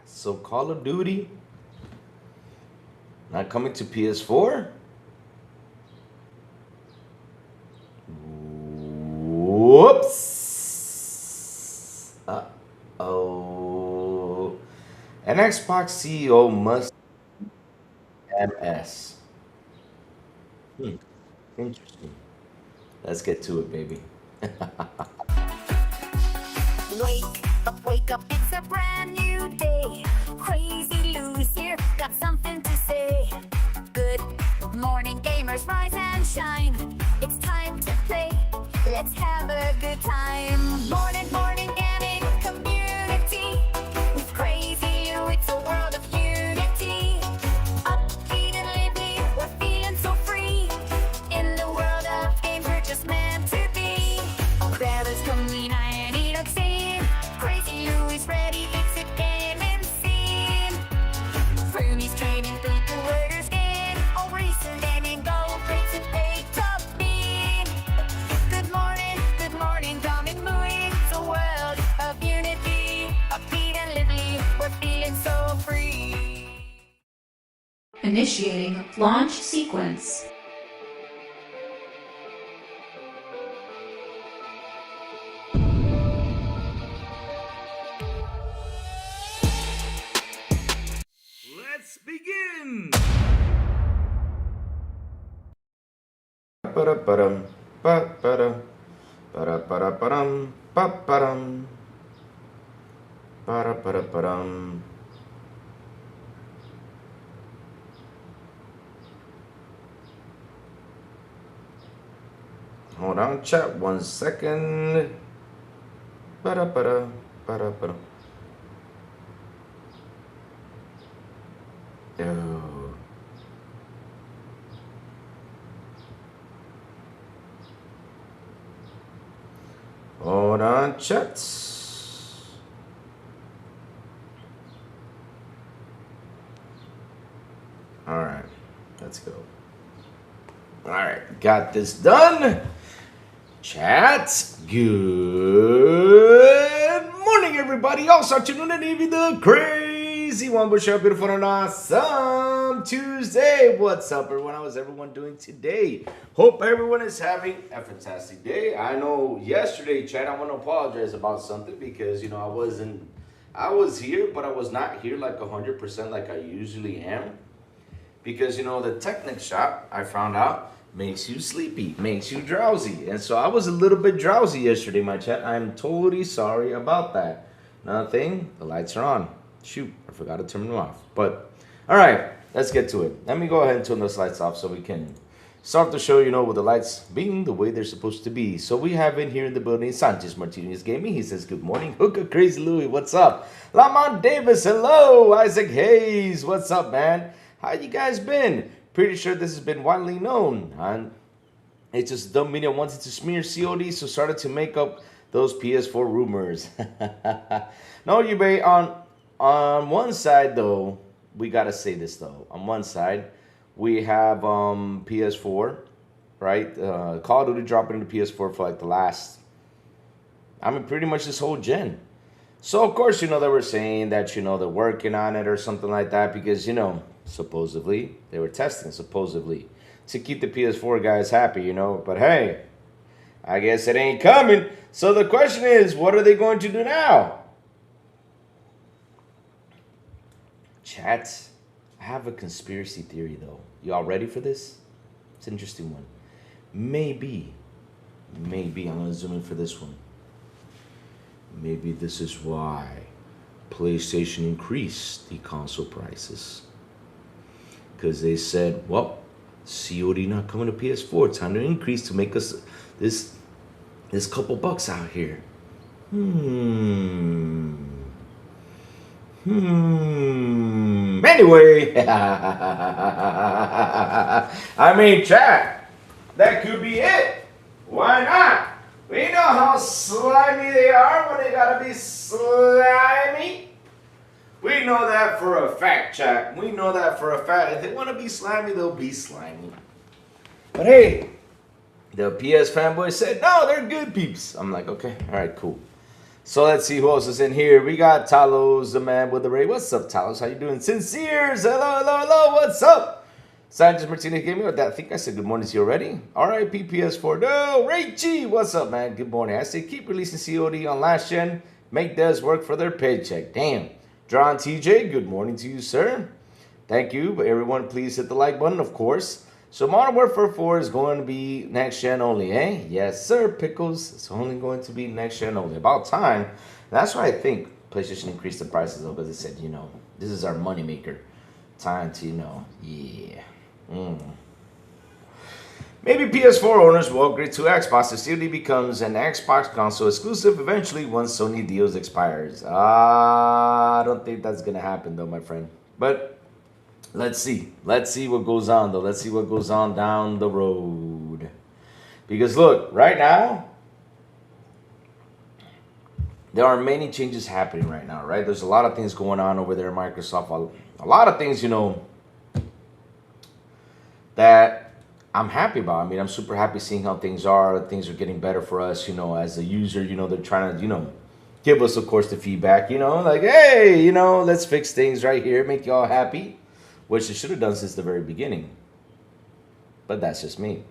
So Call of Duty not coming to PS4? Whoops. Uh-oh. An Xbox CEO must MS. Hmm, interesting. Let's get to it, baby. Wake up, it's a brand new day. Crazy Lou's here, got something to say. Good morning, gamers, rise and shine. It's time to play, let's have a good time. Morning, gaming community. With Crazy Lou, it's a world of unity. Upbeat and lively, we're feeling so free. In the world of games, we're just meant to be. Grab us, come and eat a scene. Crazy Lou is ready, it's a gaming scene. Fruity's trading people, orders in. All recent gaming gold, rates and pay top bean. Good morning, come and moving. It's a world of unity. Upbeat and lively, we're feeling so free. Initiating launch sequence. Let's begin. Hold on, chat 1 second. Oh. Hold on, chat. All right, let's go. All right, got this done. Chat, good morning, everybody. Also, afternoon and evening, the crazy one. Bombshell, beautiful and awesome Tuesday. What's up, everyone? How is everyone doing today? Hope everyone is having a fantastic day. I know yesterday, chat, I want to apologize about something because, you know, I was here, but I was not here like 100% like I usually am. Because, you know, the Technic shop, I found out, makes you sleepy, makes you drowsy. And so I was a little bit drowsy yesterday, my chat. I'm totally sorry about that. Another thing, the lights are on. Shoot, I forgot to turn them off. But, all right, let's get to it. Let me go ahead and turn those lights off so we can start the show, you know, with the lights being the way they're supposed to be. So we have in here in the building, Sanchez Martinez Gaming. He says, good morning. Hookah Crazy Louie, what's up? Lamont Davis, hello. Isaac Hayes, what's up, man? How you guys been? Pretty sure this has been widely known. And it's just dumb media wanted to smear COD, so started to make up those PS4 rumors. No, you may on one side though, we gotta say this though. On one side, we have PS4, right? Call of Duty dropping into PS4 for like the last, I mean, pretty much this whole gen. So of course, you know, they were saying that, you know, they're working on it or something like that because, you know, supposedly they were testing, supposedly, to keep the PS4 guys happy, you know. But hey, I guess it ain't coming. So the question is, what are they going to do now? Chat, I have a conspiracy theory though. Y'all ready for this? It's an interesting one. Maybe, I'm gonna zoom in for this one. Maybe this is why PlayStation increased the console prices. Because they said, well, COD not coming to PS4. Time to increase to make us this couple bucks out here. Anyway, I mean, chat, that could be it. Why not? We know how slimy they are when they gotta be slimy. We know that for a fact, chat. We know that for a fact. If they want to be slimy, they'll be slimy. But hey, the PS fanboy said, no, they're good peeps. I'm like, okay, all right, cool. So let's see who else is in here. We got Talos, the man with the ray. What's up, Talos? How you doing? Sinceres, hello, hello, hello. What's up? Sanchez Martinez gave me. I think I said good morning to you already. R.I.P. PS4. No, Ray G. What's up, man? Good morning. I say keep releasing COD on last gen. Make devs work for their paycheck. Damn. John TJ, good morning to you, sir. Thank you. But everyone, please hit the like button, of course. So Modern Warfare 4 is going to be next gen only, eh? Yes, sir, Pickles. It's only going to be next gen only. About time. That's why I think PlayStation increased the prices up, as they said, you know, this is our moneymaker. Time to, you know, yeah. Maybe PS4 owners will upgrade to Xbox if COD becomes an Xbox console exclusive eventually once Sony deals expires. I don't think that's going to happen, though, my friend. But let's see. Let's see what goes on, though. Let's see what goes on down the road. Because, look, right now, there are many changes happening right now, right? There's a lot of things going on over there at Microsoft. A lot of things, you know, that I'm happy about. I mean, I'm super happy seeing how things are. Things are getting better for us, you know, as a user. You know, they're trying to, you know, give us, of course, the feedback, you know, like, hey, you know, let's fix things right here, make you all happy. Which they should have done since the very beginning. But that's just me.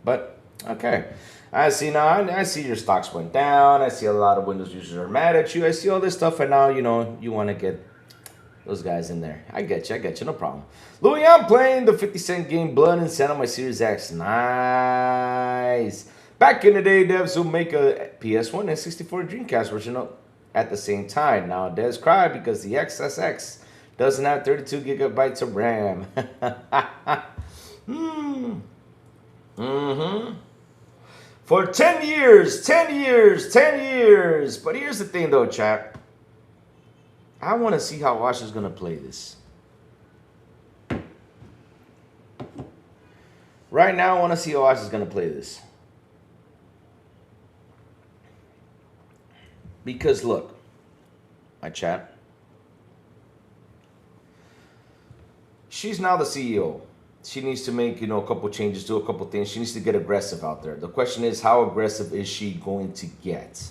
But, okay. I see now, I see your stocks went down. I see a lot of Windows users are mad at you. I see all this stuff, and now, you know, you want to get those guys in there. I get you, no problem. Louis, I'm playing the 50-cent game Blood and Sand on my Series X. Nice. Back in the day, devs will make a PS1 and 64 Dreamcast version at the same time. Now, devs cry because the XSX doesn't have 32 gigabytes of RAM. For 10 years. But here's the thing, though, chat. I want to see how Asha's going to play this. Right now, I want to see how Asha's going to play this. Because, look, my chat. She's now the CEO. She needs to make, you know, a couple changes, do a couple things. She needs to get aggressive out there. The question is, how aggressive is she going to get?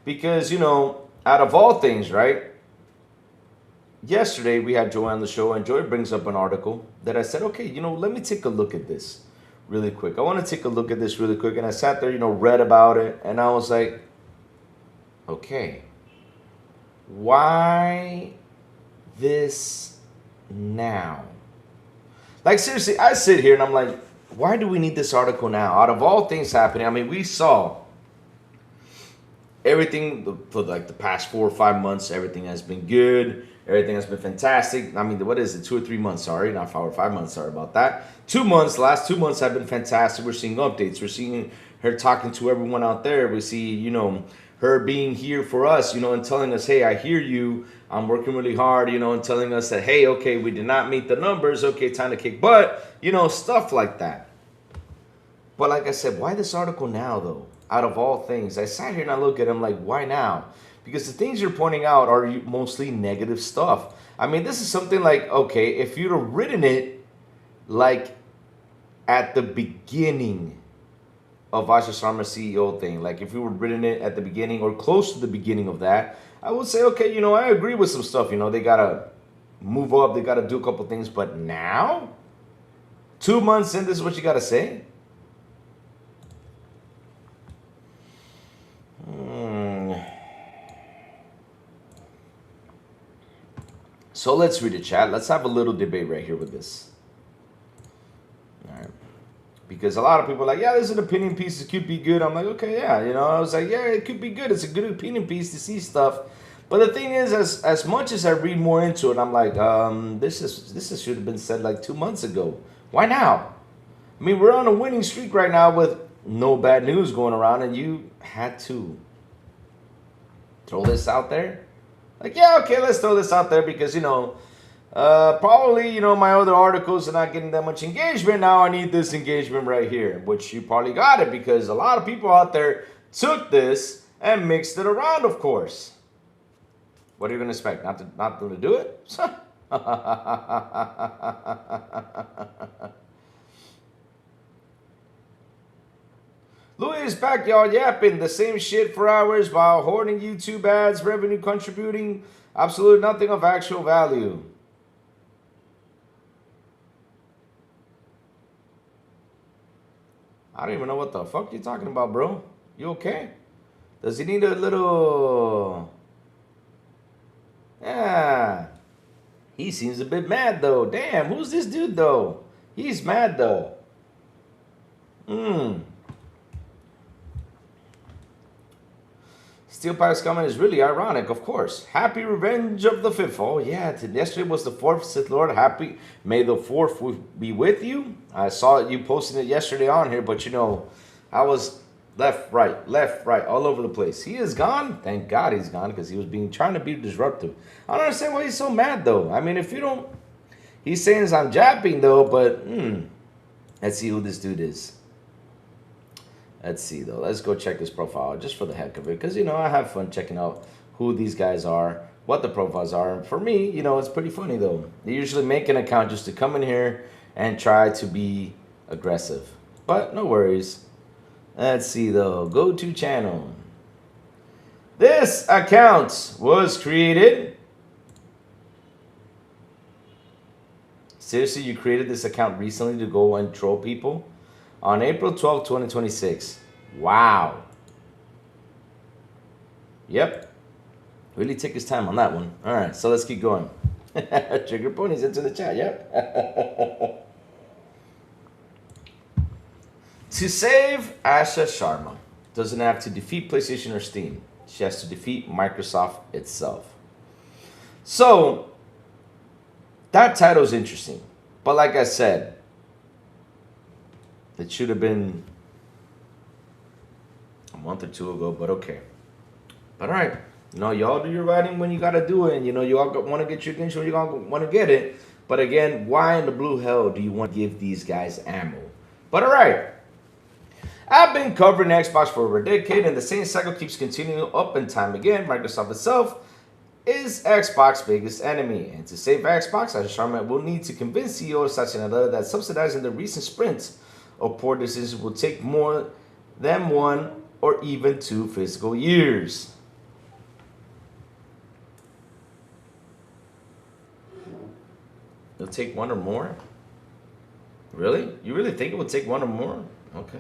Because, you know, out of all things, right? Yesterday, we had Joy on the show, and Joy brings up an article that I said, okay, you know, let me take a look at this really quick. I want to take a look at this really quick. And I sat there, you know, read about it, and I was like, okay, why this now? Like, seriously, I sit here and I'm like, why do we need this article now? Out of all things happening, I mean, we saw everything for like the past 4 or 5 months. Everything has been good. Everything has been fantastic. I mean, what is it? 2 or 3 months, sorry. Not 4 or 5 months, sorry about that. 2 months, last 2 months have been fantastic. We're seeing updates. We're seeing her talking to everyone out there. We see, you know, her being here for us, you know, and telling us, hey, I hear you. I'm working really hard, you know, and telling us that, hey, okay, we did not meet the numbers. Okay, time to kick butt, you know, stuff like that. But like I said, why this article now, though? Out of all things, I sat here and I look at him like, why now? Because the things you're pointing out are mostly negative stuff. I mean, this is something like, okay, if you'd have written it like at the beginning of Asha Sharma CEO thing, like if you were written it at the beginning or close to the beginning of that, I would say, okay, you know, I agree with some stuff. You know, they got to move up. They got to do a couple things. But now, 2 months in, this is what you got to say? So let's read it, chat. Let's have a little debate right here with this. All right. Because a lot of people are like, yeah, this is an opinion piece. It could be good. I'm like, okay, yeah. You know, I was like, yeah, it could be good. It's a good opinion piece to see stuff. But the thing is, as much as I read more into it, I'm like, this should have been said like 2 months ago. Why now? I mean, we're on a winning streak right now with no bad news going around, and you had to throw this out there? Like, yeah, okay, let's throw this out there because, you know, probably, you know, my other articles are not getting that much engagement. Now I need this engagement right here, which you probably got it because a lot of people out there took this and mixed it around, of course. What are you going to expect? Not to do it? Louis is backyard yapping the same shit for hours while hoarding YouTube ads, revenue contributing absolutely nothing of actual value. I don't even know what the fuck you're talking about, bro. You okay? Does he need a little... Yeah. He seems a bit mad, though. Damn, who's this dude, though? He's mad, though. Steel Pike's comment is really ironic, of course. Happy revenge of the fifth. Oh, yeah. Yesterday was the 4th, Sith Lord. Happy. May the 4th be with you. I saw you posting it yesterday on here, but you know, I was left, right, all over the place. He is gone. Thank God he's gone because he was trying to be disruptive. I don't understand why he's so mad, though. I mean, if you don't... He's saying I'm japping, though, but... Let's see who this dude is. Let's see, though. Let's go check his profile just for the heck of it. Because, you know, I have fun checking out who these guys are, what the profiles are. And for me, you know, it's pretty funny, though. They usually make an account just to come in here and try to be aggressive. But no worries. Let's see, though. Go to channel. This account was created. Seriously, you created this account recently to go and troll people? On April 12, 2026. Wow. Yep. Really take his time on that one. All right, so let's keep going. Trigger Pony's into the chat, yep. To save Asha Sharma, doesn't have to defeat PlayStation or Steam. She has to defeat Microsoft itself. So, that title's interesting. But like I said, it should have been a month or two ago, but okay. But all right, you know, y'all do your writing when you got to do it. And, you know, you all want to get your attention when you all want to get it. But again, why in the blue hell do you want to give these guys ammo? But all right. I've been covering Xbox for over a decade, and the same cycle keeps continuing up and time again. Microsoft itself is Xbox's biggest enemy. And to save Xbox, Asha Sharma will need to convince CEO Satya Nadella that subsidizing the recent sprints of poor decisions will take more than 1 or even 2 fiscal years. It'll take 1 or more? Really? You really think it will take 1 or more? Okay.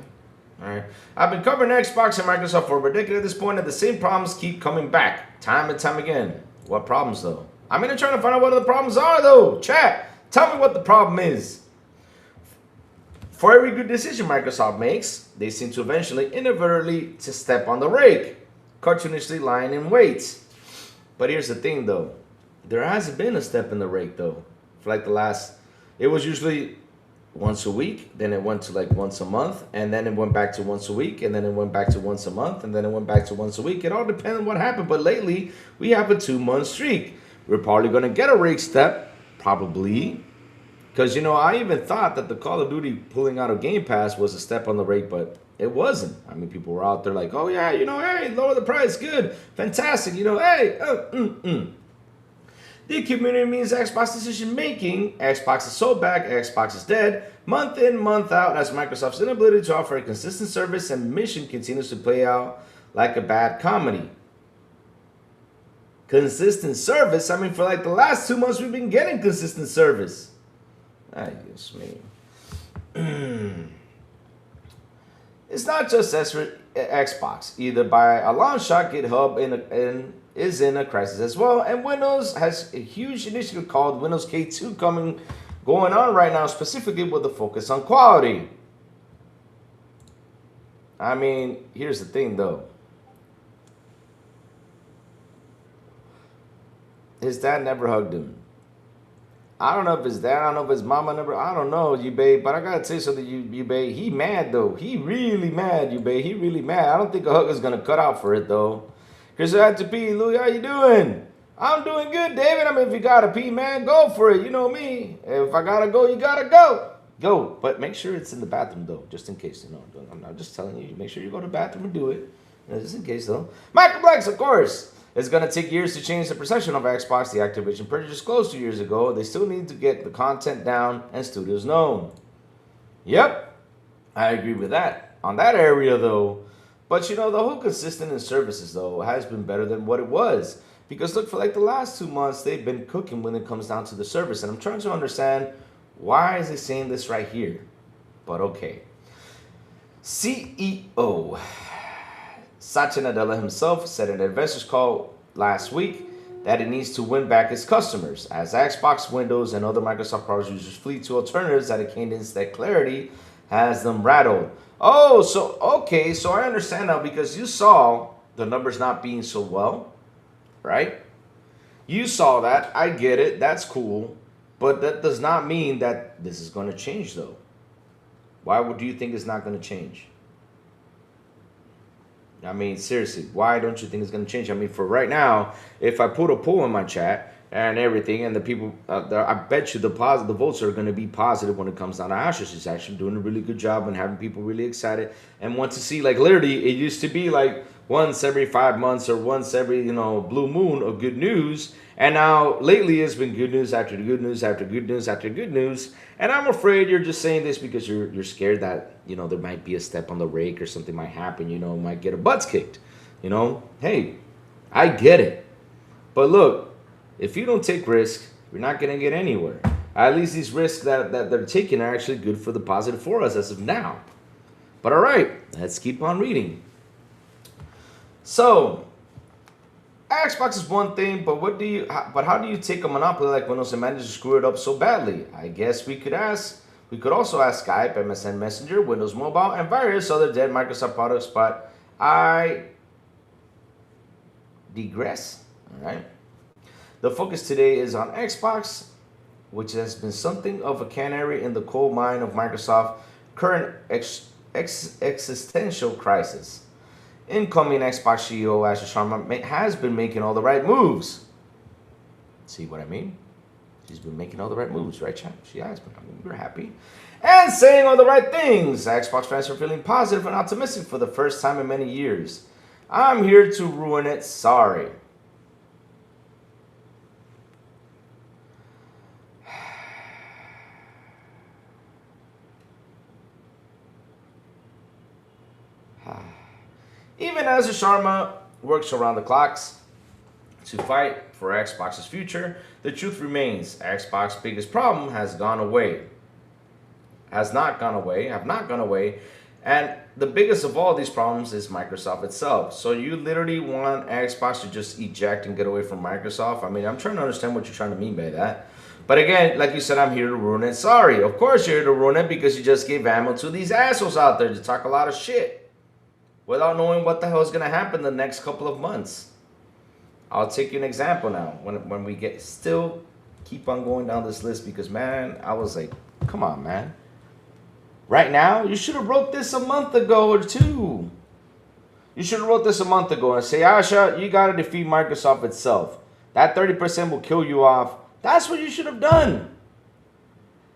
All right. I've been covering Xbox and Microsoft for over a decade at this point, and the same problems keep coming back time and time again. What problems, though? I'm trying to find out what the problems are, though. Chat, tell me what the problem is. For every good decision Microsoft makes, they seem to eventually, inadvertently, to step on the rake, cartoonishly lying in wait. But here's the thing, though. There hasn't been a step in the rake, though. For like the last, it was usually once a week, then it went to like once a month, and then it went back to once a week, and then it went back to once a month, and then it went back to once a week. It all depends on what happened, but lately, we have a 2-month streak. We're probably going to get a rake step, probably. Because, you know, I even thought that the Call of Duty pulling out of Game Pass was a step on the rake, but it wasn't. I mean, people were out there like, oh, yeah, you know, hey, lower the price, good, fantastic, you know, hey, The community means Xbox decision-making. Xbox is sold back, Xbox is dead, month in, month out, as Microsoft's inability to offer a consistent service and mission continues to play out like a bad comedy. Consistent service? I mean, for like the last 2 months, we've been getting consistent service. I guess me. It's not just Xbox. Either by a long shot, GitHub is in a crisis as well, and Windows has a huge initiative called Windows K2 going on right now, specifically with a focus on quality. I mean, here's the thing, though. His dad never hugged him. I don't know if his dad, I don't know if his mama never, I don't know, you babe, but I gotta tell you something, you babe, he mad though. He really mad, you babe, he really mad. I don't think a hug is gonna cut out for it though. Chris had to pee. Louis, how you doing? I'm doing good, David. I mean, if you gotta pee, man, go for it. You know me. If I gotta go, you gotta go. Go, but make sure it's in the bathroom though, just in case, you know. I'm not just telling you, make sure you go to the bathroom and do it. Just in case though. Michael Blacks, of course. It's going to take years to change the perception of Xbox. The Activision purchase closed 2 years ago. They still need to get the content down and studios known. Yep, I agree with that. on that area though. But you know, the whole consistent in services though has been better than what it was. Because look, for like the last 2 months, they've been cooking when it comes down to the service. And I'm trying to understand, why is it saying this right here? But okay. CEO Satya Nadella himself said in an investors call last week that it needs to win back its customers as Xbox, Windows, and other Microsoft products users flee to alternatives at a cadence that clarity has them rattled. Oh, so okay, so I understand now, because you saw the numbers not being so well, right? You saw that. I get it. That's cool. But that does not mean that this is going to change, though. Why do you think it's not going to change? I mean, seriously, why don't you think it's going to change? I mean, for right now, if I put a poll in my chat and everything, and the people, I bet you the votes are going to be positive when it comes down to Asha. She's actually doing a really good job and having people really excited and want to see, like, literally, it used to be like once every 5 months or once every, blue moon of good news. And now lately it's been good news after good news after good news after good news. And I'm afraid you're just saying this because you're scared that, there might be a step on the rake or something might happen, might get a butts kicked. Hey, I get it. But look, if you don't take risks, you're not going to get anywhere. At least these risks that they're taking are actually good for the positive for us as of now. But all right, let's keep on reading. So, Xbox is one thing, but how do you take a monopoly like Windows and manage to screw it up so badly? I guess we could also ask Skype, MSN Messenger, Windows Mobile, and various other dead Microsoft products, but I digress. All right. The focus today is on Xbox, which has been something of a canary in the coal mine of Microsoft's current existential crisis. Incoming Xbox CEO Asha Sharma has been making all the right moves. See what I mean? She's been making all the right moves, right, chat? She has been. I mean, we're happy. And saying all the right things. Xbox fans are feeling positive and optimistic for the first time in many years. I'm here to ruin it. Sorry. Even as Asha Sharma works around the clocks to fight for Xbox's future, the truth remains: Xbox's biggest problem have not gone away, and the biggest of all these problems is Microsoft itself. So you literally want Xbox to just eject and get away from Microsoft? I mean, I'm trying to understand what you're trying to mean by that. But again, like you said, I'm here to ruin it. Sorry, of course you're here to ruin it because you just gave ammo to these assholes out there to talk a lot of shit without knowing what the hell is going to happen the next couple of months. I'll take you an example now. When we still keep on going down this list, because, man, I was like, come on, man. Right now, you should have wrote this a month ago or two. You should have wrote this a month ago and say, Asha, you got to defeat Microsoft itself. That 30% will kill you off. That's what you should have done.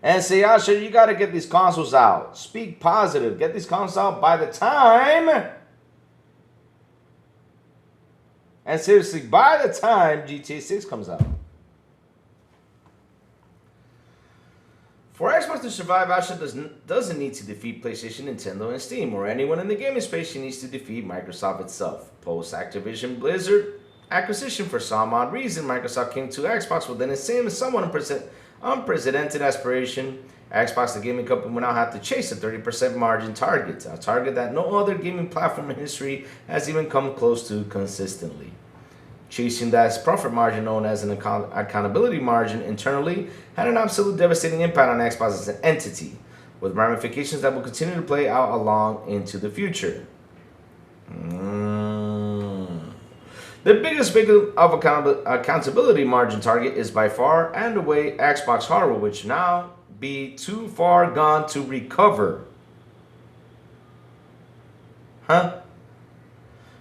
And say, Asha, you got to get these consoles out. Speak positive. Get these consoles out by the time... And seriously, by the time GTA 6 comes out. For Xbox to survive, Asha doesn't need to defeat PlayStation, Nintendo, and Steam, or anyone in the gaming space. She needs to defeat Microsoft itself. Post Activision Blizzard acquisition, for some odd reason, Microsoft came to Xbox with an insane and somewhat unprecedented aspiration. Xbox, the gaming company, will now have to chase a 30% margin target, a target that no other gaming platform in history has even come close to consistently. Chasing that profit margin, known as an accountability margin internally, had an absolute devastating impact on Xbox as an entity, with ramifications that will continue to play out along into the future. The biggest victim of accountability margin target is by far and away Xbox hardware, which now be too far gone to recover.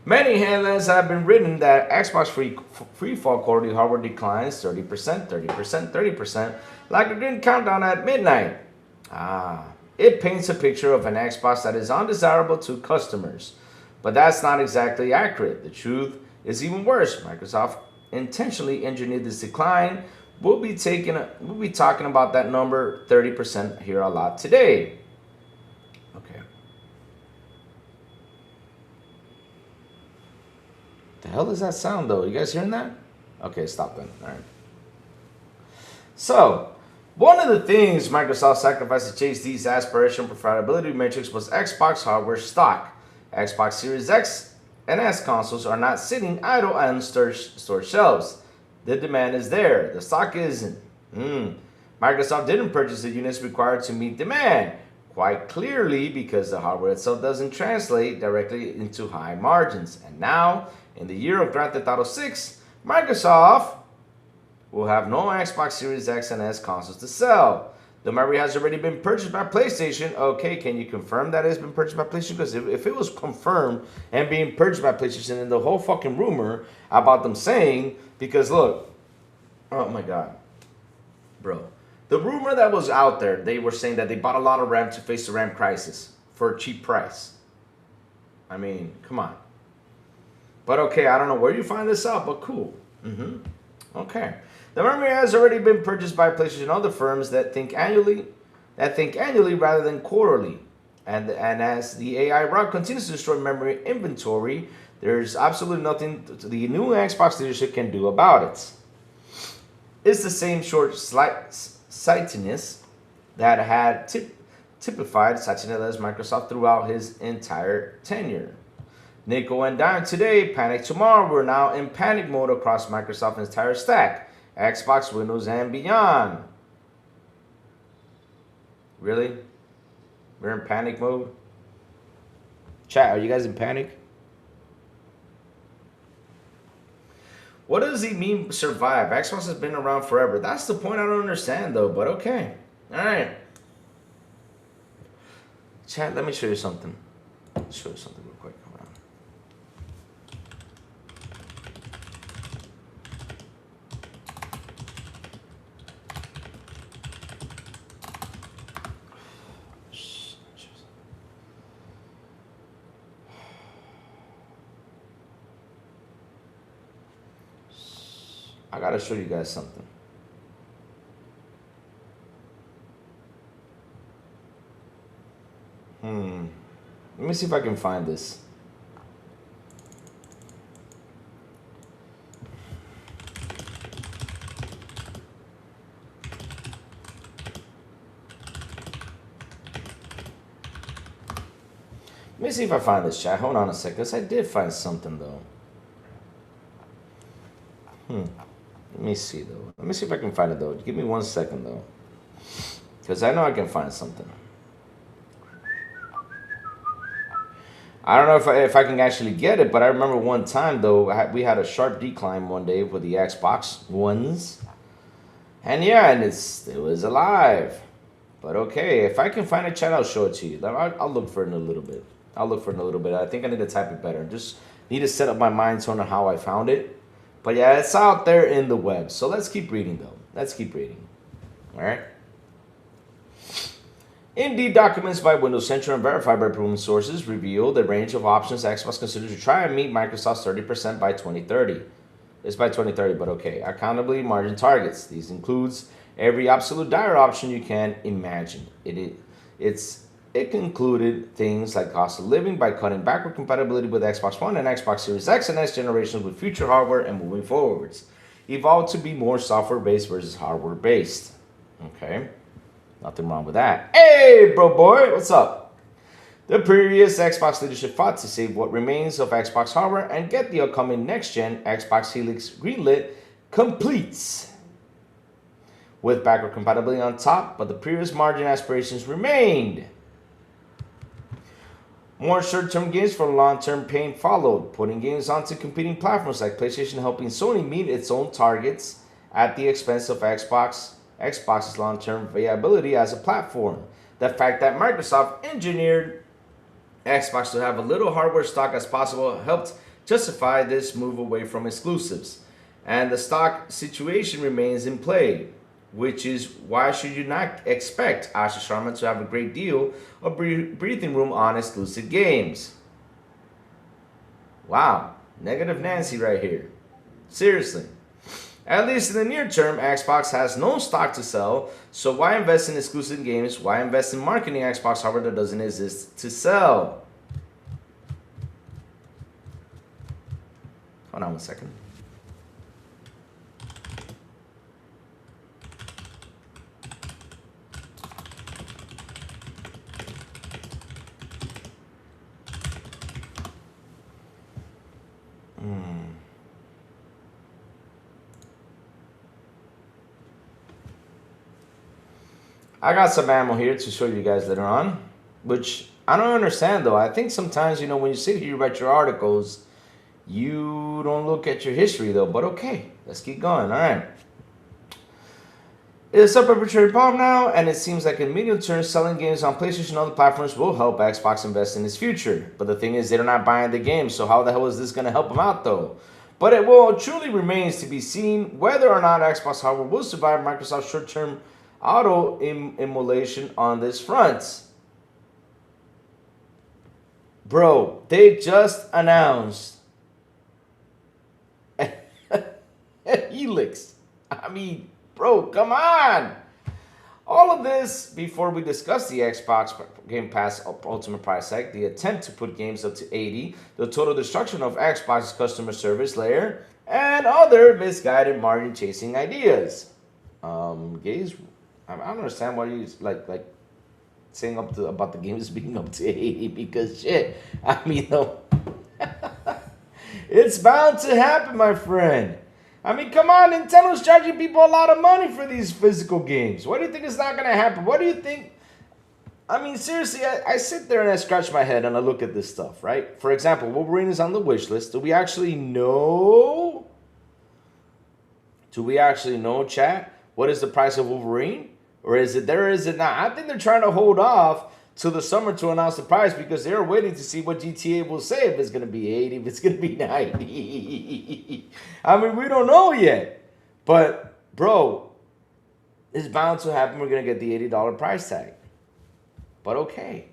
Many headlines have been written that Xbox free fall quality hardware declines 30%, 30%, 30%, like a green countdown at midnight. It paints a picture of an Xbox that is undesirable to customers. But that's not exactly accurate. The truth is even worse. Microsoft intentionally engineered this decline. We'll be talking about that number 30% here a lot today. Okay. hell is that sound though? You guys hearing that? Okay, stop then. All right. So, one of the things Microsoft sacrificed to chase these aspirational profitability metrics was Xbox hardware stock. Xbox Series X and S consoles are not sitting idle on store shelves. The demand is there. The stock isn't. Microsoft didn't purchase the units required to meet demand, quite clearly because the hardware itself doesn't translate directly into high margins. And now, in the year of Grand Theft Auto 6, Microsoft will have no Xbox Series X and S consoles to sell. The memory has already been purchased by PlayStation. Okay, can you confirm that it's been purchased by PlayStation? Because if it was confirmed and being purchased by PlayStation, and the whole fucking rumor about them saying, because look, oh my God, bro. The rumor that was out there, they were saying that they bought a lot of RAM to face the RAM crisis for a cheap price. I mean, come on. But okay, I don't know where you find this out, but cool. Okay. The memory has already been purchased by PlayStation and other firms that think annually rather than quarterly. And as the AI route continues to destroy memory inventory, there's absolutely nothing the new Xbox leadership can do about it. It's the same short-sightedness that had typified Satya Nadalla's Microsoft throughout his entire tenure. Nickel and dime today, panic tomorrow. We're now in panic mode across Microsoft's entire stack. Xbox, Windows, and beyond. Really? We're in panic mode? Chat, are you guys in panic? What does he mean survive? Xbox has been around forever. That's the point I don't understand though, but okay. Alright. Chat, let me show you something. Show you something real quick. Hold on. I gotta show you guys something. Let me see if I can find this. Let me see if I find this, chat. Hold on a second. I did find something though. Let me see though. Let me see if I can find it though. Give me 1 second though, because I know I can find something. I don't know if I can actually get it, but I remember one time though we had a sharp decline one day with the Xbox Ones, and yeah, and it was alive. But okay, if I can find a chat, I'll show it to you. I'll look for it in a little bit. I think I need to type it better. Just need to set up my mind tone on how I found it. But yeah, it's out there in the web. So let's keep reading though. Let's keep reading. All right. Indeed, documents by Windows Central and verified by proven sources reveal the range of options Xbox considers to try and meet Microsoft's 30% by 2030. It's by 2030, but okay. Accountability margin targets. These includes every absolute dire option you can imagine. It included things like cost of living by cutting backward compatibility with Xbox One and Xbox Series X and S generations with future hardware and moving forwards. Evolved to be more software-based versus hardware-based. Okay. Nothing wrong with that. Hey, bro boy, what's up? The previous Xbox leadership fought to save what remains of Xbox hardware and get the upcoming next-gen Xbox Helix greenlit completes. With backward compatibility on top, but the previous margin aspirations remained. More short-term gains for long-term pain followed, putting games onto competing platforms like PlayStation, helping Sony meet its own targets at the expense of Xbox's long-term viability as a platform. The fact that Microsoft engineered Xbox to have a little hardware stock as possible helped justify this move away from exclusives. And the stock situation remains in play, which is why should you not expect Asha Sharma to have a great deal of breathing room on exclusive games. Wow, negative Nancy right here. Seriously. At least in the near term, Xbox has no stock to sell, so why invest in exclusive games? Why invest in marketing Xbox hardware that doesn't exist to sell? Hold on one second. I got some ammo here to show you guys later on, which I don't understand though. I think sometimes, you know, when you sit here, you write your articles, you don't look at your history though, but okay, let's keep going. All right. It's a perpetuating problem now, and it seems like in medium term, selling games on PlayStation and other platforms will help Xbox invest in its future. But the thing is, they're not buying the game, so how the hell is this going to help them out though? But it will truly remains to be seen whether or not Xbox hardware will survive Microsoft's short-term auto-immolation on this front. Bro, they just announced Helix. I mean, bro, come on. All of this before we discuss the Xbox Game Pass Ultimate Price Tag, the attempt to put games up to $80, the total destruction of Xbox's customer service layer, and other misguided margin-chasing ideas. Gaze, I don't understand why you like saying about the games being up to 80 because shit. I mean, it's bound to happen, my friend. I mean, come on, Nintendo's charging people a lot of money for these physical games. What do you think is not going to happen? What do you think? I mean, seriously, I sit there and I scratch my head and I look at this stuff, right? For example, Wolverine is on the wish list. Do we actually know? Do we actually know, chat? What is the price of Wolverine? Or is it there, is it not? I think they're trying to hold off till the summer to announce the price because they're waiting to see what GTA will say, if it's going to be 80, if it's going to be 90. I mean, we don't know yet. But, bro, it's bound to happen. We're going to get the $80 price tag. But okay.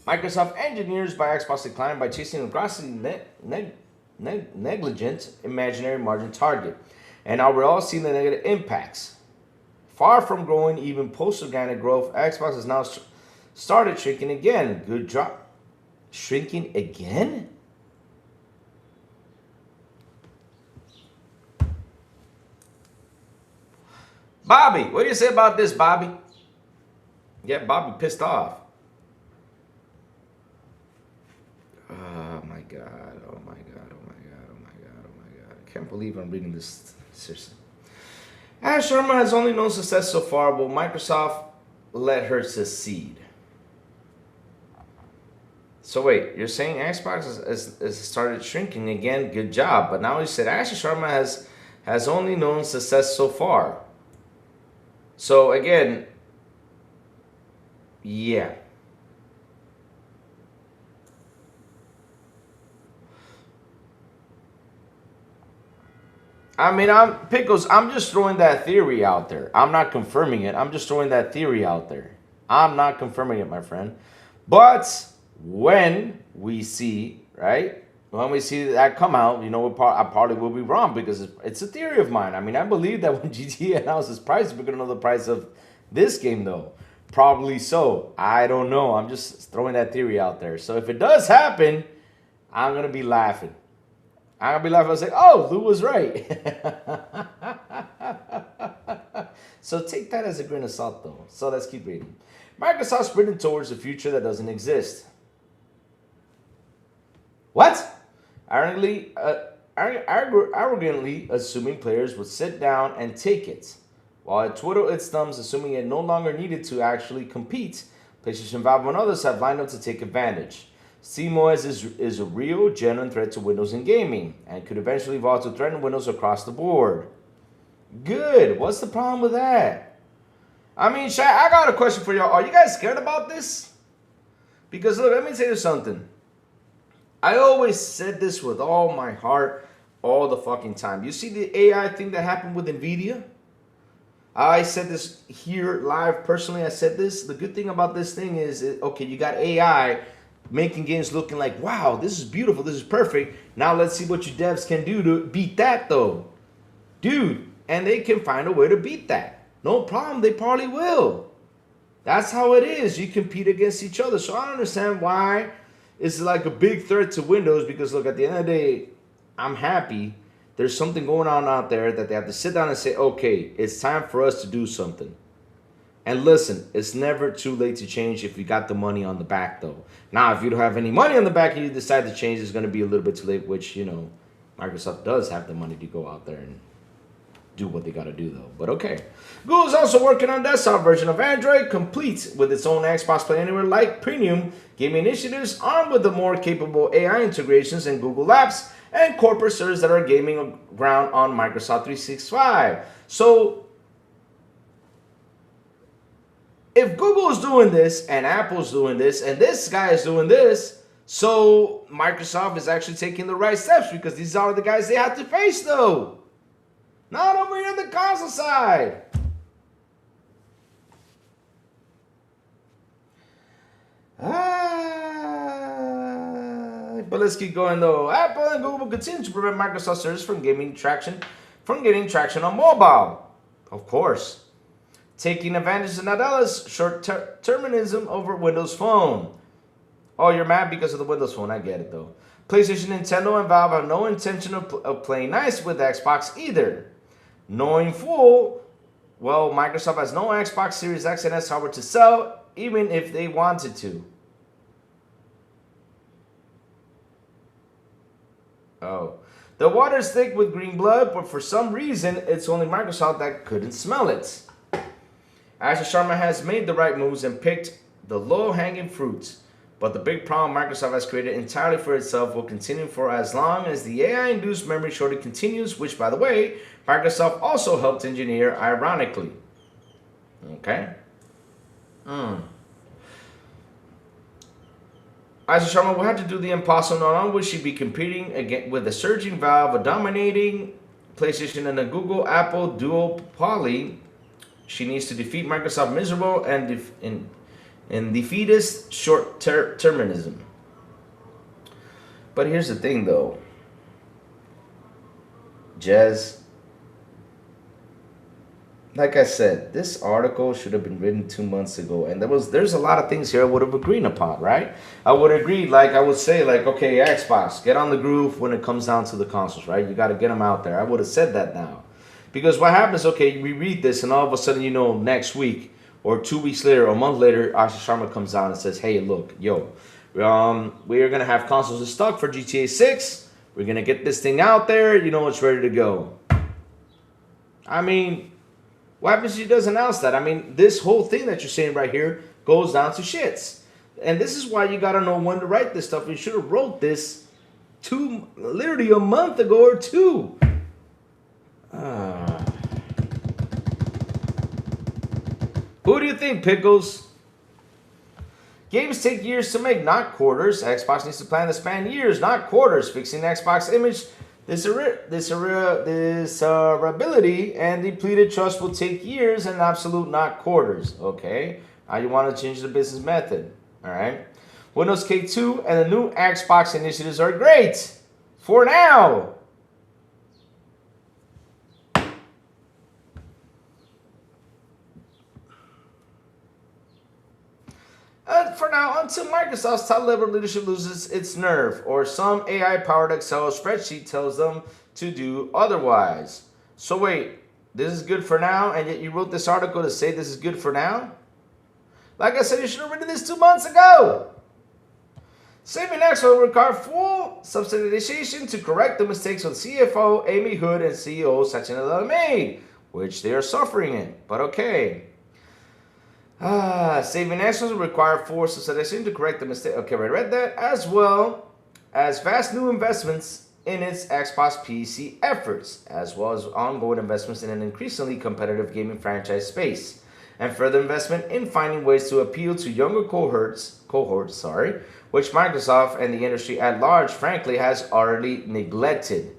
Microsoft engineers by Xbox declined by chasing a grossly negligent imaginary margin target. And now we're all seeing the negative impacts. Far from growing even post-organic growth, Xbox has now started shrinking again. Good job. Shrinking again? Bobby, what do you say about this, Bobby? Yeah, Bobby pissed off. Oh my God, oh my God, oh my God, oh my God, oh my God. I can't believe I'm reading this. Seriously. Asha Sharma has only known success so far. Will Microsoft let her succeed? So wait, you're saying Xbox has started shrinking again? Good job. But now you said Asha Sharma has only known success so far. So again, yeah. I mean, I'm just throwing that theory out there. I'm not confirming it. I'm just throwing that theory out there. I'm not confirming it, my friend. But when we see, right? When we see that come out, you know, I probably will be wrong because it's a theory of mine. I mean, I believe that when GTA announces price, we're going to know the price of this game, though. Probably so. I don't know. I'm just throwing that theory out there. So if it does happen, I'm going to be laughing. I'm going to be laughing. I was like, oh, Lou was right. So take that as a grain of salt, though. So let's keep reading. Microsoft sprinting towards a future that doesn't exist. What? Arrogantly assuming players would sit down and take it. While it twiddled its thumbs, assuming it no longer needed to actually compete, PlayStation, Valve, and others have lined up to take advantage. SteamOS is a real, genuine threat to Windows and gaming, and could eventually evolve to threaten Windows across the board. Good. What's the problem with that? I mean, I got a question for y'all. Are you guys scared about this? Because look, let me tell you something. I always said this with all my heart, all the fucking time. You see the AI thing that happened with NVIDIA? I said this here live personally. I said this. The good thing about this thing is, okay, you got AI making games looking like, wow, this is beautiful, this is perfect. Now let's see what your devs can do to beat that, though. Dude, and they can find a way to beat that. No problem, they probably will. That's how it is. You compete against each other. So I don't understand why is like a big threat to Windows because look, at the end of the day, I'm happy. There's something going on out there that they have to sit down and say, okay, it's time for us to do something. And listen, it's never too late to change if you got the money on the back, though. Now, if you don't have any money on the back and you decide to change, it's going to be a little bit too late, which, you know, Microsoft does have the money to go out there and do what they got to do, though. But okay. Google's also working on desktop version of Android, complete with its own Xbox Play Anywhere like premium gaming initiatives, armed with the more capable AI integrations and Google Apps and corporate servers that are gaming ground on Microsoft 365. So, if Google is doing this, and Apple's doing this, and this guy is doing this, so Microsoft is actually taking the right steps because these are the guys they have to face, though. Not over here on the console side. But let's keep going, though. Apple and Google continue to prevent Microsoft servers from getting traction on mobile. Of course. Taking advantage of Nadella's short-termism over Windows Phone. Oh, you're mad because of the Windows Phone. I get it, though. PlayStation, Nintendo, and Valve have no intention of playing nice with Xbox either. Knowing full, well, Microsoft has no Xbox Series X and S hardware to sell, even if they wanted to. Oh. The water's thick with green blood, but for some reason, it's only Microsoft that couldn't smell it. Asha Sharma has made the right moves and picked the low-hanging fruits, but the big problem Microsoft has created entirely for itself will continue for as long as the AI-induced memory shortage continues, which, by the way, Microsoft also helped engineer, ironically. Okay? Asha Sharma will have to do the impossible. Not only will she be competing again with a surging Valve, a dominating PlayStation, and a Google Apple duopoly, she needs to defeat Microsoft miserable and defeatist short-termism. But here's the thing, though. Jez, like I said, this article should have been written 2 months ago, and there's a lot of things here I would have agreed upon, right? I would agree, like I would say, like, okay, Xbox, get on the groove when it comes down to the consoles, right? You got to get them out there. I would have said that now. Because what happens, okay, we read this, and all of a sudden, you know, next week or 2 weeks later or a month later, Asha Sharma comes out and says, hey, look, yo, we are going to have consoles in stock for GTA 6. We're going to get this thing out there. You know, it's ready to go. I mean, what happens if she does announce that? I mean, this whole thing that you're saying right here goes down to shits. And this is why you got to know when to write this stuff. You should have wrote this literally a month ago or 2. Who do you think, Pickles? Games take years to make, not quarters. Xbox needs to plan to span years, not quarters. Fixing Xbox image discernibility and depleted trust will take years and absolute, not quarters. Okay, now you want to change the business method. All right. Windows K2 and the new Xbox initiatives are great for now. For now, until Microsoft's top-level leadership loses its nerve, or some AI-powered Excel spreadsheet tells them to do otherwise. So wait, this is good for now, and yet you wrote this article to say this is good for now? Like I said, you should have written this 2 months ago. Saving X will require full subsidization to correct the mistakes of CFO Amy Hood and CEO Satya Nadella made, which they are suffering in. But okay. Saving X will require full subsidization to correct the mistake. Okay, I read that. As well as vast new investments in its Xbox PC efforts, as well as ongoing investments in an increasingly competitive gaming franchise space, and further investment in finding ways to appeal to younger cohorts, which Microsoft and the industry at large, frankly, has already neglected.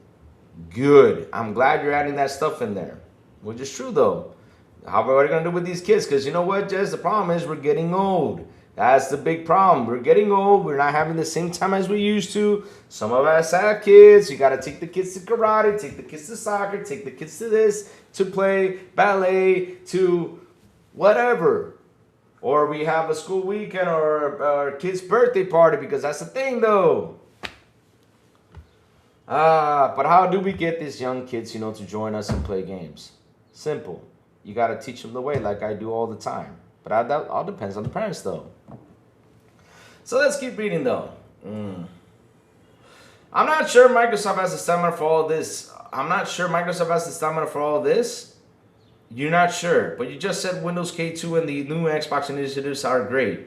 Good. I'm glad you're adding that stuff in there. Which is true, though. How are we going to do with these kids? Because you know what, Jez? The problem is we're getting old. That's the big problem. We're getting old. We're not having the same time as we used to. Some of us have kids. You got to take the kids to karate, take the kids to soccer, take the kids to this, to play ballet, to whatever. Or we have a school weekend or a kid's birthday party, because that's the thing though. But how do we get these young kids, to join us and play games? Simple. You got to teach them the way, like I do all the time. But that all depends on the parents though. So let's keep reading though. I'm not sure Microsoft has the stamina for all this. You're not sure, but you just said Windows K2 and the new Xbox initiatives are great.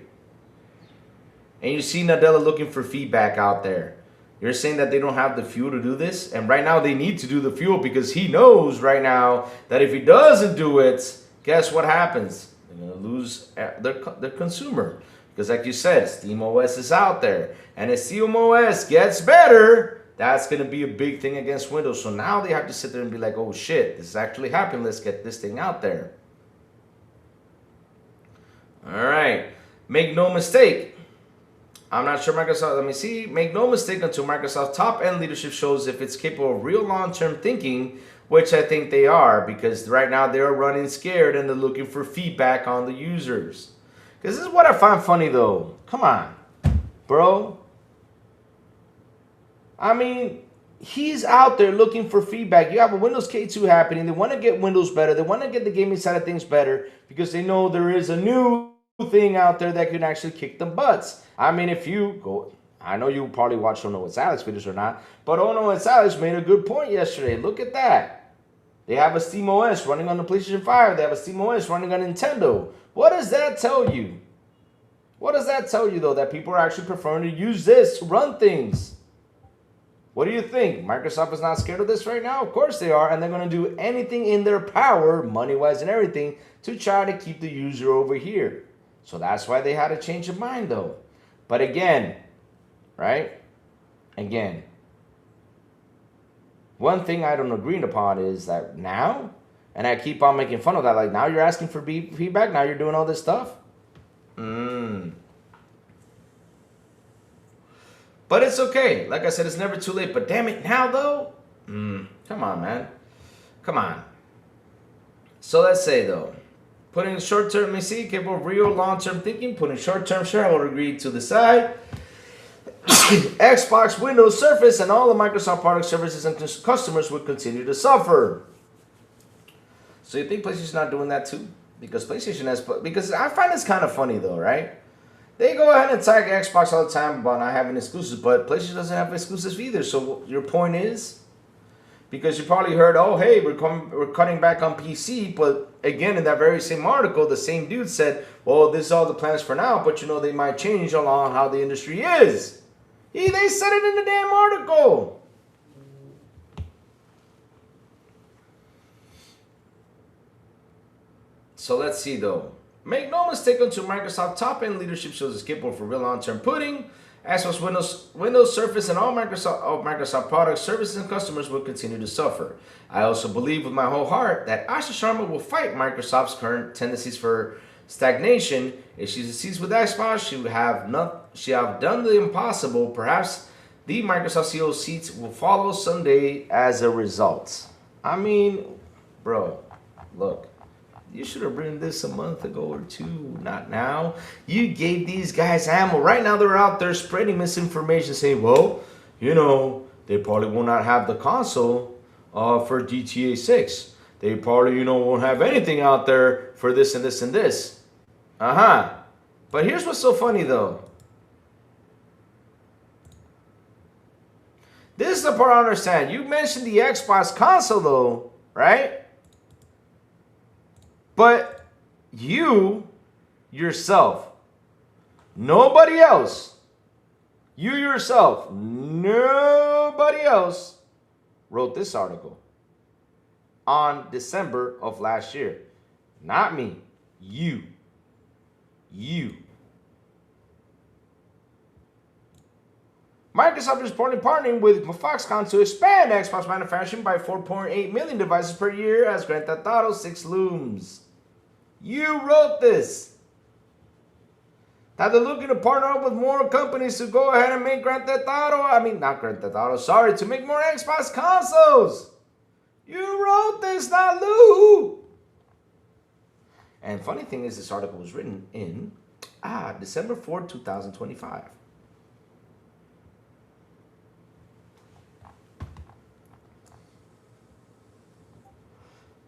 And you see Nadella looking for feedback out there. You're saying that they don't have the fuel to do this? And right now they need to do the fuel, because he knows right now that if he doesn't do it, guess what happens? They're going to lose their consumer. Because like you said, SteamOS is out there. And if SteamOS gets better, that's going to be a big thing against Windows. So now they have to sit there and be like, oh shit, this is actually happening. Let's get this thing out there. All right. Make no mistake. I'm not sure Microsoft, let me see. Make no mistake, until Microsoft top-end leadership shows if it's capable of real long-term thinking, which I think they are, because right now they're running scared and they're looking for feedback on the users. Because this is what I find funny though. Come on, bro. I mean, he's out there looking for feedback. You have a Windows K2 happening. They want to get Windows better. They want to get the gaming side of things better, because they know there is a new thing out there that can actually kick them butts. I mean, if you go, I know you probably watched Ono It's Alex videos or not, but Ono It's Alex made a good point yesterday. Look at that. They have a SteamOS running on the PlayStation 5. They have a SteamOS running on Nintendo. What does that tell you? What does that tell you, though? That people are actually preferring to use this to run things. What do you think? Microsoft is not scared of this right now? Of course they are, and they're going to do anything in their power, money-wise and everything, to try to keep the user over here. So that's why they had a change of mind, though. But again, right? Again, one thing I don't agree upon is that now, and I keep on making fun of that, like now you're asking for feedback, now you're doing all this stuff. But it's okay. Like I said, it's never too late. But damn it, now though? Come on, man. Come on. So let's say though, putting short-term, let me see, capable of real long-term thinking, putting short-term shareholder greed to the side. Xbox, Windows, Surface, and all the Microsoft product services and customers would continue to suffer. So you think PlayStation's not doing that too? Because PlayStation has, because I find this kind of funny though, right? They go ahead and attack Xbox all the time about not having exclusives, but PlayStation doesn't have exclusives either. So your point is, because you probably heard, oh hey, we're cutting back on PC, but again in that very same article, the same dude said, well, this is all the plans for now, but they might change along how the industry is. They said it in the damn article. So let's see though. Make no mistake, until Microsoft top-end leadership shows it's capable for real long-term pudding, Xbox, Windows, Surface, and all Microsoft products, services, and customers will continue to suffer. I also believe with my whole heart that Asha Sharma will fight Microsoft's current tendencies for stagnation. If she succeeds with Xbox, she have done the impossible. Perhaps the Microsoft CEO seats will follow someday as a result. I mean, bro, look. You should have written this a month ago or two, not now. You gave these guys ammo. Right now they're out there spreading misinformation, saying, well, they probably will not have the console for GTA 6. They probably, won't have anything out there for this and this and this. But here's what's so funny, though. This is the part I understand. You mentioned the Xbox console, though, right? But you, yourself, nobody else, you yourself, nobody else wrote this article on December of last year. Not me, you. Microsoft is reportedly partnering with Foxconn to expand Xbox manufacturing by 4.8 million devices per year as Grand Theft Auto 6 looms. You wrote this. Now they're looking to partner up with more companies to go ahead and make to make more Xbox consoles. You wrote this, not Lou. And funny thing is, this article was written in December 4th, 2025.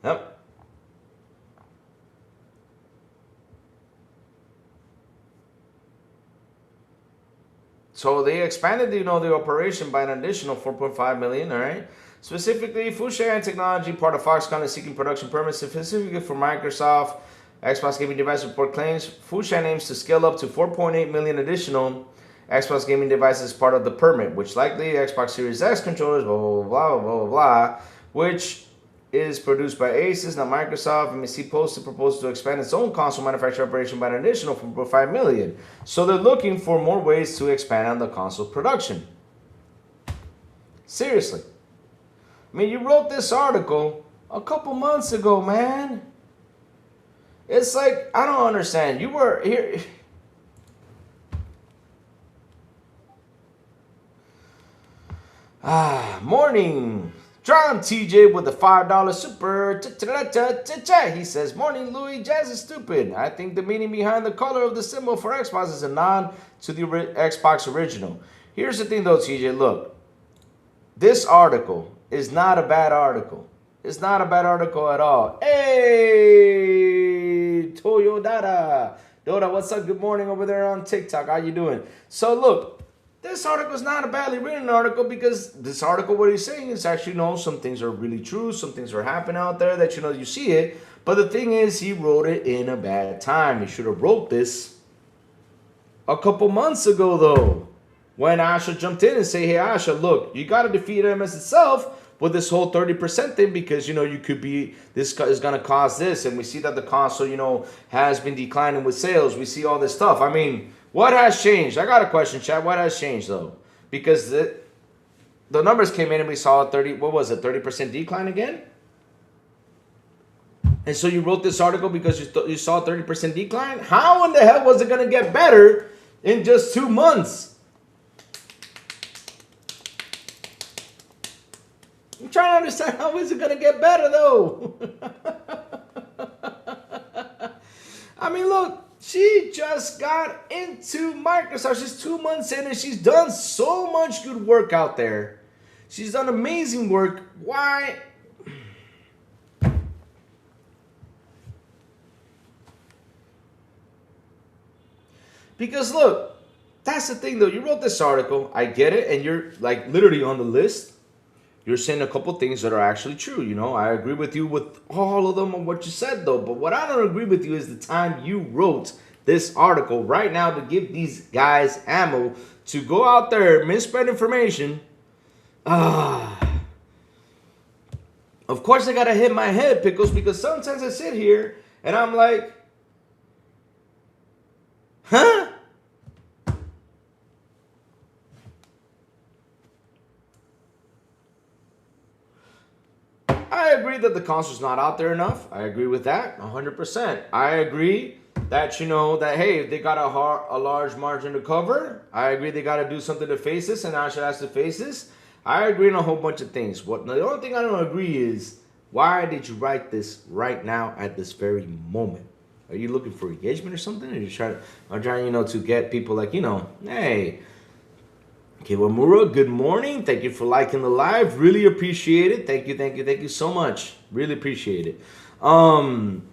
Yep. So they expanded, the operation by an additional 4.5 million. All right. Specifically, Fushan Technology, part of Foxconn, is seeking production permits specifically for Microsoft Xbox gaming device report claims. Fushan aims to scale up to 4.8 million additional Xbox gaming devices as part of the permit, which likely Xbox Series X controllers, blah, blah, blah, blah, blah, blah, which is produced by Asus, not Microsoft. MSC posted proposal to expand its own console manufacturing operation by an additional 4.5 million. So they're looking for more ways to expand on the console production. Seriously. I mean, you wrote this article a couple months ago, man. It's like, I don't understand. You were here. Morning. John TJ with the $5 super. He says, morning, Louis. Jazz is stupid. I think the meaning behind the color of the symbol for Xbox is a nod to the Xbox original. Here's the thing, though, TJ. Look, this article is not a bad article. It's not a bad article at all. Hey, Toyodata. Dota, what's up? Good morning over there on TikTok. How you doing? So, look. This article is not a badly written article because this article, what he's saying is actually, some things are really true. Some things are happening out there that, you see it. But the thing is, he wrote it in a bad time. He should have wrote this a couple months ago, though. When Asha jumped in and say, hey, Asha, look, you got to defeat MS itself with this whole 30% thing because, you could be, this is going to cause this. And we see that the console, has been declining with sales. We see all this stuff. I mean, what has changed? I got a question, chat. What has changed, though? Because the numbers came in and we saw a 30% decline again? And so you wrote this article because you saw a 30% decline? How in the hell was it going to get better in just 2 months? I'm trying to understand, how is it going to get better, though? I mean, look. She just got into Microsoft. She's 2 months in and she's done so much good work out there. She's done amazing work. Why? Because look, that's the thing though. You wrote this article. I get it. And you're like literally on the list. You're saying a couple things that are actually true. I agree with you with all of them on what you said, though. But what I don't agree with you is the time you wrote this article right now to give these guys ammo to go out there, misspread information. Of course, I got to hit my head, Pickles, because sometimes I sit here and I'm like, huh? I agree that the console's not out there enough. I agree with that 100%. I agree that, that, hey, they got a large margin to cover. I agree they got to do something to face this, and Asha has to face this. I agree on a whole bunch of things. The only thing I don't agree is, why did you write this right now at this very moment? Are you looking for engagement or something? Or are you trying, to get people like, hey, Kiwamura, good morning. Thank you for liking the live. Really appreciate it. Thank you so much. Really appreciate it. And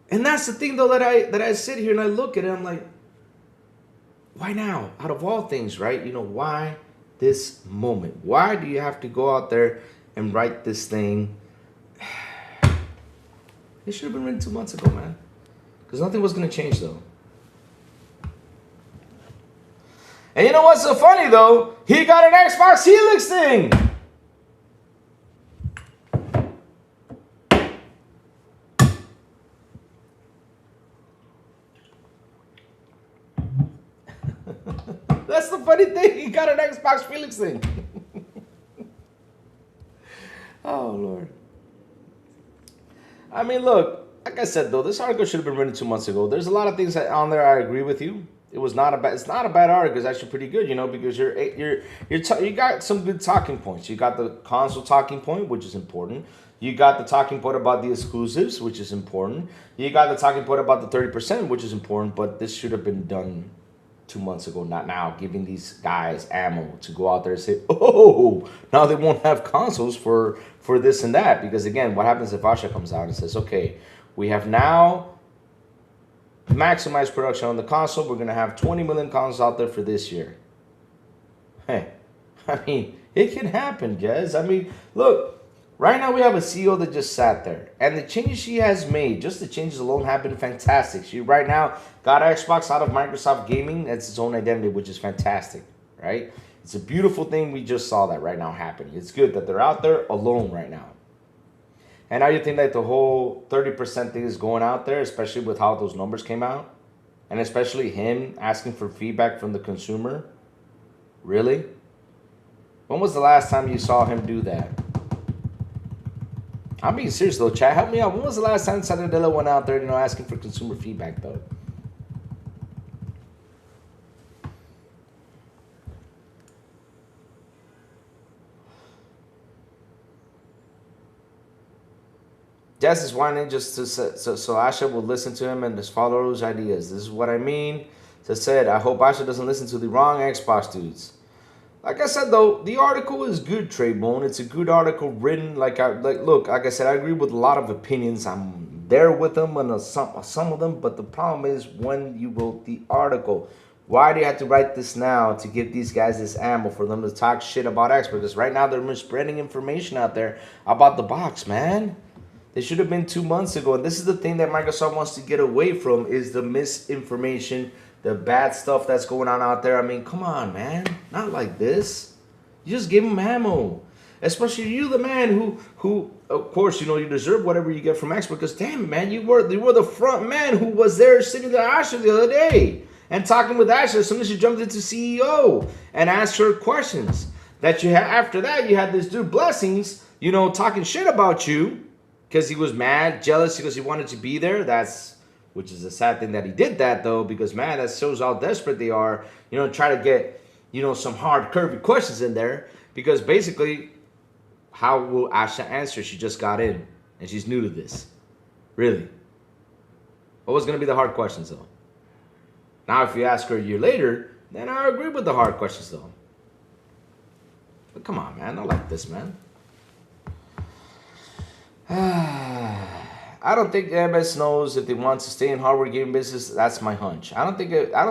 that's the thing though that I sit here and I look at it. I'm like, why now? Out of all things, right? Why this moment? Why do you have to go out there and write this thing? It should have been written 2 months ago, man. Because nothing was going to change though. And you know what's so funny though? He got an Xbox Helix thing. That's the funny thing. He got an Xbox Helix thing. Oh, Lord. I mean, look, like I said, though, this article should have been written 2 months ago. There's a lot of things on there I agree with you. It was not a bad. It's not a bad article. It's actually pretty good, you know, because you got some good talking points. You got the console talking point, which is important. You got the talking point about the exclusives, which is important. You got the talking point about the 30%, which is important. But this should have been done 2 months ago, not now. Giving these guys ammo to go out there and say, "Oh, now they won't have consoles for this and that." Because again, what happens if Asha comes out and says, "Okay, we have now maximized production on the console. We're gonna have 20 million consoles out there for this year." Hey, I mean, it can happen, guys. I mean, look. Right now, we have a CEO that just sat there. And the changes she has made, just the changes alone, have been fantastic. She right now got Xbox out of Microsoft Gaming. That's its own identity, which is fantastic, right? It's a beautiful thing. We just saw that right now happening. It's good that they're out there alone right now. And now you think that the whole 30% thing is going out there, especially with how those numbers came out? And especially him asking for feedback from the consumer? Really? When was the last time you saw him do that? I'm being serious though, chat. Help me out. When was the last time Sanadella went out there, you know, asking for consumer feedback though? Jess is whining just to so Asha will listen to him and just follow his ideas. This is what I mean. So said, I hope Asha doesn't listen to the wrong Xbox dudes. Like I said, though, the article is good, Traybone. It's a good article written. Look, like I said, I agree with a lot of opinions. I'm there with them on some of them. But the problem is when you wrote the article, why do you have to write this now to give these guys this ammo for them to talk shit about Xbox? Because right now they're spreading information out there about the box, man. They should have been 2 months ago. And this is the thing that Microsoft wants to get away from is the misinformation, the bad stuff that's going on out there. I mean, come on, man. Not like this. You just give them ammo. Especially you, the man who of course, you know, you deserve whatever you get from Xbox. Because, damn it, man, you were the front man who was there sitting with Asha the other day and talking with Asha as soon as you jumped into CEO and asked her questions. That you had after that, you had this dude Blessings, you know, talking shit about you because he was mad, jealous because he wanted to be there. Which is a sad thing that he did that, though, because, man, that shows how desperate they are. You know, try to get, you know, some hard, curvy questions in there. Because, basically, how will Asha answer? She just got in, and she's new to this. Really. What was going to be the hard questions, though? Now, if you ask her a year later, then I agree with the hard questions, though. But come on, man. Not like this, man. I don't think MS knows if they want to stay in hardware gaming business. That's my hunch. I don't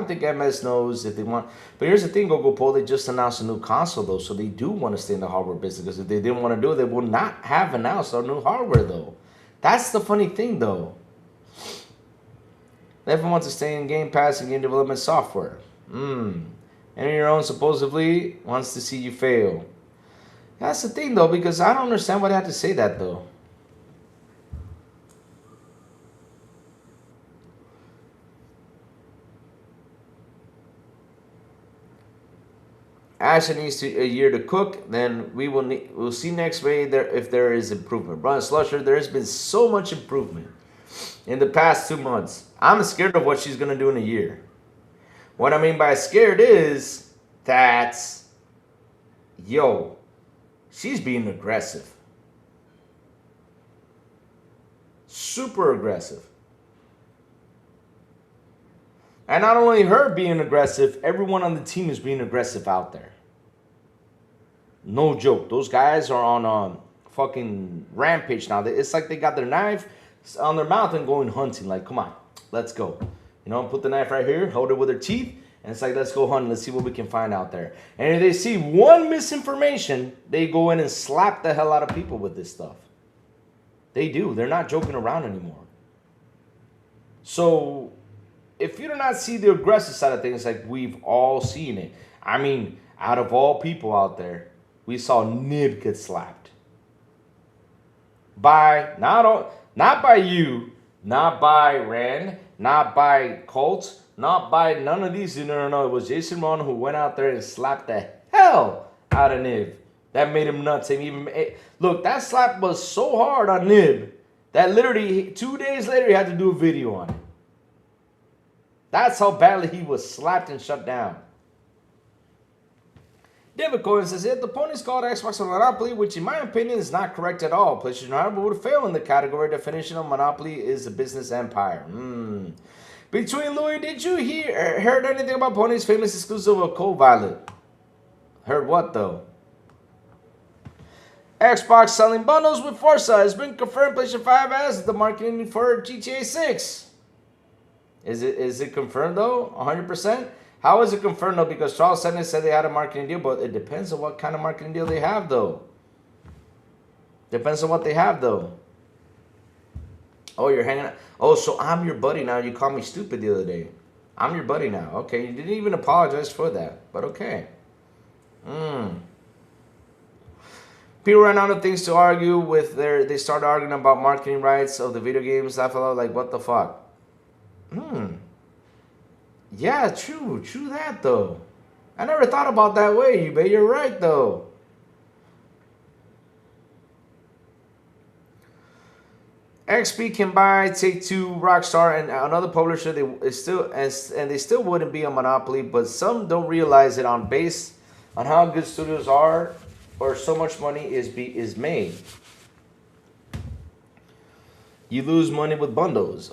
think MS knows if they want. But here's the thing, Gogo, they just announced a new console though, so they do want to stay in the hardware business. Because if they didn't want to do it, they would not have announced our new hardware though. That's the funny thing though. They want to stay in Game Pass and game development software. And your own supposedly wants to see you fail. That's the thing though, because I don't understand why they have to say that though. Asha needs a year to cook. Then we'll see next May if there is improvement. Brian Slusher, there has been so much improvement in the past 2 months. I'm scared of what she's gonna do in a year. What I mean by scared is that, she's being aggressive, super aggressive. And not only her being aggressive, everyone on the team is being aggressive out there. No joke. Those guys are on a fucking rampage now. It's like they got their knife on their mouth and going hunting. Like, come on, let's go. You know, put the knife right here, hold it with their teeth, and it's like, let's go hunting. Let's see what we can find out there. And if they see one misinformation, they go in and slap the hell out of people with this stuff. They do. They're not joking around anymore. So if you do not see the aggressive side of things, like we've all seen it. I mean, out of all people out there, we saw Nib get slapped. By, not by you, not by Rand, not by Colt, not by none of these. No. It was Jason Ron who went out there and slapped the hell out of Nib. That made him nuts. Look, that slap was so hard on Nib that literally 2 days later he had to do a video on it. That's how badly he was slapped and shut down. David Cohen says, the ponies called Xbox a monopoly, which in my opinion is not correct at all. PlayStation however would fail in the category. Definition of monopoly is a business empire. Between Louis, did you heard anything about Pony's famous exclusive of Cold Violet? Heard what though? Xbox selling bundles with Forza has been confirmed. PlayStation 5 as the marketing for GTA 6. Is it confirmed though? 100%? How is it confirmed though? Because Charles Sennett said they had a marketing deal, but it depends on what kind of marketing deal they have though. Depends on what they have though. Oh, you're hanging out. Oh, so I'm your buddy now. You called me stupid the other day. I'm your buddy now. Okay, you didn't even apologize for that, but okay. People ran out of things to argue with. They started arguing about marketing rights of the video games. I felt like, what the fuck? Yeah, true that though. I never thought about that way, but you're right though. XP can buy Take-Two, Rockstar, and another publisher. They still wouldn't be a monopoly, but some don't realize it based on how good studios are, or so much money is made. You lose money with bundles.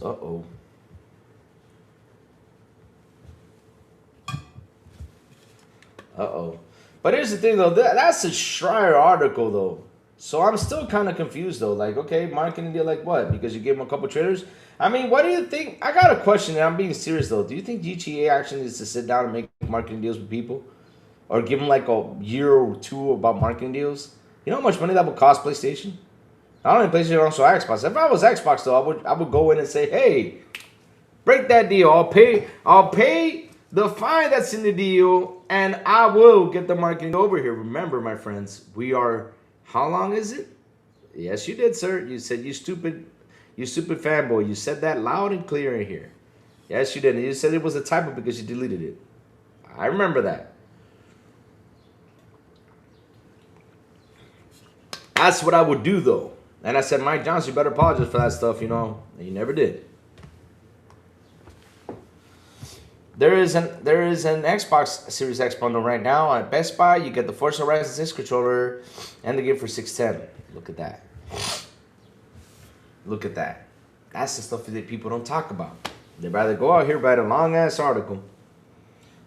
But here's the thing though, that's a Schreier article though. So I'm still kind of confused though. Like, okay, marketing deal like what? Because you gave them a couple trailers? I mean, what do you think? I got a question and I'm being serious though. Do you think GTA actually needs to sit down and make marketing deals with people? Or give them like a year or two about marketing deals? You know how much money that would cost PlayStation? Not only PlayStation, also Xbox. If I was Xbox though, I would go in and say, hey, break that deal. I'll pay the fine that's in the deal, and I will get the marketing over here. Remember, my friends, we are, how long is it? Yes, you did, sir. You said you stupid fanboy. You said that loud and clear in here. Yes, you did. And you said it was a typo because you deleted it. I remember that. That's what I would do, though. And I said, Mike Johnson, you better apologize for that stuff, you know. And you never did. There is an Xbox Series X bundle right now at Best Buy. You get the Forza Horizon 6 controller and the game for $610. Look at that. Look at that. That's the stuff that people don't talk about. They'd rather go out here, write a long-ass article.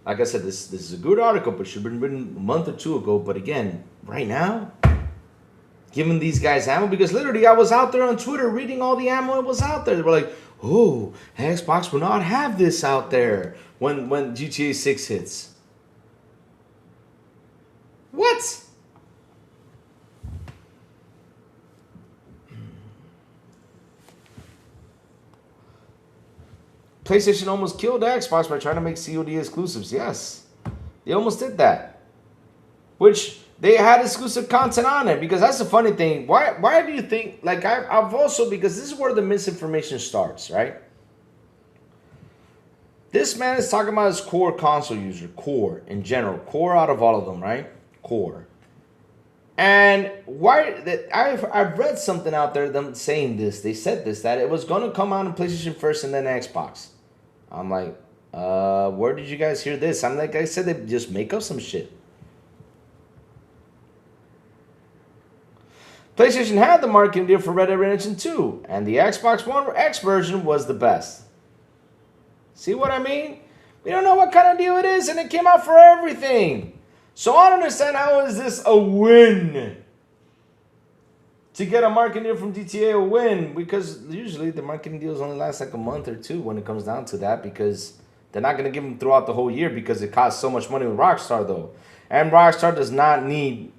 Like I said, this is a good article, but should have been written a month or two ago. But again, right now, giving these guys ammo, because literally I was out there on Twitter reading all the ammo that was out there. They were like, oh, Xbox will not have this out there when GTA 6 hits. What? PlayStation almost killed Xbox by trying to make COD exclusives. Yes, they almost did that. Which they had exclusive content on it, because that's the funny thing. Why do you think, like I've also, because this is where the misinformation starts, right? This man is talking about his core console user, core in general, core out of all of them, right? Core. And I've read something out there them saying this. They said this, that it was going to come out on PlayStation first and then Xbox. I'm like, where did you guys hear this? I'm like, I said they just make up some shit. PlayStation had the marketing deal for Red Dead Redemption 2, and the Xbox One X version was the best. See what I mean? We don't know what kind of deal it is, and it came out for everything. So I don't understand, how is this a win? To get a marketing deal from GTA a win, because usually the marketing deals only last like a month or two when it comes down to that, because they're not going to give them throughout the whole year because it costs so much money with Rockstar though. And Rockstar does not need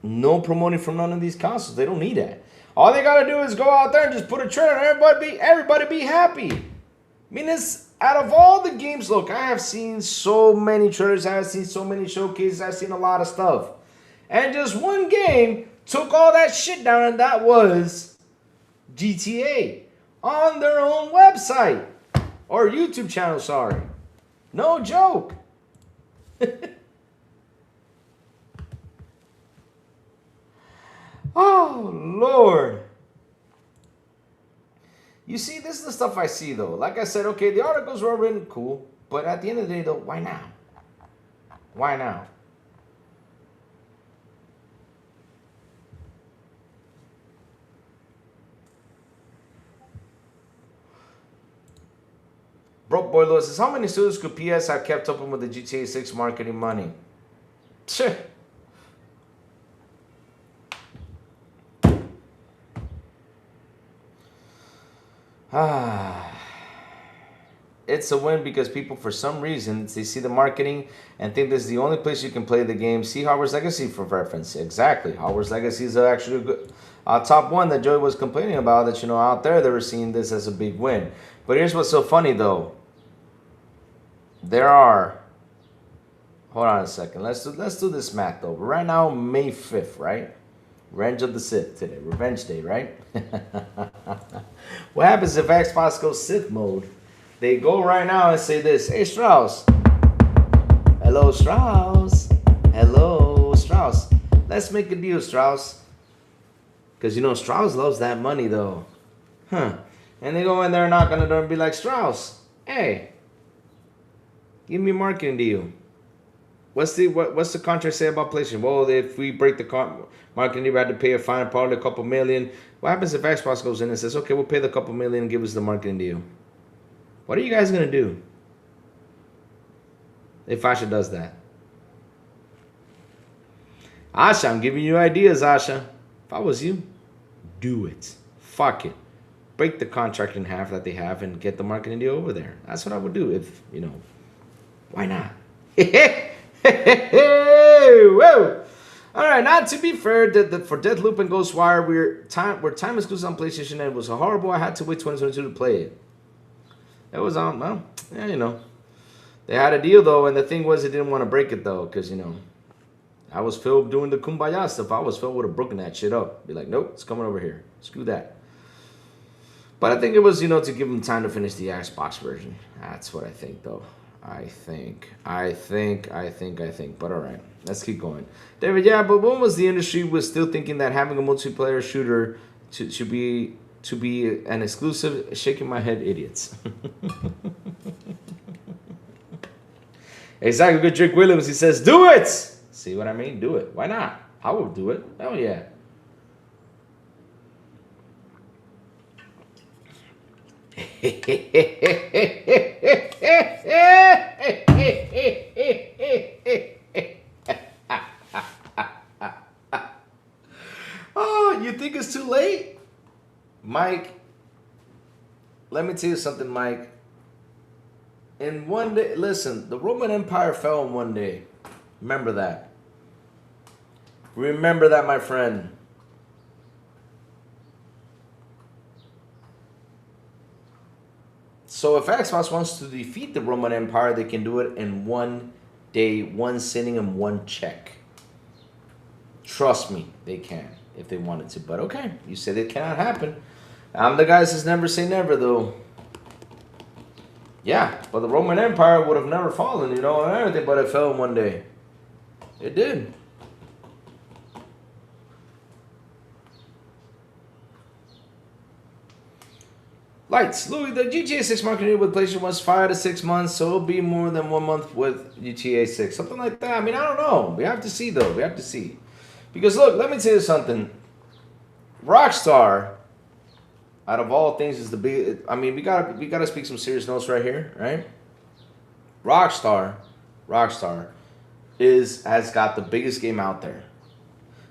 no promoting from none of these consoles. They don't need that. All they got to do is go out there and just put a trailer and everybody be happy. I mean, it's out of all the games, look, I have seen so many trailers, I have seen so many showcases, I've seen a lot of stuff. And just one game took all that shit down, and that was GTA on their own website. Or YouTube channel, sorry. No joke. Oh, Lord. You see, this is the stuff I see, though. Like I said, okay, the articles were written, cool. But at the end of the day, though, why now? Why now? Broke Boy Lewis says, how many studios could PS have kept up with the GTA 6 marketing money? It's a win because people, for some reason, they see the marketing and think this is the only place you can play the game. See Hogwarts Legacy for reference. Exactly. Hogwarts Legacy is actually a good top one that Joey was complaining about, that, you know, out there they were seeing this as a big win. But here's what's so funny, though. There are... Hold on a second. Let's do this math, though. Right now, May 5th, right? Revenge of the Sith today. Revenge Day, right? What happens if Xbox goes Sith mode? They go right now and say this. Hey, Strauss. Hello, Strauss. Hello, Strauss. Let's make a deal, Strauss. Because, you know, Strauss loves that money, though. Huh. And they go in there knocking on the door and be like, Strauss, hey, give me a marketing deal. What's the contract say about PlayStation? Well, if we break the marketing deal, we have to pay a fine, probably a couple million. What happens if Xbox goes in and says, okay, we'll pay the couple million and give us the marketing deal? What are you guys going to do if Asha does that? Asha, I'm giving you ideas, Asha. If I was you, do it. Fuck it. Break the contract in half that they have and get the marketing deal over there. That's what I would do if, you know, why not? Whoa. All right, now to be fair, for Deathloop and Ghostwire, we're time exclusive on PlayStation, and it was horrible. I had to wait 2022 to play it. It was on, well, yeah, you know. They had a deal, though, and the thing was they didn't want to break it, though, because, you know, I was Phil doing the Kumbaya stuff. I was Phil would have broken that shit up. Be like, nope, it's coming over here. Screw that. But I think it was, you know, to give them time to finish the Xbox version. That's what I think, though. I think. But all right, let's keep going. David, yeah, but when was the industry was still thinking that having a multiplayer shooter should be an exclusive? Shaking my head, idiots. Exactly. Good Drake Williams. He says, do it. See what I mean? Do it. Why not? I will do it. Hell yeah. Oh, you think it's too late? Mike, let me tell you something, Mike. In one day, listen, the Roman Empire fell in one day. Remember that. Remember that, my friend. So if Xbox wants to defeat the Roman Empire, they can do it in one day, one sitting, and one check. Trust me, they can if they wanted to. But okay, you said it cannot happen. I'm the guy that says never say never, though. Yeah, but the Roman Empire would have never fallen, you know, and everything, but it fell in one day. It did. Lights. Louis, the GTA 6 marketing with PlayStation was 5 to 6 months, so it'll be more than 1 month with GTA 6. Something like that. I mean, I don't know. We have to see, though. We have to see. Because, look, let me tell you something. Rockstar, out of all things, is the big... I mean, we gotta speak some serious notes right here, right? Rockstar has got the biggest game out there.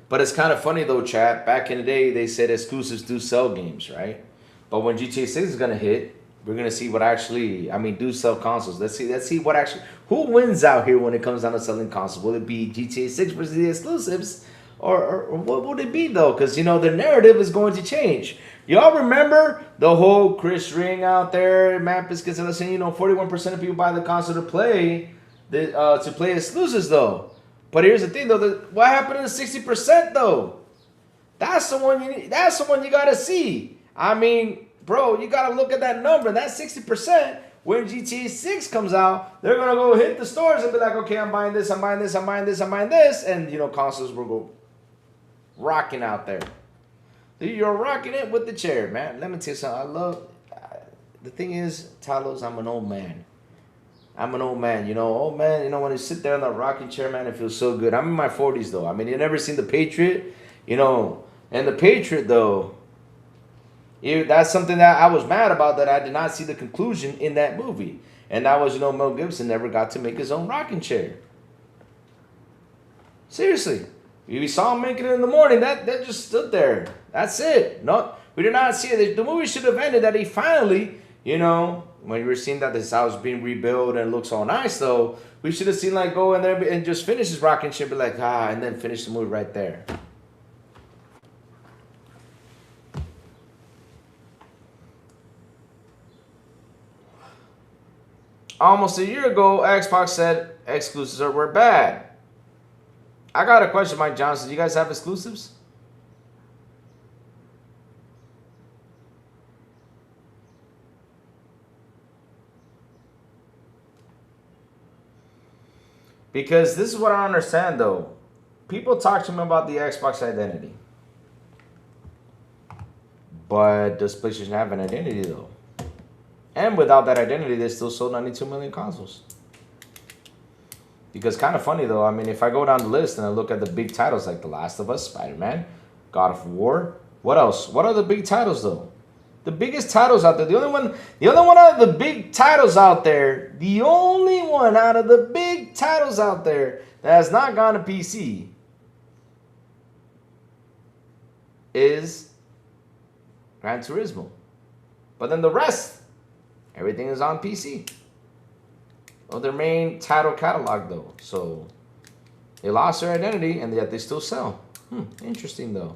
But it's kind of funny, though, chat. Back in the day, they said exclusives do sell games, right? But when GTA 6 is gonna hit, we're gonna see what actually, I mean, do sell consoles. Let's see what actually, who wins out here when it comes down to selling consoles? Will it be GTA 6 versus the exclusives, or what would it be though? Because you know the narrative is going to change. Y'all remember the whole Chris Ring out there, Matt Piscatella saying, you know, 41% of people buy the console to play exclusives though. But here's the thing though, what happened to the 60% though? That's the one you gotta see. I mean, bro, you got to look at that number. That 60%, when GTA 6 comes out, they're going to go hit the stores and be like, okay, I'm buying this, I'm buying this, I'm buying this, I'm buying this. And, you know, consoles will go rocking out there. You're rocking it with the chair, man. Let me tell you something. the thing is, Talos, I'm an old man. Old man, when you sit there in the rocking chair, man, it feels so good. I'm in my 40s, though. I mean, you never seen The Patriot, and The Patriot, though, that's something that I was mad about, that I did not see the conclusion in that movie. And that was, Mel Gibson never got to make his own rocking chair. Seriously. We saw him make it in the morning. That just stood there. That's it. No, we did not see it. The movie should have ended that he finally, when you were seeing that this house being rebuilt and looks all nice, though, we should have seen, go in there and just finish his rocking chair, be like, and then finish the movie right there. Almost a year ago, Xbox said exclusives were bad. I got a question, Mike Johnson. Do you guys have exclusives? Because this is what I understand, though. People talk to me about the Xbox identity. But does PlayStation have an identity, though? And without that identity, they still sold 92 million consoles. Because kind of funny, though, I mean, if I go down the list and I look at the big titles like The Last of Us, Spider-Man, God of War, what else? What are the big titles, though? The biggest titles out there, the only one out of the big titles out there, the only one out of the big titles out there that has not gone to PC is Gran Turismo. But then the rest, everything is on PC. Of their main title catalog, though. So they lost their identity, and yet they still sell. Interesting, though.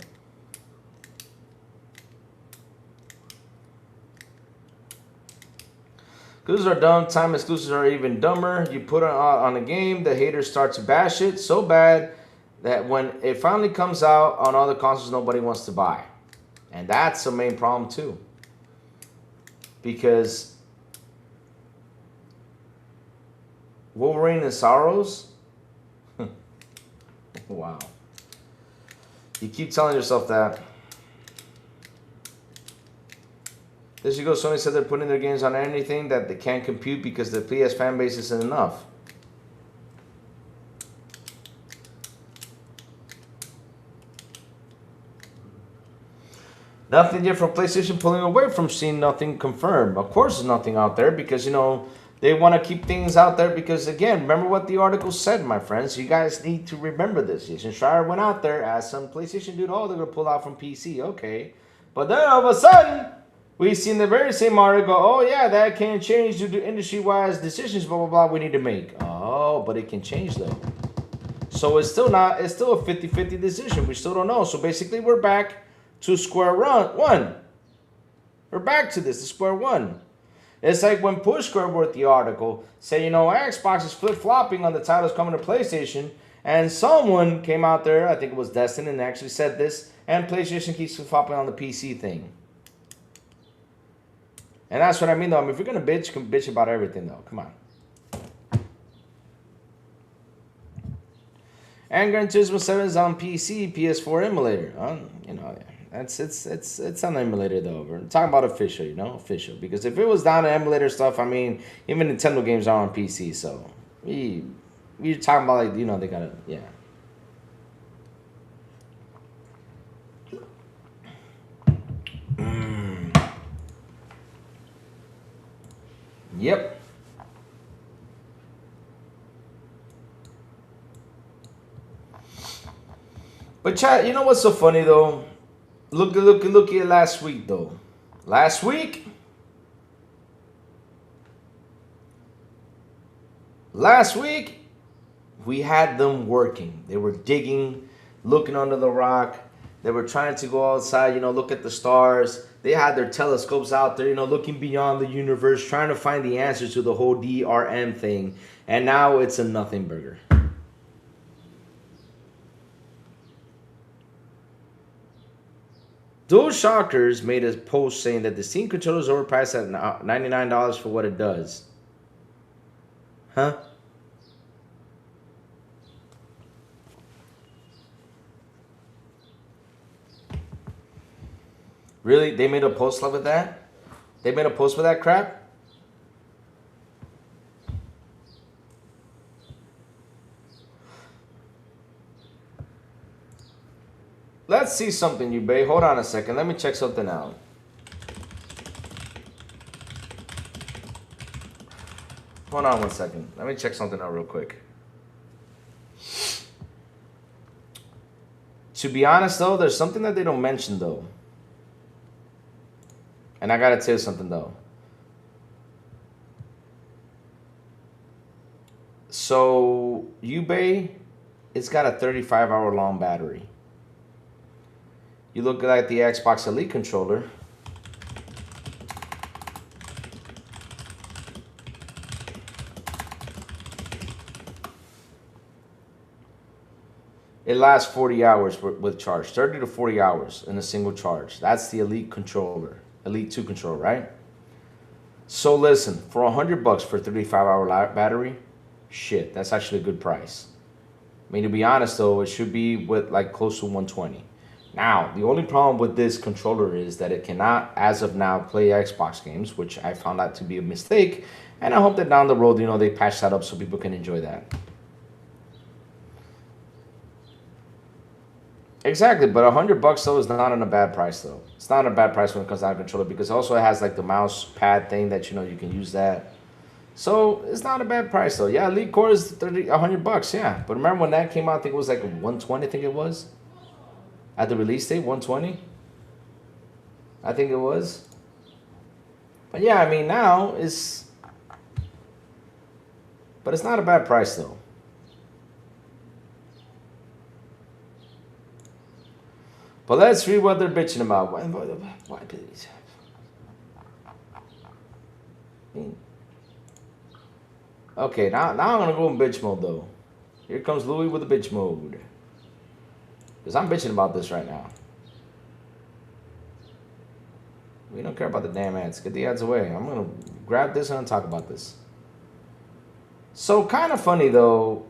Exclusives are dumb. Time exclusives are even dumber. You put it on a game, the haters start to bash it so bad that when it finally comes out on other consoles, nobody wants to buy. And that's the main problem, too. Because Wolverine and Sorrows? Wow. You keep telling yourself that. There you go. Sony said they're putting their games on anything that they can't compute because the PS fan base isn't enough. Nothing yet from PlayStation pulling away from seeing nothing confirmed. Of course there's nothing out there because, they want to keep things out there because, again, remember what the article said, my friends. You guys need to remember this. Jason Schreier went out there, asked some PlayStation dude, they're going to pull out from PC. Okay. But then all of a sudden, we've seen the very same article, that can change due to industry-wise decisions, blah, blah, blah, we need to make. Oh, but it can change, though. So it's still a 50-50 decision. We still don't know. So basically, we're back to square one. We're back to this, to square one. It's like when Push wrote the article, say, Xbox is flip-flopping on the titles coming to PlayStation, and someone came out there, I think it was Destin, and actually said this, and PlayStation keeps flip-flopping on the PC thing. And that's what I mean, though. I mean, if you're going to bitch, you can bitch about everything, though. Come on. And Gran Turismo 7 is on PC, PS4 emulator. It's on the emulator, though. We're talking about official, official. Because if it was down to emulator stuff, I mean, even Nintendo games are on PC, so we're talking about, they gotta, yeah. Yep. But chat, you know what's so funny, though? Look at last week, though. Last week, we had them working. They were digging, looking under the rock. They were trying to go outside, look at the stars. They had their telescopes out there, looking beyond the universe, trying to find the answers to the whole DRM thing. And now it's a nothing burger. Those shockers made a post saying that the Steam controller is overpriced at $99 for what it does. Huh? Really? They made a post like with that? They made a post for that crap? Let's see something, you babe. Hold on a second. Let me check something out. Hold on one second. Let me check something out real quick. To be honest, though, there's something that they don't mention, though. And I gotta tell you something, though. So, Ubay, it's got a 35-hour long battery. You look at the Xbox Elite controller. It lasts 40 hours with charge. 30 to 40 hours in a single charge. That's the Elite controller. Elite 2 controller, right? So listen, for $100 for a 35-hour battery, shit, that's actually a good price. I mean, to be honest, though, it should be with like close to 120. Now, the only problem with this controller is that it cannot, as of now, play Xbox games, which I found out to be a mistake. And I hope that down the road, you know, they patch that up so people can enjoy that. Exactly, but $100 though is not on a bad price though. It's not a bad price when it comes down to controller because also it has like the mouse pad thing that, you know, you can use that. So it's not a bad price though. Yeah, Elite Core is $100, yeah. But remember when that came out, I think it was like 120, I think it was. At the release date, 120. I think it was. But yeah, I mean now it's, but it's not a bad price though. But let's read what they're bitching about. Why please? Okay, now I'm gonna go in bitch mode though. Here comes Louis with the bitch mode. Because I'm bitching about this right now. We don't care about the damn ads. Get the ads away. I'm gonna grab this and talk about this. So kind of funny though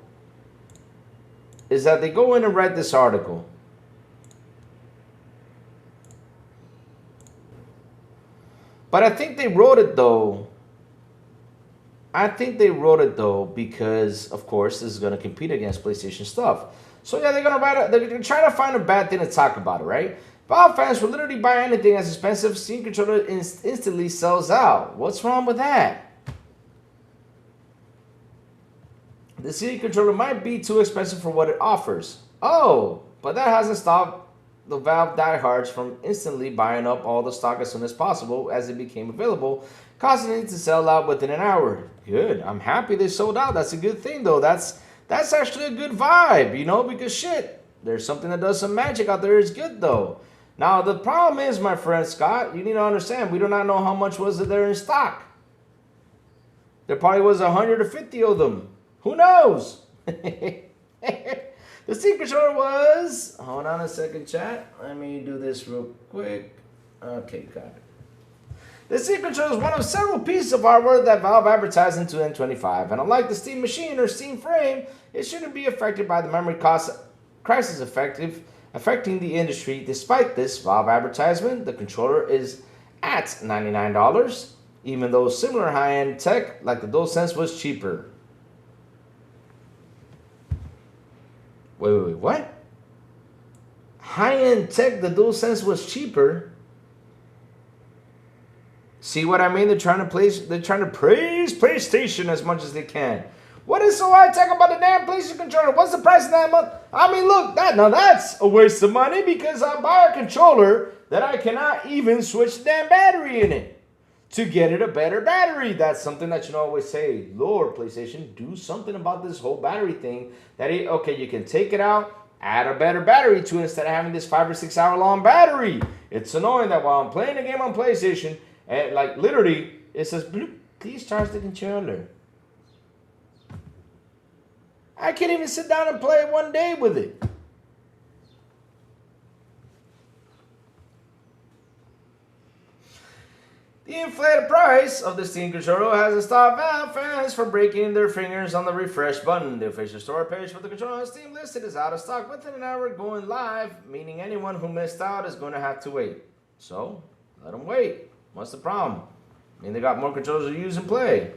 is that they go in and write this article. But I think they wrote it though. Because, of course, this is going to compete against PlayStation stuff. So yeah, they're gonna try to find a bad thing to talk about it, right? Valve fans will literally buy anything as expensive. Steam controller instantly sells out. What's wrong with that? The CD controller might be too expensive for what it offers. Oh, but that hasn't stopped the Valve diehards from instantly buying up all the stock as soon as possible as it became available, causing it to sell out within an hour. Good. I'm happy they sold out. That's a good thing, though. That's actually a good vibe, you know, because shit, there's something that does some magic out there. It's good, though. Now, the problem is, my friend Scott, you need to understand, we do not know how much was there in stock. There probably was 150 of them. Who knows? The Steam controller was, hold on a second, chat. Let me do this real quick. Okay, got it. The Steam controller is one of several pieces of hardware that Valve advertised in 2025. And unlike the Steam machine or Steam frame, it shouldn't be affected by the memory cost crisis affecting the industry. Despite this Valve advertisement, the controller is at $99, even though similar high-end tech like the DualSense was cheaper. Wait, what? High-end tech, the DualSense was cheaper. See what I mean? They're trying to praise PlayStation as much as they can. What is so high tech about the damn PlayStation controller? What's the price of that month? I mean, look, that's a waste of money because I buy a controller that I cannot even switch the damn battery in it to get it a better battery. That's something that you always say, Lord, PlayStation, do something about this whole battery thing. Okay, you can take it out, add a better battery to it instead of having this 5 or 6 hour long battery. It's annoying that while I'm playing a game on PlayStation, and like literally, it says, please charge the controller. I can't even sit down and play one day with it. The inflated price of the Steam controller hasn't stopped Valve fans from breaking their fingers on the refresh button. The official store page for the controller on Steam listed is out of stock within an hour going live, meaning anyone who missed out is going to have to wait. So, let them wait. What's the problem? I mean, they got more controllers to use and play.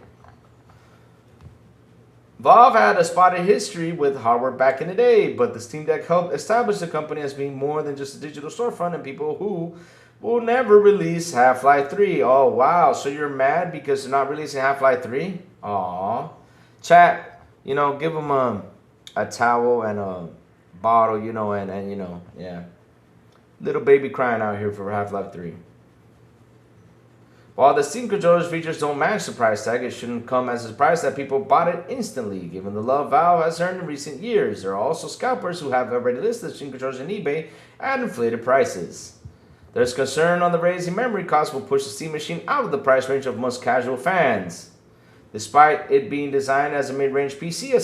Valve had a spotty history with hardware back in the day, but the Steam Deck helped establish the company as being more than just a digital storefront and people who will never release Half-Life 3. Oh, wow. So you're mad because they're not releasing Half-Life 3? Aw. Chat, you know, give them a towel and a bottle, you know, and you know, yeah. Little baby crying out here for Half-Life 3. While the Steam controller's features don't match the price tag, it shouldn't come as a surprise that people bought it instantly, given the love Valve has earned in recent years. There are also scalpers who have already listed Steam controllers on eBay at inflated prices. There's concern on the raising memory costs will push the Steam machine out of the price range of most casual fans, despite it being designed as a mid-range PC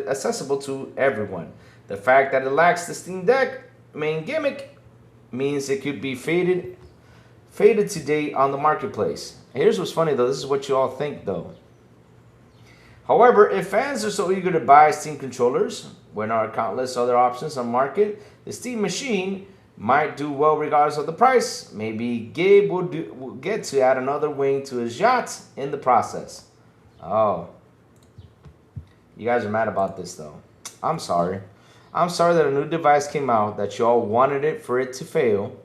accessible to everyone. The fact that it lacks the Steam Deck main gimmick means it could be faded today on the marketplace. Here's what's funny though, this is what you all think though. However, if fans are so eager to buy Steam controllers when there are countless other options on market, the Steam machine might do well regardless of the price. Maybe Gabe will get to add another wing to his yacht in the process. Oh. You guys are mad about this though. I'm sorry. I'm sorry that a new device came out, that y'all wanted it for it to fail.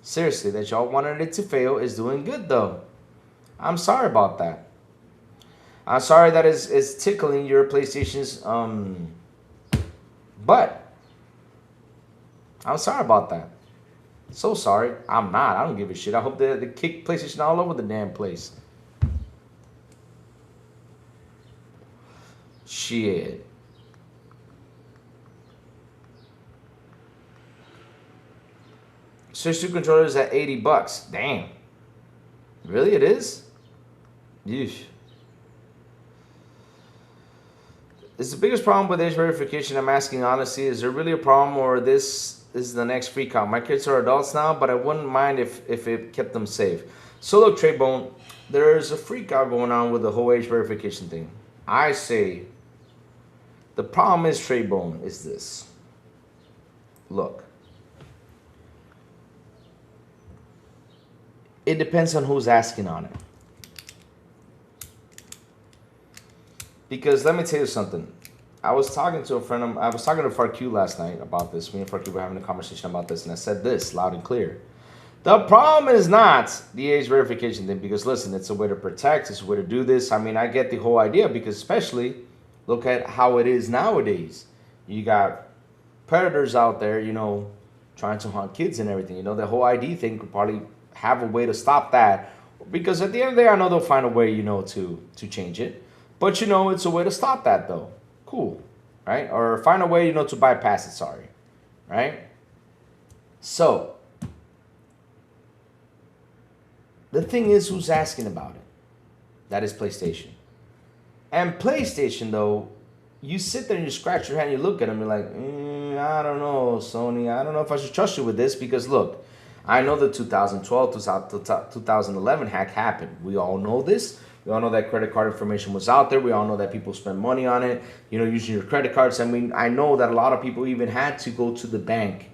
Seriously, that y'all wanted it to fail is doing good though. I'm sorry about that. I'm sorry that it's tickling your PlayStation's butt. I'm sorry about that. So sorry. I'm not. I don't give a shit. I hope they kick PlayStation all over the damn place. Shit. Switch 2 controllers at $80. Damn. Really, it is? Yeesh. It's the biggest problem with age verification. I'm asking honestly, is there really a problem, or this is the next freak out? My kids are adults now, but I wouldn't mind if it kept them safe. So look, Treybone, there's a freak out going on with the whole age verification thing. I say, the problem is, Treybone, is this. Look. It depends on who's asking on it. Because let me tell you something. I was talking to a friend of, I was talking to Farq last night about this. Me and Farq were having a conversation about this, and I said this loud and clear. The problem is not the age verification thing, because listen, it's a way to protect, it's a way to do this. I mean, I get the whole idea, because especially look at how it is nowadays. You got predators out there, you know, trying to hunt kids and everything. You know, the whole ID thing could probably have a way to stop that, because at the end of the day, I know they'll find a way, you know, to change it. But you know, it's a way to stop that though. Cool, right? Or find a way, you know, to bypass it. Sorry, right? So the thing is, who's asking about it? That is PlayStation. And PlayStation though, you sit there and you scratch your head and you look at them, you're like, I don't know, Sony. I don't know if I should trust you with this, because look. I know the 2012, 2011 hack happened. We all know this. We all know that credit card information was out there. We all know that people spend money on it, you know, using your credit cards. I mean, I know that a lot of people even had to go to the bank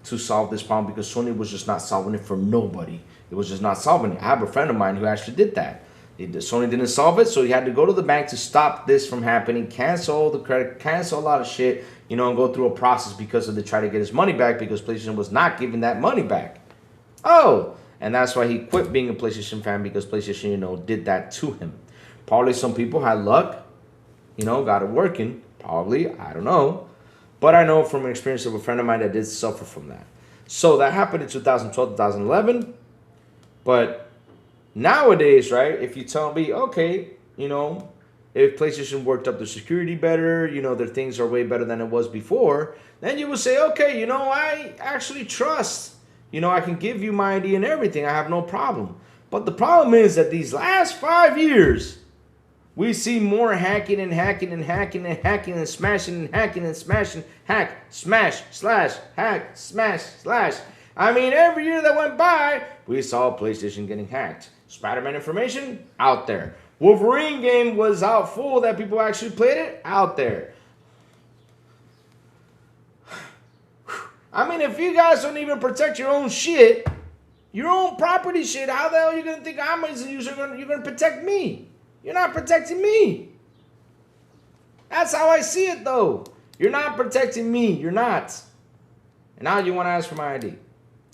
to solve this problem, because Sony was just not solving it for nobody. It was just not solving it. I have a friend of mine who actually did that. Sony didn't solve it, so he had to go to the bank to stop this from happening, cancel the credit, cancel a lot of shit, you know, and go through a process because of the try to get his money back, because PlayStation was not giving that money back. Oh, and that's why he quit being a PlayStation fan, because PlayStation, you know, did that to him. Probably some people had luck, you know, got it working. Probably, I don't know. But I know from an experience of a friend of mine that did suffer from that. So that happened in 2012, 2011. But nowadays, right, if you tell me, okay, you know, if PlayStation worked up the security better, you know, their things are way better than it was before, then you would say, okay, you know, I actually trust. You know, I can give you my ID and everything. I have no problem. But the problem is that these last 5 years, we see more hacking and hacking and hacking and hacking and smashing and hacking and smashing, hack, smash, slash, hack, smash, slash. I mean, every year that went by, we saw PlayStation getting hacked. Spider-Man information, out there. Wolverine game was out full that people actually played it, out there. I mean, if you guys don't even protect your own shit, Your own property shit. How the hell are you going to think I'm as a user you're going to protect me? You're not protecting me. That's how I see it, though. You're not protecting me. You're not. And now you want to ask for my ID.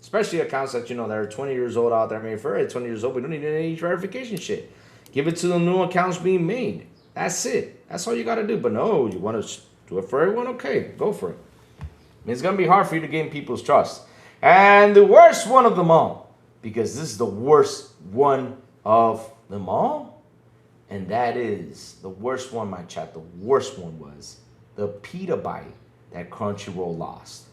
Especially accounts that, you know, that are 20 years old out there. I mean, if we're 20 years old, we don't need any age verification shit. Give it to the new accounts being made. That's it. That's all you got to do. But no, you want to do it for everyone? Okay, go for it. I mean, it's going to be hard for you to gain people's trust. And the worst one of them all, because this is the worst one of them all, and that is the worst one, my chat. The worst one was the petabyte that Crunchyroll lost.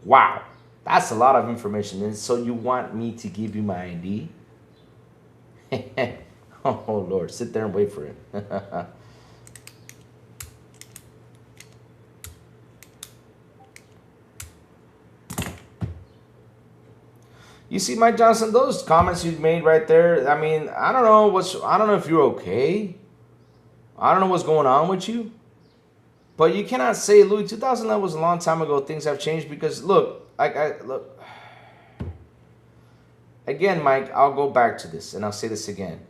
Wow, that's a lot of information. And so you want me to give you my ID? Oh, Lord, sit there and wait for it. You see, Mike Johnson, those comments you made right there, I mean, I don't know if you're okay. I don't know what's going on with you. But you cannot say, Louis, 2011 was a long time ago. Things have changed because, look, look. Again, Mike, I'll go back to this, and I'll say this again.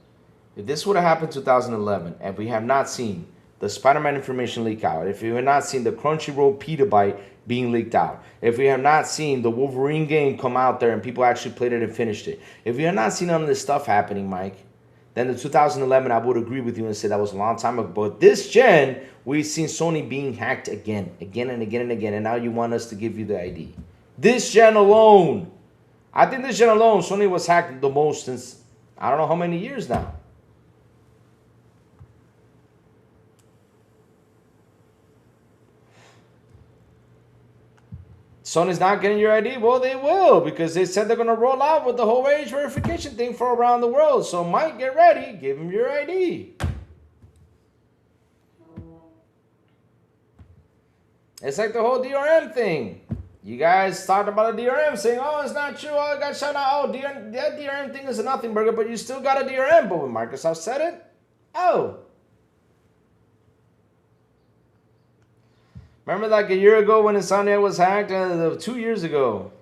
If this would have happened in 2011, and we have not seen the Spider-Man information leak out, if we have not seen the Crunchyroll petabyte being leaked out, if we have not seen the Wolverine game come out there and people actually played it and finished it, if we have not seen none of this stuff happening, Mike, then in 2011, I would agree with you and say that was a long time ago. But this gen, we've seen Sony being hacked again and again, and now you want us to give you the ID. This gen alone, I think this gen alone, Sony was hacked the most since, I don't know how many years now. Sony's not getting your ID? Well, they will, because they said they're going to roll out with the whole age verification thing for around the world. So, Mike, get ready. Give them your ID. It's like the whole DRM thing. You guys talked about a DRM saying, oh, it's not true. Oh, I got shut out. Oh, that DRM thing is a nothing burger, but you still got a DRM. But when Microsoft said it, oh. Remember like a year ago when Insomnia was hacked? 2 years ago.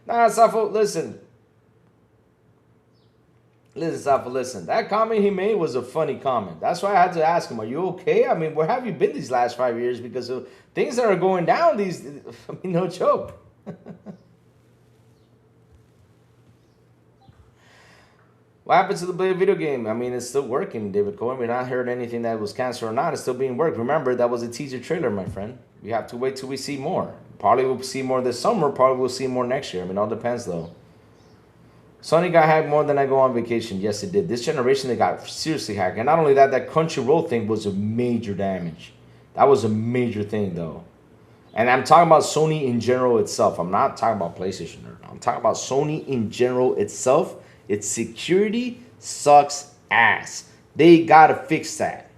Nah, Safo, listen. Listen, Safo, listen. That comment he made was a funny comment. That's why I had to ask him, are you okay? I mean, where have you been these last 5 years? Because of things that are going down, these, I mean, no joke. What happened to the Blade video game? I mean, it's still working, David Cohen. We've not heard anything that was canceled or not. It's still being worked. Remember, that was a teaser trailer, my friend. We have to wait till we see more. Probably we'll see more this summer. Probably we'll see more next year. I mean, it all depends, though. Sony got hacked more than I go on vacation. Yes, it did. This generation, they got seriously hacked. And not only that, that Crunchyroll thing was a major damage. That was a major thing, though. And I'm talking about Sony in general itself. I'm not talking about PlayStation. I'm talking about Sony in general itself. Its security sucks ass. They gotta fix that.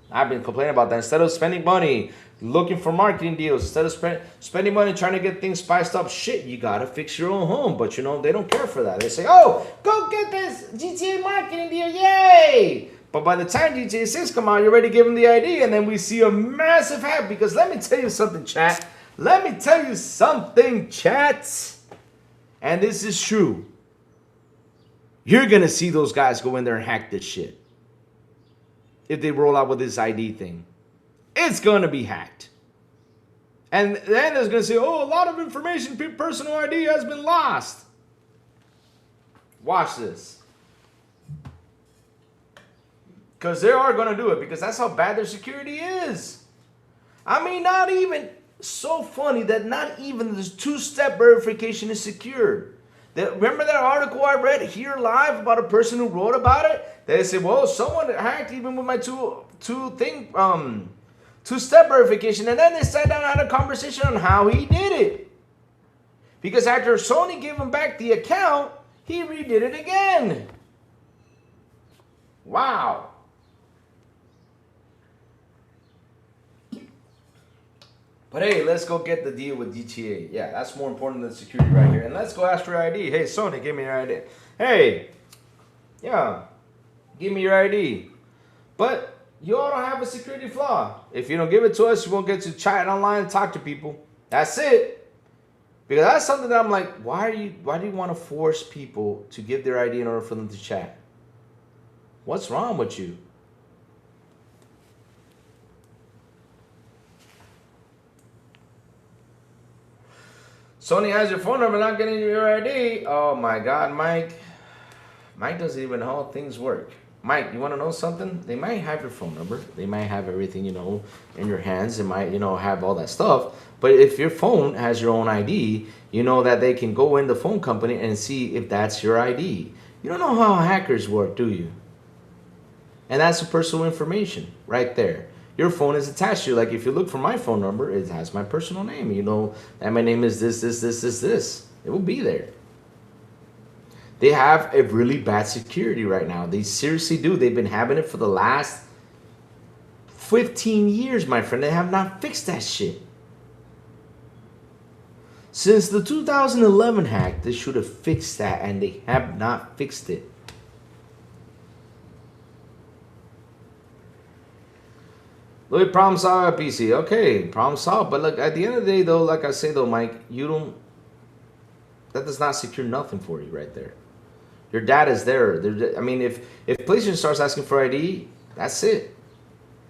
I've been complaining about that. Instead of spending money looking for marketing deals, instead of spending money trying to get things spiced up, shit, you gotta fix your own home. But you know, they don't care for that. They say, oh, go get this GTA marketing deal, yay! But by the time GTA 6 come out, you're ready to give them the ID, and then we see a massive hack. Because let me tell you something, chat. Let me tell you something, chat. And this is true. You're going to see those guys go in there and hack this shit. If they roll out with this ID thing. It's going to be hacked. And then there's going to say, oh, a lot of information, personal ID has been lost. Watch this. Because they are going to do it. Because that's how bad their security is. I mean, not even so funny that not even this two-step verification is secured. Remember that article I read here live about a person who wrote about it? They said, well, someone hacked even with my two-step verification. And then they sat down and had a conversation on how he did it. Because after Sony gave him back the account, he redid it again. Wow. But hey, let's go get the deal with GTA. Yeah, that's more important than security right here. And let's go ask for your ID. Hey, Sony, give me your ID. Hey, yeah, give me your ID. But You all don't have a security flaw. If you don't give it to us, you won't get to chat online and talk to people. That's it. Because that's something that I'm like, why do you want to force people to give their ID in order for them to chat? What's wrong with you? Sony has your phone number, not getting your ID. Oh my God, Mike. Mike doesn't even know how things work. Mike, you want to know something? They might have your phone number. They might have everything, you know, in your hands. They might, you know, have all that stuff. But if your phone has your own ID, you know that they can go in the phone company and see if that's your ID. You don't know how hackers work, do you? And that's the personal information right there. Your phone is attached to you. Like if you look for my phone number, it has my personal name. You know that my name is this. It will be there. They have a really bad security right now. They seriously do. They've been having it for the last 15 years, my friend. They have not fixed that shit. Since the 2011 hack, they should have fixed that, and they have not fixed it. Look at problem solved at PC. Okay, problem solved. But look, at the end of the day, though, like I say, though, Mike, you don't... That does not secure nothing for you right there. Your data is there. I mean, if PlayStation starts asking for ID, that's it.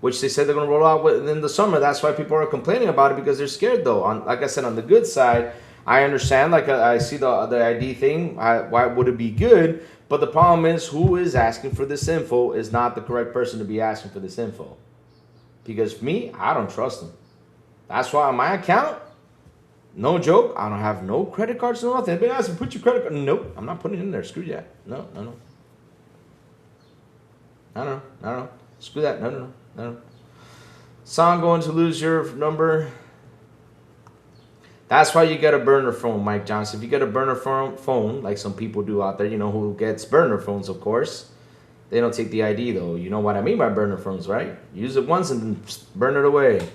Which they said they're going to roll out within the summer. That's why people are complaining about it, because they're scared, though. Like I said, on the good side, I understand. Like I see the ID thing. Why would it be good? But the problem is, who is asking for this info is not the correct person to be asking for this info. Because for me, I don't trust them. That's why on my account, no joke, I don't have no credit cards, no nothing. They've been asking, put your credit card. Nope, I'm not putting it in there. Screw that. No. Screw that. No. Song going to lose your number. That's why you get a burner phone, Mike Johnson. If you get a burner phone, like some people do out there, you know, who gets burner phones, of course. They don't take the ID, though. You know what I mean by burner phones, right? Use it once and then burn it away.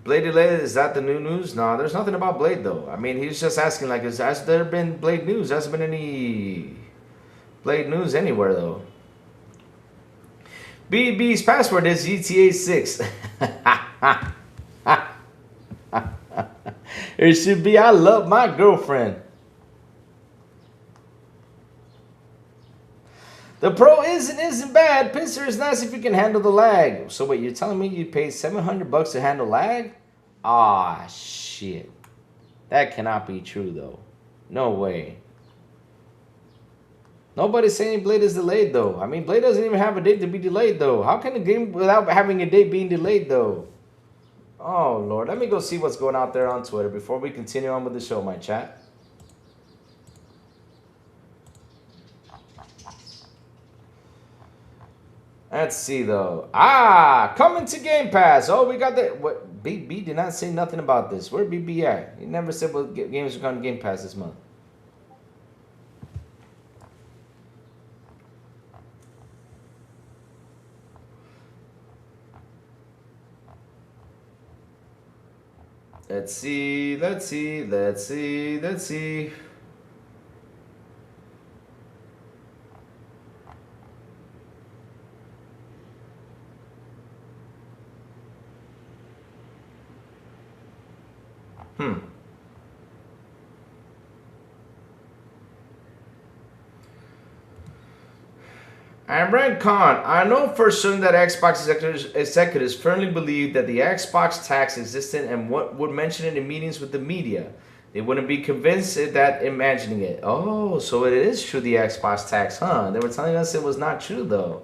Blade delayed, is that the new news? No, there's nothing about Blade, though. I mean, he's just asking, like, has there been Blade news? There hasn't been any Blade news anywhere, though. BB's password is GTA 6. It should be, I love my girlfriend. The Pro isn't bad. Pincer is nice if you can handle the lag. So wait, you're telling me you paid $700 to handle lag? Ah, shit. That cannot be true, though. No way. Nobody's saying Blade is delayed, though. I mean, Blade doesn't even have a date to be delayed, though. How can a game without having a date being delayed, though? Oh, Lord. Let me go see what's going out there on Twitter before we continue on with the show, my chat. Let's see, though. Ah, coming to Game Pass. Oh, we got that. What? BB did not say nothing about this. Where BB at? He never said what games are coming to Game Pass this month. Let's see. I'm Brent Khan. I know for certain that Xbox executives firmly believe that the Xbox tax existed and what would mention it in meetings with the media. They wouldn't be convinced that imagining it. Oh, so it is true, the Xbox tax, huh? They were telling us it was not true, though.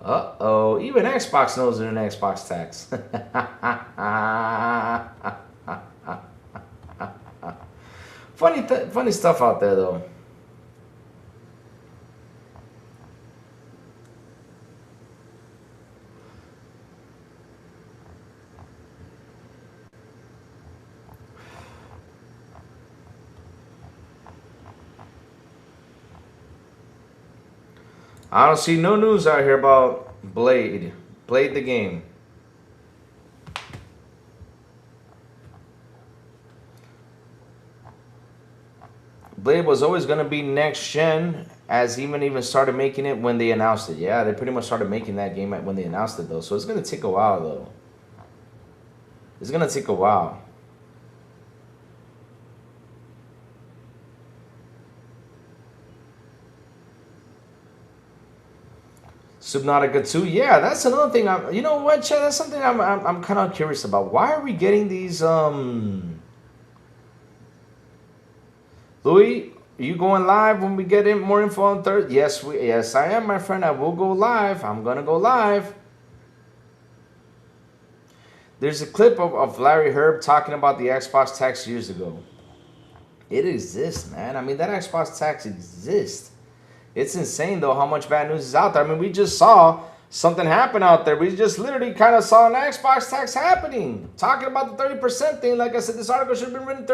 Uh-oh. Even Xbox knows there's an Xbox tax. Funny stuff out there, though. I don't see no news out here about Blade. Blade the game. Blade Blade was always going to be next gen, as even started making it when they announced it. Yeah, they pretty much started making that game when they announced it, though. So it's going to take a while, though. It's going to take a while. Subnautica 2, yeah, that's another thing. You know what, Chad? That's something I'm kind of curious about. Why are we getting these? Louis, are you going live when we get in more info on Thursday? Yes, I am, my friend. I will go live. I'm gonna go live. There's a clip of Larry Herb talking about the Xbox tax years ago. It exists, man. I mean, that Xbox tax exists. It's insane, though, how much bad news is out there. I mean, we just saw something happen out there. We just literally kind of saw an Xbox tax happening. Talking about the 30% thing. Like I said, this article should have been written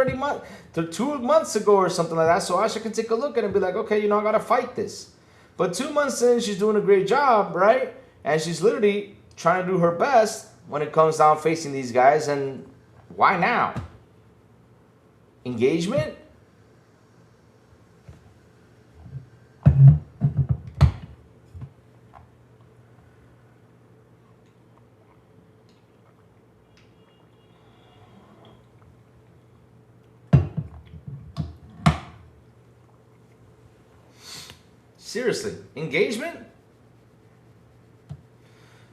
2 months ago or something like that. So Asha can take a look at it and be like, okay, you know, I got to fight this. But 2 months in, she's doing a great job, right? And she's literally trying to do her best when it comes down facing these guys. And why now? Engagement? Seriously, engagement?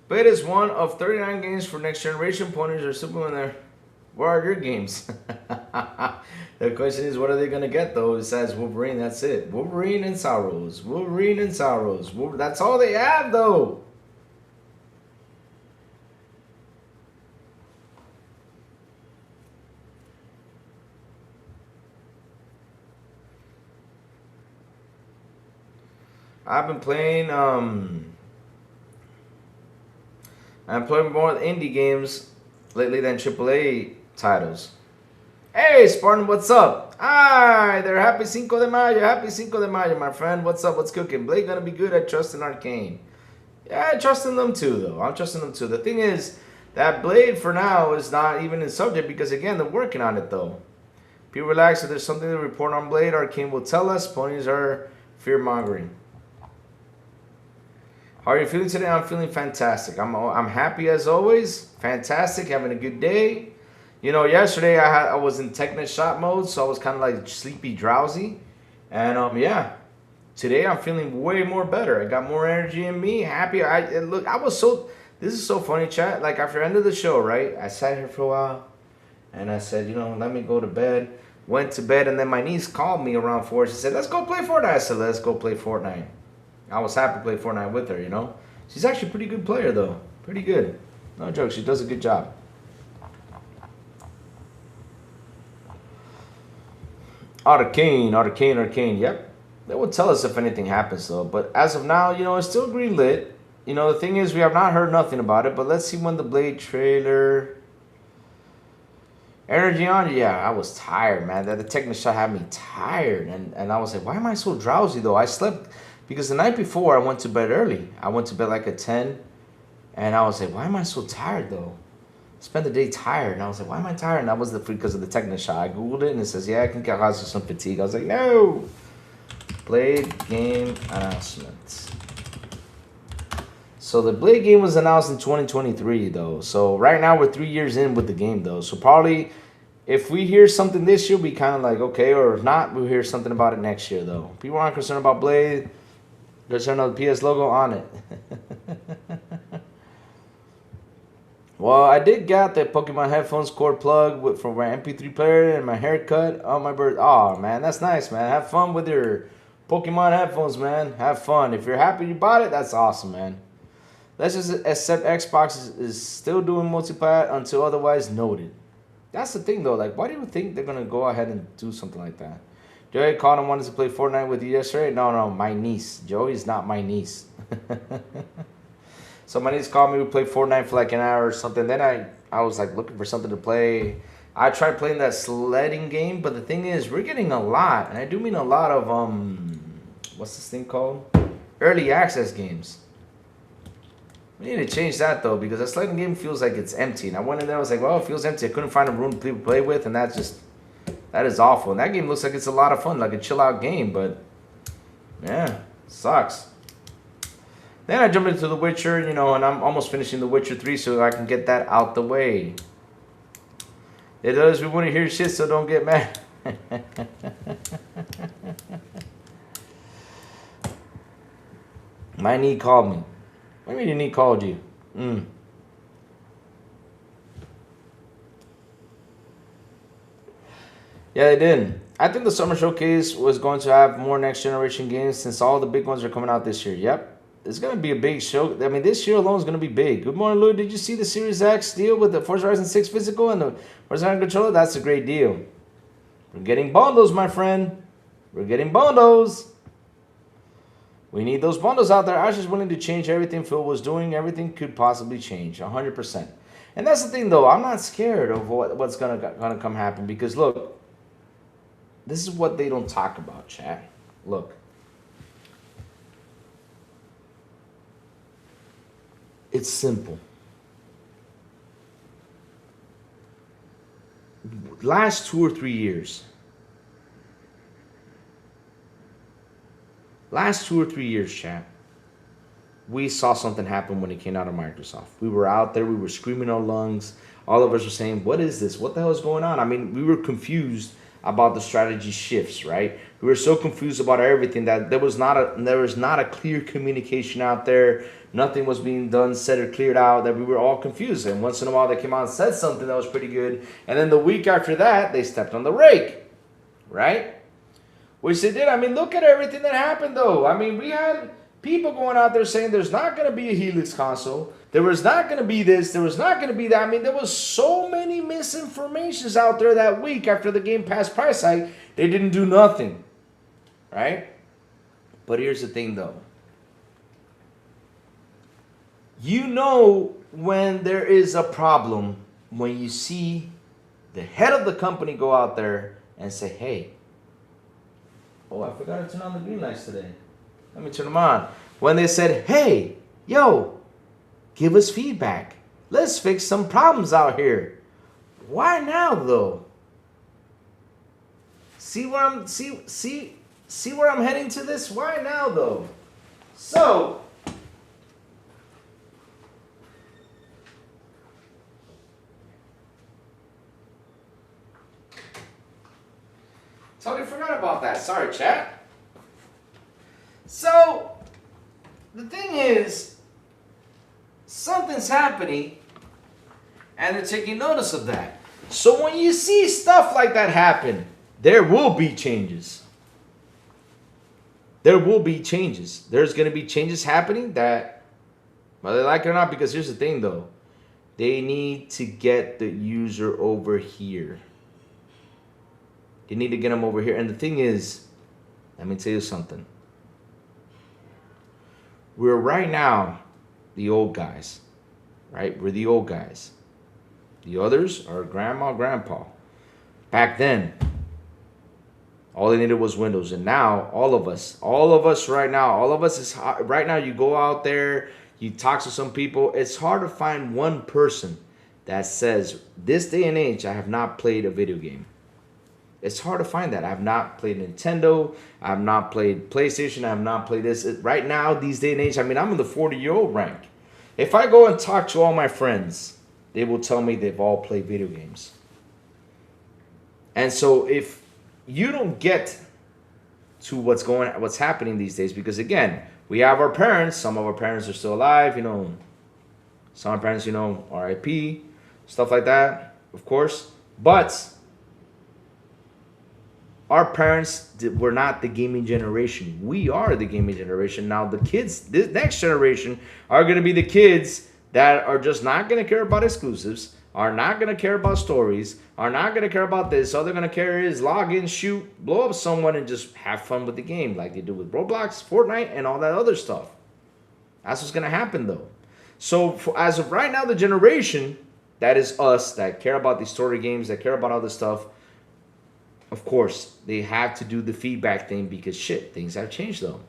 But it is one of 39 games for next generation. Ponies are simple in there. Where are your games? The question is, what are they going to get, though, besides Wolverine? That's it. Wolverine and Sorrows. Wolverine and Sorrows. That's all they have, though. I've been playing, I'm playing more indie games lately than AAA titles. Hey, Spartan, what's up? Hi there, happy Cinco de Mayo, happy Cinco de Mayo, my friend. What's up, what's cooking? Blake gonna be good at trusting Arcane. Yeah, I trust in them too, though. I'm trusting them too. The thing is, that Blade for now is not even in subject because, again, they're working on it, though. Be relaxed. If there's something to report on Blade, Arcane will tell us. Ponies are fear-mongering. How are you feeling today? I'm feeling fantastic. I'm happy as always. Fantastic. Having a good day. You know, yesterday I was in Technic shot mode, so I was kind of like sleepy, drowsy. And yeah, today I'm feeling way more better. I got more energy in me. Happy. This is so funny, chat. Like after the end of the show, right? I sat here for a while, and I said, you know, let me go to bed. Went to bed, and then my niece called me around 4. She said, let's go play Fortnite. I said, let's go play Fortnite. I was happy to play Fortnite with her, you know. She's actually a pretty good player, though. Pretty good. No joke. She does a good job. Arcane. Yep. They will tell us if anything happens, though. But as of now, you know, it's still green lit. You know, the thing is, we have not heard nothing about it. But let's see when the Blade trailer... Energy on? Yeah, I was tired, man. The Technic shot had me tired. And I was like, why am I so drowsy, though? I slept... Because the night before, I went to bed early. I went to bed like at 10. And I was like, why am I so tired, though? I spent the day tired. And I was like, why am I tired? And that was because of the Technic shot. I Googled it, and it says, yeah, I can cause some fatigue. I was like, no. Blade game announcements. So the Blade game was announced in 2023, though. So right now, we're 3 years in with the game, though. So probably... If we hear something this year, we kind of like, okay. Or if not, we'll hear something about it next year, though. People aren't concerned about Blade. There's another PS logo on it. Well, I did get the Pokemon headphones cord plug from my MP3 player and my haircut on my birthday. Oh, man, that's nice, man. Have fun with your Pokemon headphones, man. Have fun. If you're happy you bought it, that's awesome, man. Let's just accept Xbox is still doing multiplayer until otherwise noted. That's the thing, though. Like, why do you think they're going to go ahead and do something like that? Joey called and wanted to play Fortnite with you yesterday. No, my niece. Joey's not my niece. So my niece called me. We played Fortnite for like an hour or something. Then I was like looking for something to play. I tried playing that sledding game, but the thing is, we're getting a lot, and I do mean a lot of what's this thing called? Early access games. We need to change that though, because that sledding game feels like it's empty. And I went in there, I was like, well, it feels empty. I couldn't find a room to play with, and that just That is awful. And that game looks like it's a lot of fun, like a chill out game, but yeah, sucks. Then I jumped into The Witcher, you know, and I'm almost finishing The Witcher 3 so I can get that out the way. It does, we want to hear shit, so don't get mad. My knee called me. What do you mean your knee called you? Yeah, they did. I think the Summer Showcase was going to have more next generation games since all the big ones are coming out this year. Yep. It's going to be a big show. I mean, this year alone is going to be big. Good morning, Lou. Did you see the Series X deal with the Forza Horizon 6 physical and the Forza Horizon controller? That's a great deal. We're getting bundles, my friend. We're getting bundles. We need those bundles out there. Asha's willing to change everything Phil was doing. Everything could possibly change, 100%. And that's the thing, though. I'm not scared of what's gonna come happen because look, this is what they don't talk about, chat. Look, it's simple. Last 2 or 3 years. Last 2 or 3 years, chat, we saw something happen when it came out of Microsoft. We were out there, we were screaming our lungs. All of us were saying, what is this? What the hell is going on? I mean, we were confused about the strategy shifts, right? We were so confused about everything that there was not a clear communication out there. Nothing was being done, said or cleared out, that we were all confused. And once in a while they came out and said something that was pretty good. And then the week after that, they stepped on the rake, right? Which they did. I mean, look at everything that happened, though. I mean, we had people going out there saying there's not going to be a Helix console. There was not going to be this. There was not going to be that. I mean, there was so many misinformations out there that week after the Game Pass price hike. They didn't do nothing, right? But here's the thing, though. You know when there is a problem when you see the head of the company go out there and say, hey, oh, I forgot to turn on the green lights today. Let me turn them on. When they said, hey, yo, give us feedback. Let's fix some problems out here. Why now, though? See where I'm heading to this? Why now, though? So, totally forgot about that. Sorry, chat. So, the thing is, something's happening, and they're taking notice of that. So when you see stuff like that happen, there will be changes. There will be changes. There's going to be changes happening that, whether they like it or not, because here's the thing, though. They need to get the user over here. You need to get them over here. And the thing is, let me tell you something. We're right now the old guys, right? We're the old guys. The others are grandma, grandpa. Back then, all they needed was Windows. And now, all of us right now, you go out there, you talk to some people. It's hard to find one person that says, this day and age, I have not played a video game. It's hard to find that. I have not played Nintendo. I have not played PlayStation. I have not played this. Right now, these day and age, I mean, I'm in the 40-year-old rank. If I go and talk to all my friends, they will tell me they've all played video games. And so if you don't get to what's happening these days, because again, we have our parents. Some of our parents are still alive, you know. Some of our parents, you know, RIP, stuff like that, of course. But our parents were not the gaming generation. We are the gaming generation. Now the kids, this next generation, are going to be the kids that are just not going to care about exclusives, are not going to care about stories, are not going to care about this. All they're going to care is log in, shoot, blow up someone, and just have fun with the game like they do with Roblox, Fortnite, and all that other stuff. That's what's going to happen, though. So as of right now, the generation, that is us, that care about these story games, that care about all this stuff, of course, they have to do the feedback thing because shit, things have changed though.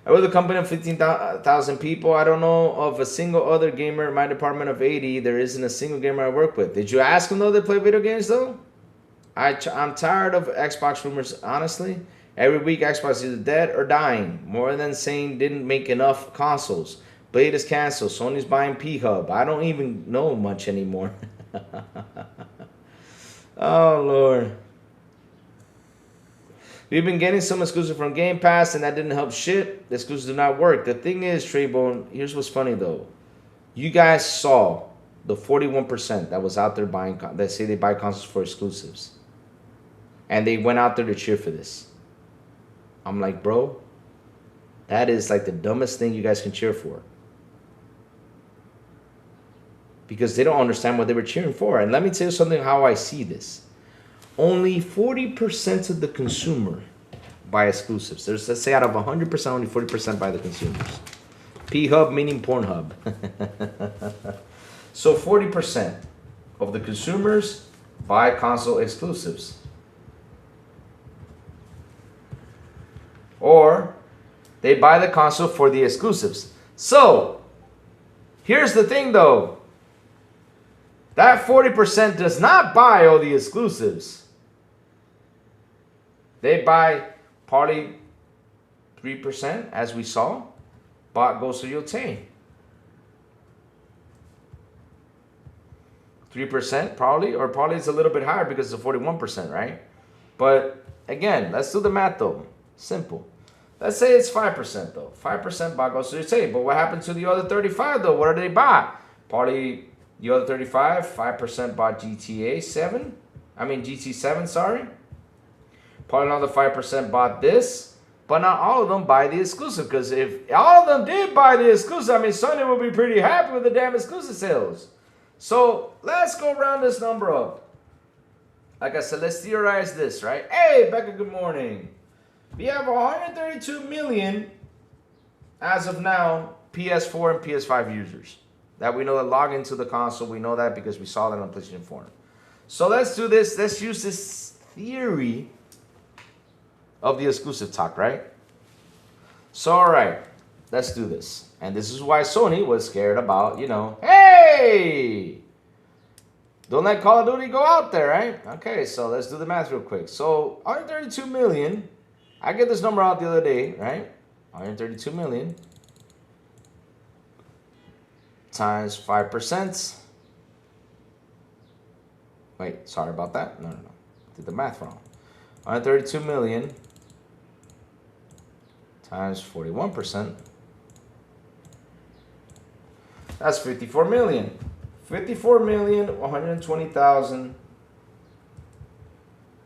I work with a company of 15,000 people. I don't know of a single other gamer in my department of 80. There isn't a single gamer I work with. Did you ask them though they play video games though? I'm tired of Xbox rumors, honestly. Every week Xbox is either dead or dying. More than saying didn't make enough consoles. Blade is canceled. Sony's buying P-Hub. I don't even know much anymore. Oh, Lord. We've been getting some exclusive from Game Pass, and that didn't help shit. The exclusives do not work. The thing is, Treybone, here's what's funny, though. You guys saw the 41% that was out there buying, that say they buy consoles for exclusives. And they went out there to cheer for this. I'm like, bro, that is like the dumbest thing you guys can cheer for. Because they don't understand what they were cheering for. And let me tell you something how I see this. Only 40% of the consumer buy exclusives. There's, let's say out of 100%, only 40% buy the consumers. P-Hub meaning Pornhub. So 40% of the consumers buy console exclusives. Or they buy the console for the exclusives. So here's the thing though. That 40% does not buy all the exclusives. They buy probably 3%, as we saw, bought Ghost of Yotei. 3% probably, or probably it's a little bit higher because it's a 41%, right? But again, let's do the math though. Simple. Let's say it's 5% though. 5% bought Ghost of Yotei. But what happened to the other 35 though? What did they buy? Probably the other 5% bought GTA 7. I mean GT 7, sorry. Probably another 5% bought this. But not all of them buy the exclusive. Because if all of them did buy the exclusive, I mean Sony would be pretty happy with the damn exclusive sales. So let's go round this number up. Like I said, let's theorize this, right? Hey, Becca, good morning. We have 132 million, as of now, PS4 and PS5 users. That we know that log into the console. We know that because we saw that on PlayStation 4. So let's do this. Let's use this theory of the exclusive talk, right? So, all right. Let's do this. And this is why Sony was scared about, you know, hey, don't let Call of Duty go out there, right? Okay, so let's do the math real quick. So 132 million, I get this number out the other day, right? 132 million times 5%. Wait, sorry about that. No. Did the math wrong. 132 million times 41%. That's 54 million. 54,120,000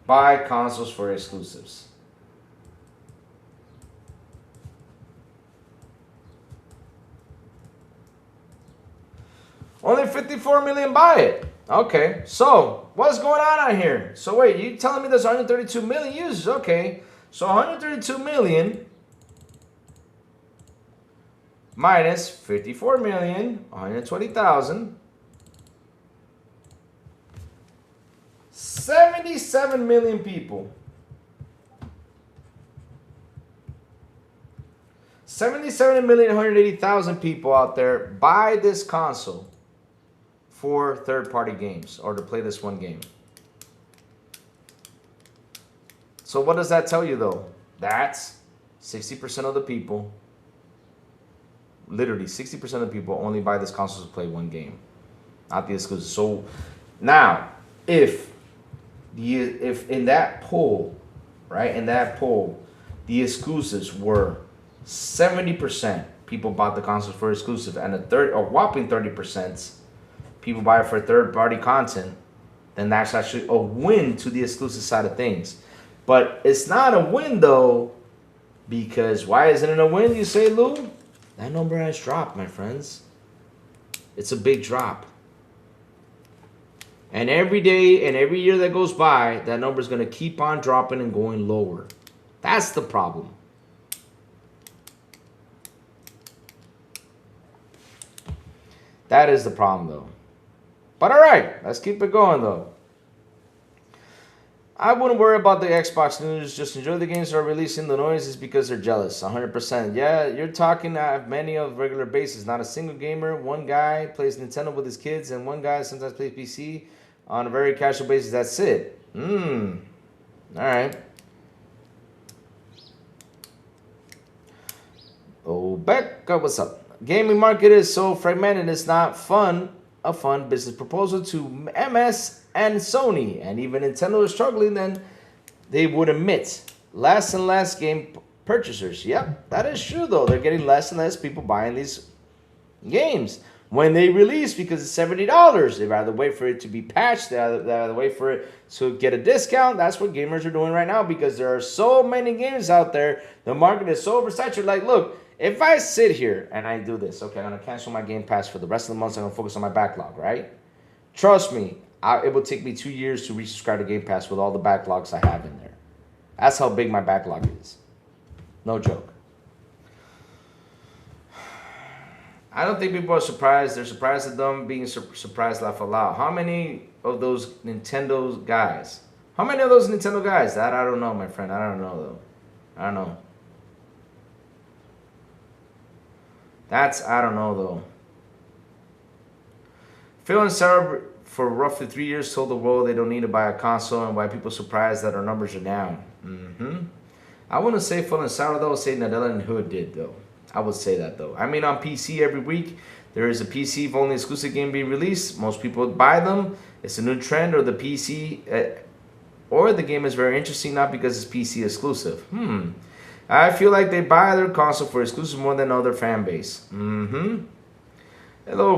buy consoles for exclusives. Only 54 million buy it. Okay, so what's going on out here? So wait, you telling me there's 132 million users? Okay, so 132 million minus 54,120,000. 77 million people. 77,180,000 people out there buy this console for third-party games or to play this one game. So what does that tell you though? That's 60% of the people. Literally 60% of the people only buy this console to play one game, not the exclusive. So now, if in that poll, right, in that poll, the exclusives were 70% people bought the console for exclusive, and a whopping 30% people buy it for third-party content, then that's actually a win to the exclusive side of things. But it's not a win though, because why isn't it a win? You say, Lou? That number has dropped, my friends. It's a big drop. And every day and every year that goes by, that number is going to keep on dropping and going lower. That's the problem. That is the problem, though. But all right, let's keep it going, though. I wouldn't worry about the Xbox news. Just enjoy the games that are releasing. The noise is because they're jealous. 100%. Yeah, you're talking many of regular basis. Not a single gamer. One guy plays Nintendo with his kids, and one guy sometimes plays PC on a very casual basis. That's it. All right. Oh, Becca, what's up? Gaming market is so fragmented. It's not fun. A fun business proposal to MS and Sony, and even Nintendo is struggling, then they would admit less and less game purchasers. Yep, that is true though. They're getting less and less people buying these games when they release because it's $70. They'd rather wait for it to be patched. They'd rather wait for it to get a discount. That's what gamers are doing right now because there are so many games out there. The market is so oversaturated. Like, look, if I sit here and I do this, okay, I'm going to cancel my Game Pass for the rest of the month. I'm going to focus on my backlog, right? Trust me, it will take me 2 years to resubscribe to Game Pass with all the backlogs I have in there. That's how big my backlog is. No joke. I don't think people are surprised. They're surprised at them being surprised, laugh aloud. How many of those Nintendo guys? How many of those Nintendo guys? That I don't know, my friend. I don't know, though. I don't know. I don't know, though. Phil and Sarah, for roughly 3 years, told the world they don't need to buy a console and why people are surprised that our numbers are down. I wouldn't say Phil and Sarah, though. I would say Nadella and Hood did, though. I would say that, though. I mean, on PC every week, there is a PC-only exclusive game being released. Most people buy them. It's a new trend, or the PC, or the game is very interesting, not because it's PC exclusive. I feel like they buy their console for exclusive more than other fan base. Hello,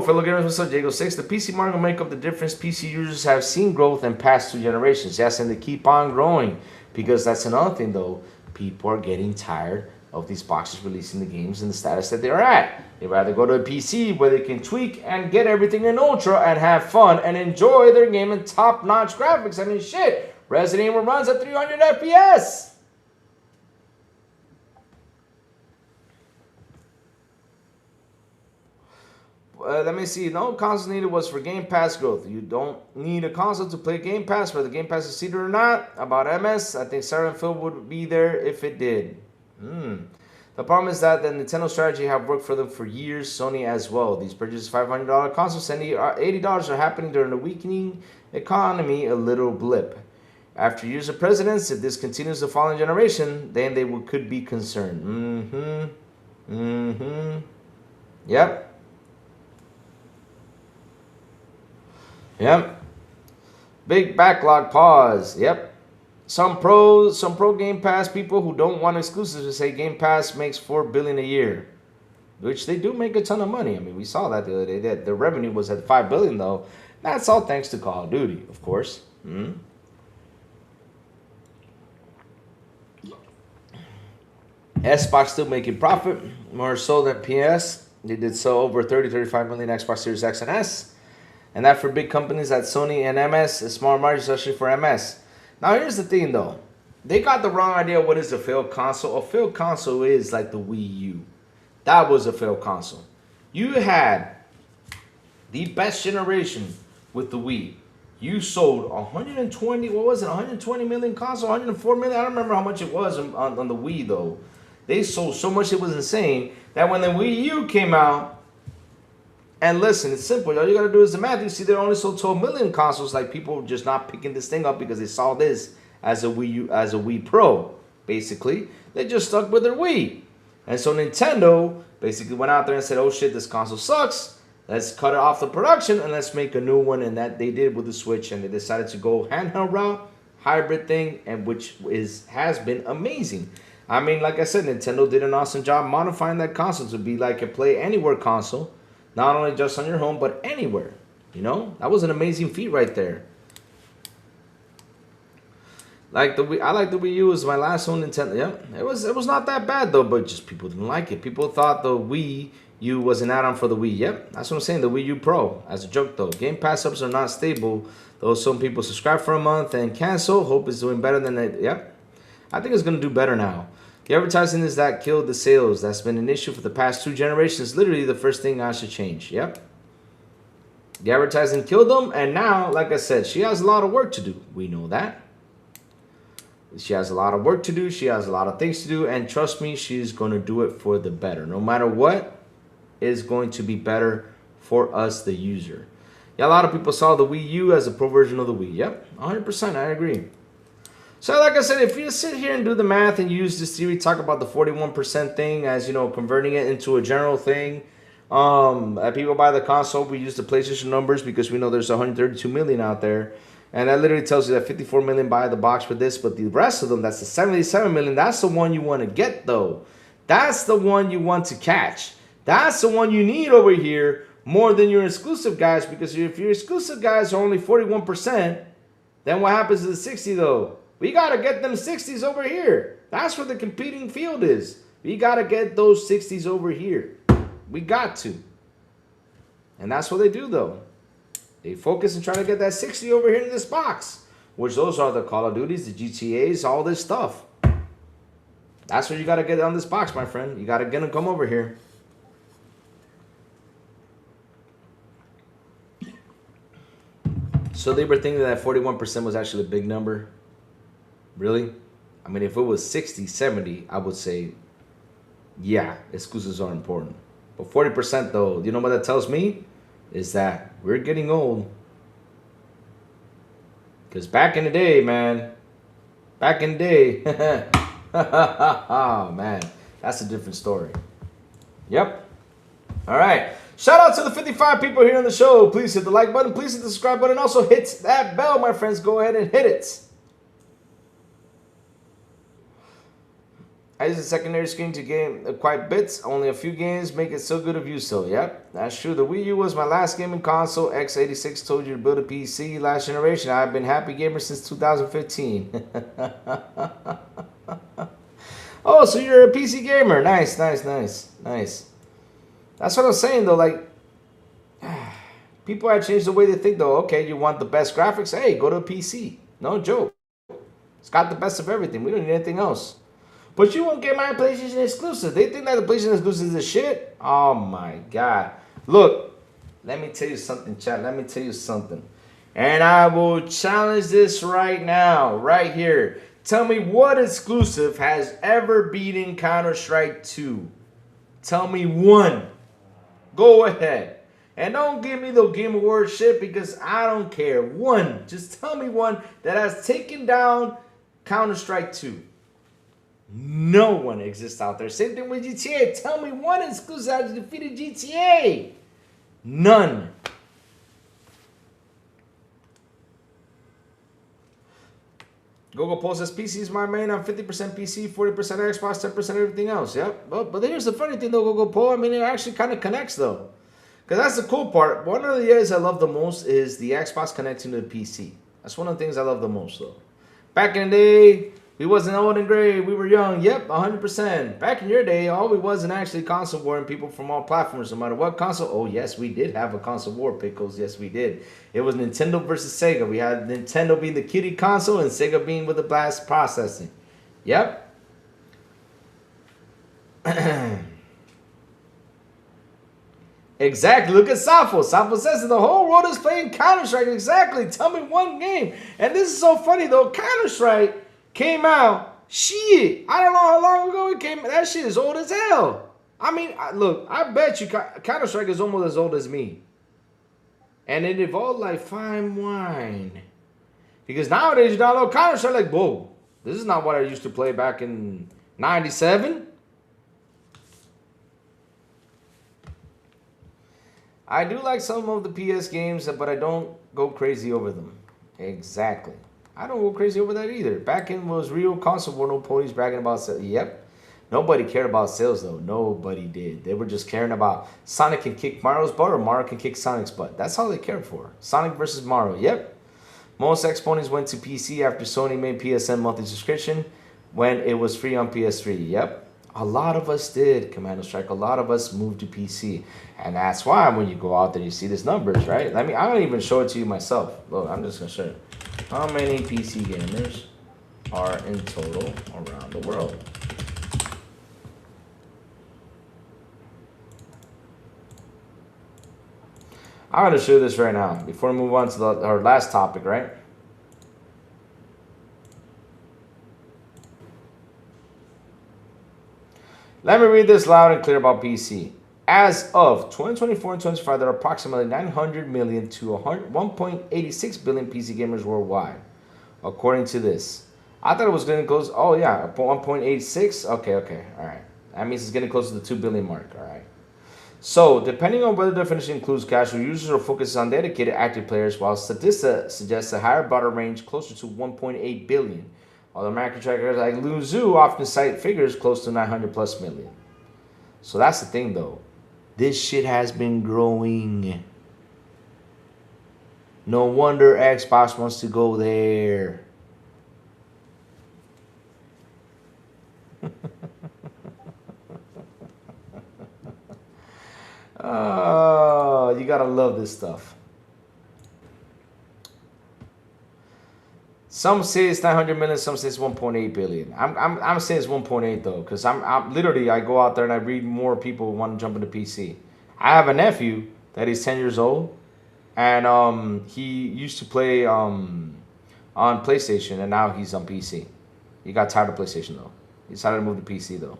fellow gamers. What's up, Jago 6? The PC market will make up the difference. PC users have seen growth in past 2 generations. Yes, and they keep on growing. Because that's another thing, though. People are getting tired of these boxes releasing the games in the status that they are at. They'd rather go to a PC where they can tweak and get everything in Ultra and have fun and enjoy their game in top-notch graphics. I mean, shit. Resident Evil runs at 300 FPS. Let me see. No console needed was for Game Pass growth. You don't need a console to play Game Pass, whether Game Pass is seated or not. About MS, I think Sarah and Phil would be there if it did. The problem is that the Nintendo strategy have worked for them for years. Sony as well. These purchases $500 consoles and $80 are happening during a weakening economy, a little blip. After years of presidents, if this continues the following generation, then they could be concerned. Yep. Yep. Big backlog pause. Yep. Some pro Game Pass people who don't want exclusives say Game Pass makes $4 billion a year, which they do make a ton of money. I mean, we saw that the other day. That the revenue was at $5 billion though. That's all thanks to Call of Duty, of course. Xbox still making profit, more so than PS. They did so over 35 million Xbox Series X and S. And that for big companies like Sony and MS, a small margin, especially for MS. Now, here's the thing, though. They got the wrong idea what is a failed console. A failed console is like the Wii U. That was a failed console. You had the best generation with the Wii. You sold 120, what was it, 120 million console, 104 million? I don't remember how much it was on the Wii, though. They sold so much, it was insane, that when the Wii U came out, and listen, it's simple. All you got to do is the math. You see, they only sold 12 million consoles. Like, people just not picking this thing up because they saw this as a Wii U, as a Wii Pro, basically. They just stuck with their Wii. And so Nintendo basically went out there and said, oh, shit, this console sucks. Let's cut it off the production and let's make a new one. And that they did with the Switch. And they decided to go handheld route, hybrid thing, and which has been amazing. I mean, like I said, Nintendo did an awesome job modifying that console to be like a play anywhere console. Not only just on your home, but anywhere. You know? That was an amazing feat right there. Like the Wii, I like the Wii U. It was my last home Nintendo. Yeah, it was not that bad though, but just people didn't like it. People thought the Wii U was an add-on for the Wii. Yep, that's what I'm saying. The Wii U Pro. As a joke though, Game Pass subs are not stable. Though some people subscribe for a month and cancel. Hope it's doing better than that. Yep, I think it's gonna do better now. The advertising is that killed the sales. That's been an issue for the past 2 generations. Literally the first thing I should change. Yep. The advertising killed them. And now, like I said, she has a lot of work to do. We know that. She has a lot of work to do. She has a lot of things to do. And trust me, she's going to do it for the better. No matter what, is going to be better for us, the user. Yeah, a lot of people saw the Wii U as a pro version of the Wii. Yep, 100%, I agree. So like I said, if you sit here and do the math and use this theory, talk about the 41% thing as, you know, converting it into a general thing. People buy the console, we use the PlayStation numbers because we know there's 132 million out there. And that literally tells you that 54 million buy the box for this, but the rest of them, that's the 77 million, that's the one you want to get though. That's the one you want to catch. That's the one you need over here more than your exclusive guys, because if your exclusive guys are only 41%, then what happens to the 60 though? We got to get them 60s over here. That's where the competing field is. We got to get those 60s over here. We got to. And that's what they do though. They focus on trying to get that 60 over here in this box, which those are the Call of Duties, the GTAs, all this stuff. That's what you got to get on this box, my friend. You got to get them come over here. So they were thinking that 41% was actually a big number. Really? I mean, if it was 60, 70, I would say, yeah, exclusives are important. But 40% though, you know what that tells me? Is that we're getting old. Because back in the day, man, back in the day, oh man, that's a different story. Yep. All right. Shout out to the 55 people here on the show. Please hit the like button. Please hit the subscribe button. Also hit that bell, my friends. Go ahead and hit it. I use the secondary screen to game quite bits. Only a few games make it so good of you. So, yep, that's true. The Wii U was my last gaming console. X86 told you to build a PC last generation. I've been happy gamer since 2015. Oh, so you're a PC gamer. Nice, nice, nice, nice. That's what I'm saying, though. Like, people have changed the way they think, though. Okay, you want the best graphics? Hey, go to a PC. No joke. It's got the best of everything. We don't need anything else. But you won't get my PlayStation exclusive. They think that the PlayStation exclusive is a shit? Oh my God. Look, let me tell you something, chat. Let me tell you something. And I will challenge this right now, right here. Tell me what exclusive has ever beaten Counter-Strike 2. Tell me one. Go ahead. And don't give me the Game Awards shit because I don't care. One. Just tell me one that has taken down Counter-Strike 2. No one exists out there. Same thing with GTA. Tell me one exclusive that has defeated GTA. None. Google Poll says PC is my main. I'm 50% PC, 40% Xbox, 10% everything else. Yep. But here's the funny thing though, Google Poll. I mean, it actually kind of connects though. Because that's the cool part. One of the areas I love the most is the Xbox connecting to the PC. That's one of the things I love the most though. Back in the day, we wasn't old and gray. We were young. Yep, 100%. Back in your day, all we wasn't actually console war and people from all platforms, no matter what console. Oh, yes, we did have a console war, Pickles. Yes, we did. It was Nintendo versus Sega. We had Nintendo being the kiddie console and Sega being with the blast processing. Yep. Exactly. Look at Safo. Safo says that the whole world is playing Counter-Strike. Exactly. Tell me one game. And this is so funny, though. Counter-Strike came out, shit, I don't know how long ago it came. That shit is old as hell. I mean, look, I bet you Counter-Strike is almost as old as me. And it evolved like fine wine. Because nowadays you download Counter-Strike like, whoa, this is not what I used to play back in 97. I do like some of the PS games, but I don't go crazy over them. Exactly. I don't go crazy over that either. Back in was real console war, no ponies bragging about sales. Yep. Nobody cared about sales though. Nobody did. They were just caring about Sonic can kick Mario's butt or Mario can kick Sonic's butt. That's all they cared for. Sonic versus Mario. Yep. Most exponents went to PC after Sony made PSN monthly subscription when it was free on PS3. Yep. A lot of us did, Commando Strike. A lot of us moved to PC. And that's why when you go out there, you see these numbers, right? I'm going to even show it to you myself. Look, I'm just going to show you. How many PC gamers are in total around the world? I'm going to show you this right now before we move on to our last topic, right? Let me read this loud and clear about PC. As of 2024 and 2025, there are approximately 900 million to 1.86 billion PC gamers worldwide, according to this. I thought it was getting close. Oh, yeah, 1.86. Okay, all right. That means it's getting close to the 2 billion mark, all right. So, depending on whether the definition includes casual users or focuses on dedicated active players, while Statista suggests a higher broader range closer to 1.8 billion, while American trackers like Luzu often cite figures close to 900 plus million. So that's the thing, though. This shit has been growing. No wonder Xbox wants to go there. Oh, you gotta love this stuff. Some say it's 900 million, some say it's 1.8 billion. I'm saying it's 1.8 though, because I'm literally, I go out there and I read more people want to jump into PC. I have a nephew that is 10 years old, and he used to play on PlayStation, and now he's on PC. He got tired of PlayStation though. He decided to move to PC though,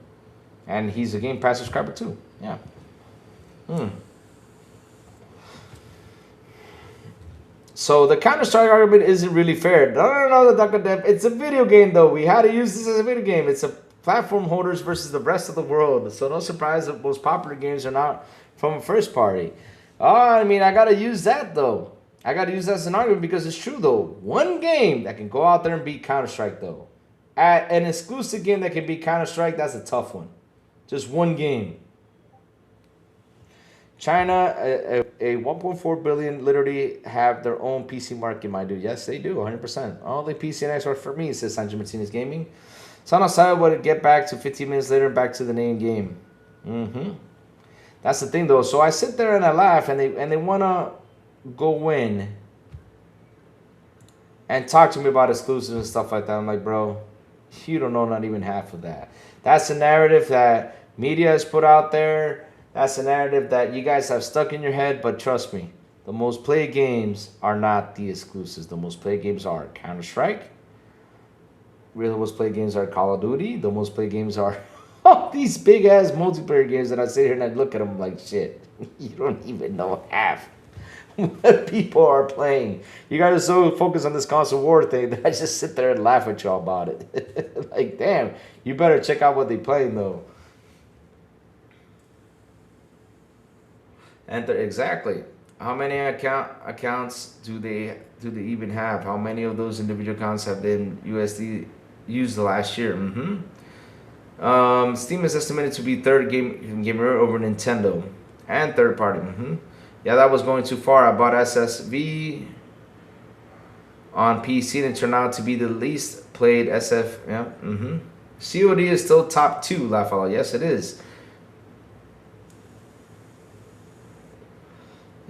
and he's a Game Pass subscriber too. Yeah. So the Counter-Strike argument isn't really fair. No, Dr. Dev. It's a video game, though. We had to use this as a video game. It's a platform holders versus the rest of the world. So no surprise that most popular games are not from a first party. Oh, I mean, I got to use that, though. I got to use that as an argument because it's true, though. One game that can go out there and beat Counter-Strike, though. An exclusive game that can beat Counter-Strike, that's a tough one. Just one game. China, a 1.4 billion literally have their own PC market, my dude. Yes, they do, 100%. Only PC and Xbox for me, says Sancho Martinez Gaming. San Jose would get back to 15 minutes later, back to the main game. That's the thing, though. So I sit there and I laugh, and they want to go in and talk to me about exclusives and stuff like that. I'm like, bro, you don't know not even half of that. That's the narrative that media has put out there. That's a narrative that you guys have stuck in your head, but trust me, the most played games are not the exclusives. The most played games are Counter-Strike. Really, most played games are Call of Duty. The most played games are these big-ass multiplayer games that I sit here and I look at them like, shit, you don't even know half what people are playing. You guys are so focused on this console war thing that I just sit there and laugh at y'all about it. Like, damn, you better check out what they're playing, though. Enter exactly. How many accounts do they even have? How many of those individual accounts have been USD used the last year? Steam is estimated to be third gamer over Nintendo and third party. Yeah, that was going too far. I bought SSV on PC and it turned out to be the least played SF. Yeah. COD is still top 2. Laugh out. Yes, it is.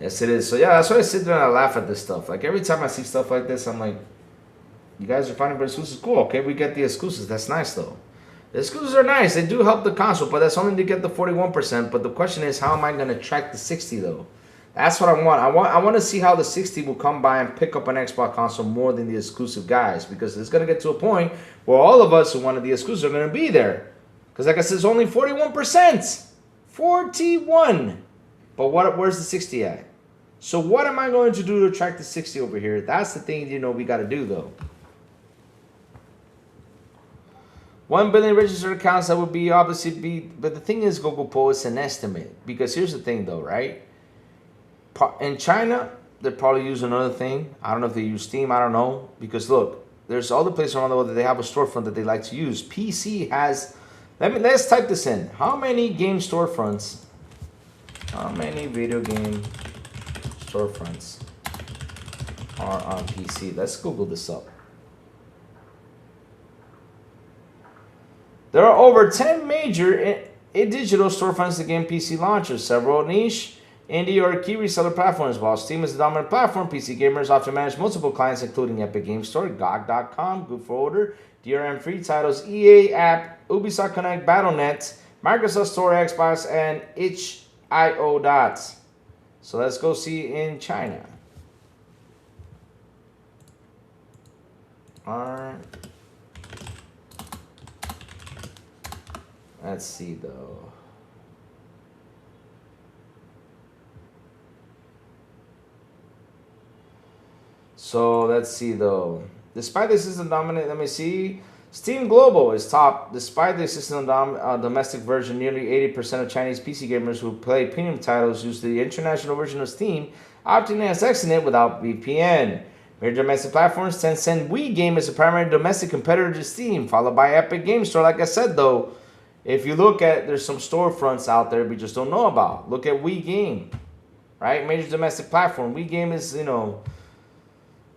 Yes, it is. So, yeah, that's why I sit there and I laugh at this stuff. Like, every time I see stuff like this, I'm like, you guys are finding exclusives? Cool. Okay, we get the exclusives. That's nice, though. The exclusives are nice. They do help the console, but that's only to get the 41%. But the question is, how am I going to track the 60, though? That's what I want. I want to see how the 60 will come by and pick up an Xbox console more than the exclusive guys. Because it's going to get to a point where all of us who wanted the exclusive are going to be there. Because, like I said, it's only 41%. 41. But where's the 60 at? So what am I going to do to track the 60 over here? That's the thing, we got to do, though. 1 billion registered accounts, that would be obviously be... But the thing is, Google Poll, it's an estimate. Because here's the thing, though, right? In China, they probably use another thing. I don't know if they use Steam. I don't know. Because, look, there's other places around the world that they have a storefront that they like to use. PC has... Let's type this in. How many game storefronts... How many video game... storefronts are on PC? Let's Google this up. There are over 10 major digital storefronts against PC launchers, several niche, indie, or key reseller platforms. While Steam is the dominant platform, PC gamers often manage multiple clients, including Epic Games Store, GOG.com, Good for Order, DRM free titles, EA app, Ubisoft Connect, Battle.net, Microsoft Store, Xbox, and itch.io. So let's go see in China. Let's see though. So let's see though. Despite the system dominant, let me see. Steam Global is top. Despite the system domestic version, nearly 80% of Chinese PC gamers who play premium titles use the international version of Steam, opting to access it without VPN. Major domestic platforms, Tencent Wii Game is a primary domestic competitor to Steam, followed by Epic Game Store. Like I said though, if you look at, there's some storefronts out there we just don't know about. Look at Wii Game, right? Major domestic platform. Wii Game is, you know,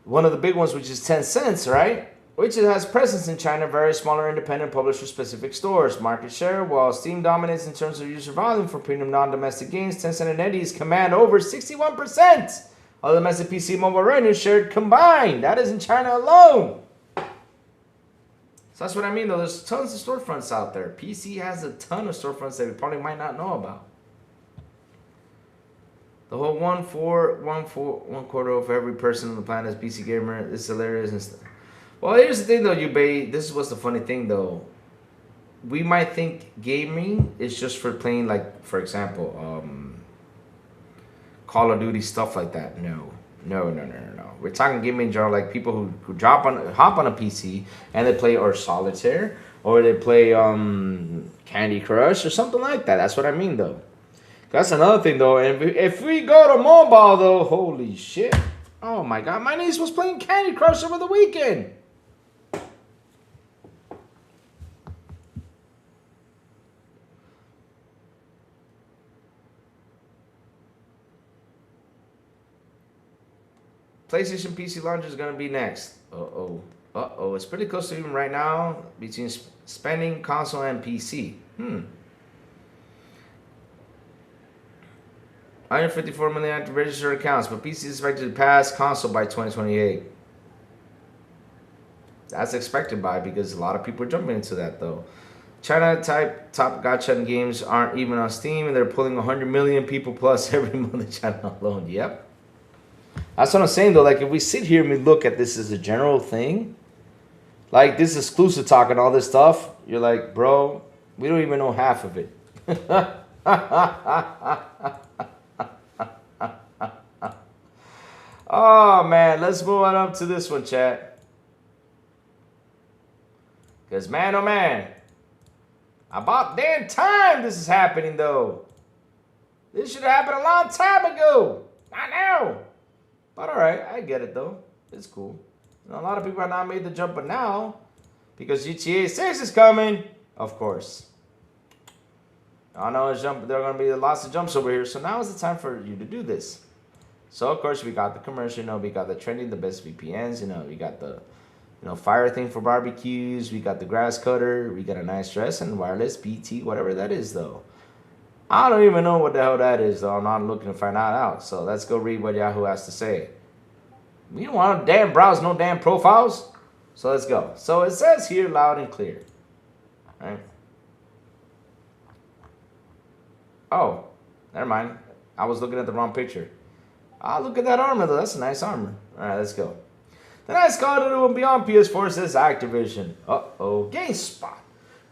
one of the big ones, which is Tencent, right? Which has presence in China, very smaller independent publisher-specific stores. Market share, while Steam dominates in terms of user volume for premium non-domestic games, Tencent and NetEase command over 61% of domestic PC mobile revenue shared combined. That is in China alone. So that's what I mean, though. There's tons of storefronts out there. PC has a ton of storefronts that we probably might not know about. The whole one quarter of every person on the planet is PC gamer. It's hilarious and stuff. Well, here's the thing though, Yubei. This is what's the funny thing though. We might think gaming is just for playing, like, for example, Call of Duty, stuff like that. No. We're talking gaming in general, like people who hop on a PC and they play or Solitaire or they play Candy Crush or something like that. That's what I mean though. That's another thing though. And if we go to mobile though, holy shit. Oh my god, my niece was playing Candy Crush over the weekend. PlayStation PC launch is going to be next. It's pretty close to even right now between spending console and PC. 154 million active registered accounts, but PC is expected to pass console by 2028. That's expected by, because a lot of people are jumping into that though. China type top gacha games aren't even on Steam, and they're pulling 100 million people plus every month in China alone. Yep. That's what I'm saying though. Like if we sit here and we look at this as a general thing, like this exclusive talk and all this stuff, you're like, bro, we don't even know half of it. Oh man, let's move on up to this one, chat. Because man, oh man, about damn time this is happening though. This should have happened a long time ago. Not now. But alright, I get it though. It's cool. You know, a lot of people are not made the jump, but now, because GTA 6 is coming, of course. I know there are going to be lots of jumps over here, so now is the time for you to do this. So of course we got the commercial, you know, we got the trending, the best VPNs, you know, we got the, you know, fire thing for barbecues, we got the grass cutter, we got a nice dress and wireless BT, whatever that is though. I don't even know what the hell that is though. I'm not looking to find out. So let's go read what Yahoo has to say. We don't want to damn browse no damn profiles. So let's go. So it says here loud and clear. Right? Oh, never mind. I was looking at the wrong picture. Ah, look at that armor though. That's a nice armor. Alright, let's go. The nice Call of Duty beyond PS4 says Activision. GameSpot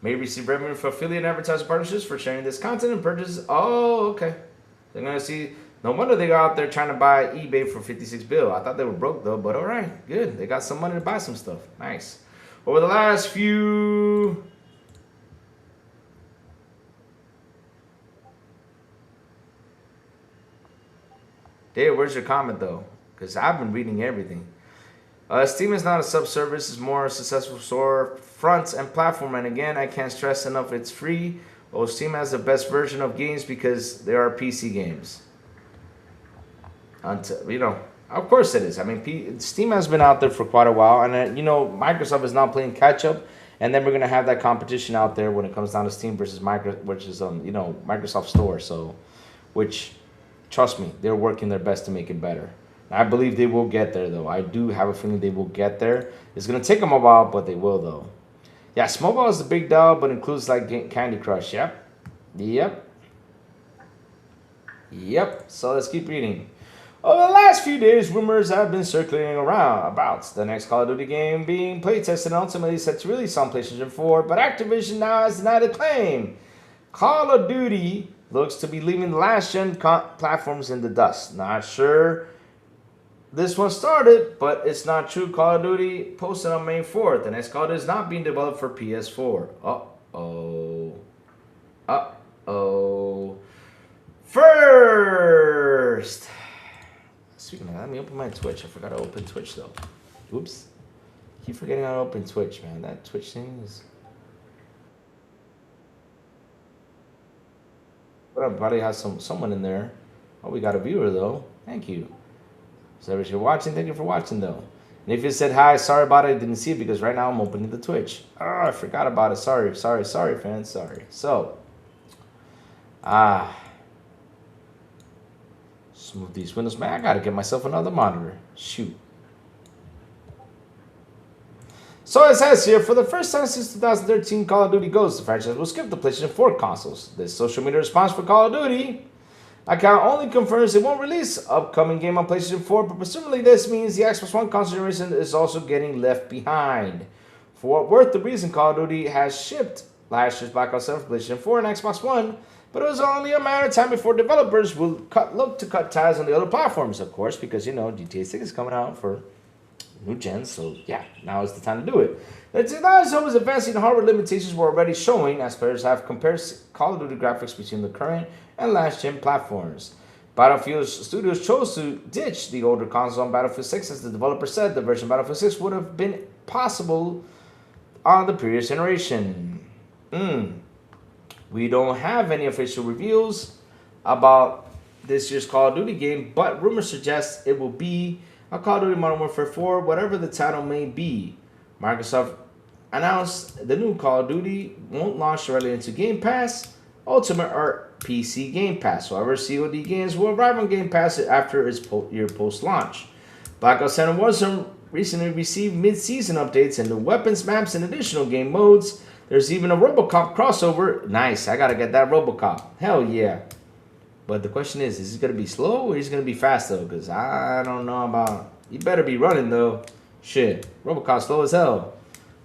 may receive revenue for affiliate advertising partnerships for sharing this content and purchases. Oh, okay. They're going to see. No wonder they got out there trying to buy eBay for 56 bill. I thought they were broke though, but all right. Good. They got some money to buy some stuff. Nice. Over the last few... Dave, where's your comment though? Because I've been reading everything. Steam is not a sub-service, it's more a successful store, front and platform. And again, I can't stress enough, it's free. Steam has the best version of games because they are PC games. You know, of course it is. I mean, Steam has been out there for quite a while. And, you know, Microsoft is now playing catch-up. And then we're going to have that competition out there when it comes down to Steam versus Microsoft, which is, you know, Microsoft Store. So, which, trust me, they're working their best to make it better. I believe they will get there, though. I do have a feeling they will get there. It's going to take them a while, but they will, though. Yes, mobile is the big deal, but includes, like, Candy Crush. Yep. So let's keep reading. Over the last few days, rumors have been circulating around about the next Call of Duty game being playtested and ultimately set to release on PlayStation 4, but Activision now has denied the claim. Call of Duty looks to be leaving the last-gen platforms in the dust. Not sure this one started, but it's not true. Call of Duty posted on May 4th. The next Call of Duty is not being developed for PS4. Uh-oh. Uh-oh. First. Speaking of that, let me open my Twitch. I forgot to open Twitch, though. Oops. Keep forgetting how to open Twitch, man. That Twitch thing is... But everybody has someone in there. Oh, we got a viewer, though. Thank you. So if you're watching, thank you for watching, though. And if you said hi, sorry about it. I didn't see it because right now I'm opening the Twitch. Oh, I forgot about it. Sorry, fans. Sorry. So, smooth these windows, man. I gotta get myself another monitor. Shoot. So it says here, for the first time since 2013, Call of Duty Ghosts, the franchise will skip the PlayStation 4 consoles. This social media response for Call of Duty account only confirms it won't release upcoming game on PlayStation 4, but presumably this means the Xbox One console generation is also getting left behind. For what worth, the reason Call of Duty has shipped last year's Black Ops 7 for PlayStation 4 and Xbox One, but it was only a matter of time before developers will look to cut ties on the other platforms, of course, because, you know, GTA 6 is coming out for new gens, so yeah, now is the time to do it. The technology is always advancing, hardware limitations were already showing as players have compared Call of Duty graphics between the current and last-gen platforms. Battlefield Studios chose to ditch the older console on Battlefield 6, as the developer said the version of Battlefield 6 would have been possible on the previous generation. We don't have any official reveals about this year's Call of Duty game, but rumors suggest it will be a Call of Duty Modern Warfare 4, whatever the title may be. Microsoft announced the new Call of Duty won't launch directly into Game Pass, Ultimate, or PC Game Pass. However, CoD games will arrive on Game Pass after its year post-launch. Black Ops 7 Warzone recently received mid-season updates and new weapons, maps, and additional game modes. There's even a RoboCop crossover. Nice, I gotta get that RoboCop. Hell yeah. But the question is it going to be slow or is it going to be fast, though? Because I don't know about... You better be running, though. Shit. RoboCop slow as hell.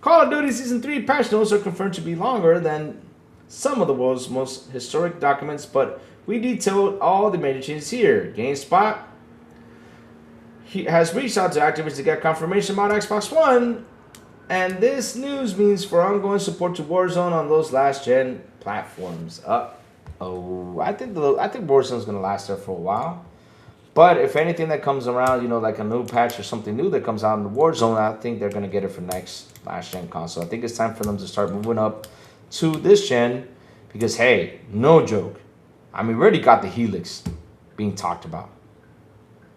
Call of Duty Season 3 patch notes are confirmed to be longer than some of the world's most historic documents, but we detailed all the major changes here. GameSpot has reached out to Activision to get confirmation about Xbox One, and this news means for ongoing support to Warzone on those last-gen platforms. Oh, I think Warzone's gonna last there for a while. But if anything that comes around, you know, like a new patch or something new that comes out in the Warzone, I think they're gonna get it for next last-gen console. I think it's time for them to start moving up to this gen, because hey, no joke. I mean, we already got the Helix being talked about.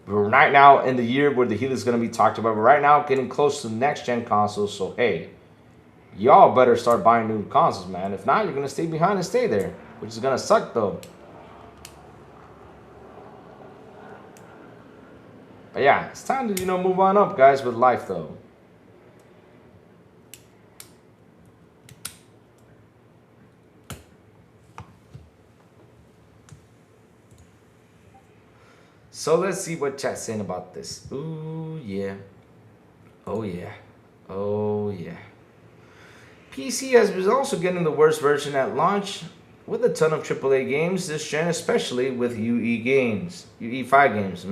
We're right now in the year where the Helix is gonna be talked about. We're right now getting close to next-gen consoles. So hey, y'all better start buying new consoles, man. If not, you're gonna stay behind and stay there, which is gonna suck though. But yeah, it's time to, you know, move on up, guys, with life though. So let's see what chat's saying about this. Ooh yeah. Oh yeah. Oh yeah. PC was also getting the worst version at launch, with a ton of AAA games this gen, especially with UE5 games.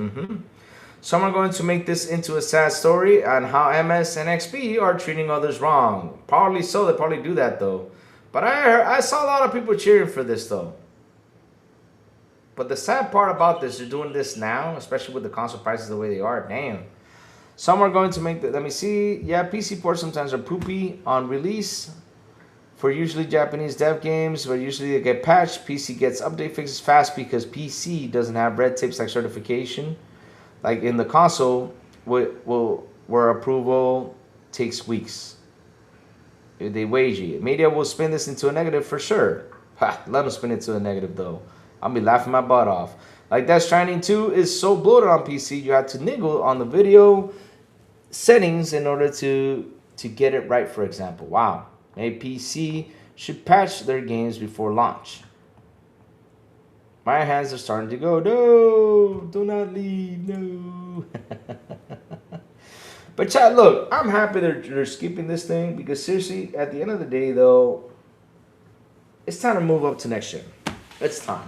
Some are going to make this into a sad story on how MS and XP are treating others wrong. Probably so, they probably do that though. But I saw a lot of people cheering for this though. But the sad part about this, they're doing this now, especially with the console prices the way they are. Damn. Some are going to make the, let me see. Yeah, PC ports sometimes are poopy on release. For usually Japanese dev games, where usually they get patched, PC gets update fixes fast because PC doesn't have red tapes like certification. Like in the console, where approval takes weeks. They wage it. Media will spin this into a negative for sure. Ha, let them spin it to a negative though. I'll be laughing my butt off. Like Death Stranding 2 is so bloated on PC, you have to niggle on the video settings in order to get it right, for example. Wow. Maybe PC should patch their games before launch. My hands are starting to go. No, do not leave. No. But chat, look, I'm happy they're skipping this thing, because seriously, at the end of the day, though, it's time to move up to next gen. It's time.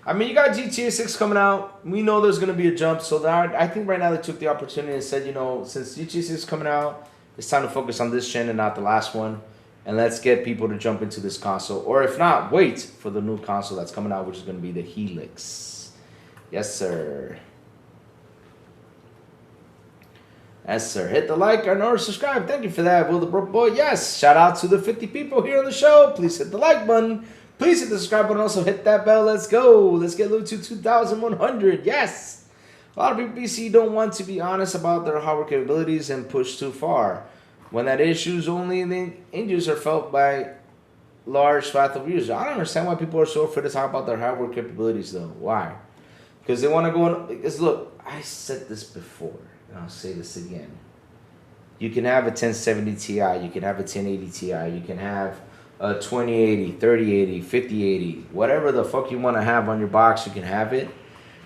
I mean, you got GTA 6 coming out. We know there's going to be a jump. So that, I think right now they took the opportunity and said, you know, since GTA 6 is coming out, it's time to focus on this gen and not the last one. And let's get people to jump into this console. Or if not, wait for the new console that's coming out, which is going to be the Helix. Yes, sir. Yes, sir. Hit the like or subscribe. Thank you for that, Will the Broke Boy. Yes. Shout out to the 50 people here on the show. Please hit the like button. Please hit the subscribe button. Also hit that bell. Let's go. Let's get Lou to 2,100. Yes. A lot of people PC don't want to be honest about their hardware capabilities and push too far. When that issues only in the end user felt by large swath of users. I don't understand why people are so afraid to talk about their hardware capabilities though. Why? Because they want to go on. Because look, I said this before, and I'll say this again. You can have a 1070 Ti, you can have a 1080 Ti, you can have a 2080, 3080, 5080, whatever the fuck you want to have on your box, you can have it.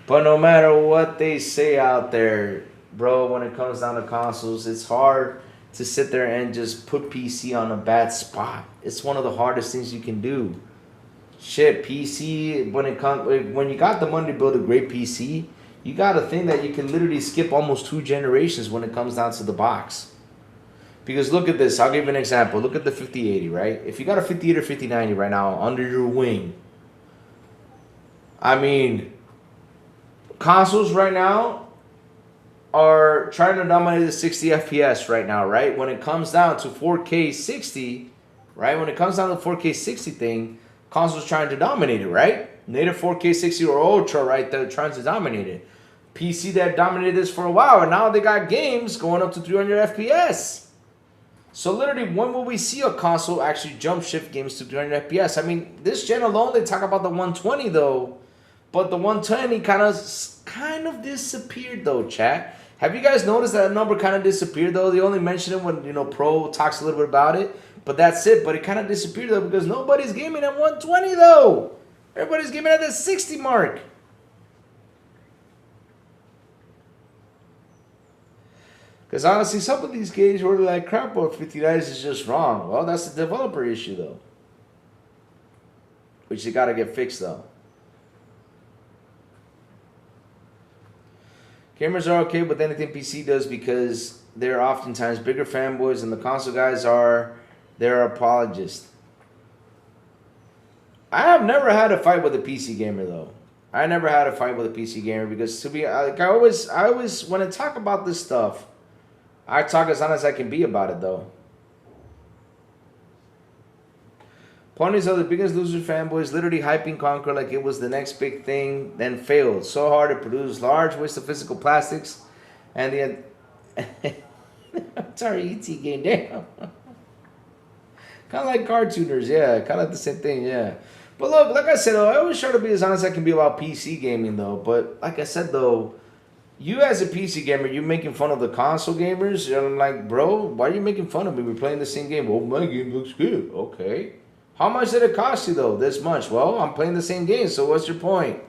But no matter what they say out there, bro, when it comes down to consoles, it's hard to sit there and just put PC on a bad spot. It's one of the hardest things you can do. Shit, PC, when you got the money to build a great PC, you got a thing that you can literally skip almost 2 generations when it comes down to the box. Because look at this, I'll give you an example. Look at the 5080, right? If you got a 5080 or 5090 right now under your wing, I mean, consoles right now are trying to dominate the 60 FPS right now, right? When it comes down to 4K 60, right? When it comes down to the 4K 60 thing, consoles trying to dominate it, right? Native 4K 60 or Ultra, right? They're trying to dominate it. PC that dominated this for a while, and now they got games going up to 300 FPS. So literally, when will we see a console actually jump shift games to 300 FPS? I mean, this gen alone, they talk about the 120 though, but the 120 kind of disappeared though, chat. Have you guys noticed that number kind of disappeared though? They only mention it when, you know, Pro talks a little bit about it, but that's it. But it kind of disappeared though because nobody's gaming at 120 though. Everybody's gaming at the 60 mark. Because honestly, some of these games were like crap, but 59 is just wrong. Well, that's the developer issue though, which you gotta get fixed though. Gamers are okay with anything PC does because they're oftentimes bigger fanboys, and the console guys are their apologists. I have never had a fight with a PC gamer though. I never had a fight with a PC gamer because to be like I always when I talk about this stuff, I talk as honest as I can be about it though. Ponies are the biggest loser fanboys, literally hyping Conquer like it was the next big thing, then failed. So hard to produce, large waste of physical plastics, and the sorry, ET game, damn. Kind of like cartooners, yeah, kind of like the same thing, yeah. But look, like I said, though, I always try to be as honest as I can be about PC gaming, though. But like I said, though, you as a PC gamer, you're making fun of the console gamers. And I'm like, bro, why are you making fun of me? We're playing the same game. Oh, my game looks good. Okay. How much did it cost you, though, this much? Well, I'm playing the same game, so what's your point?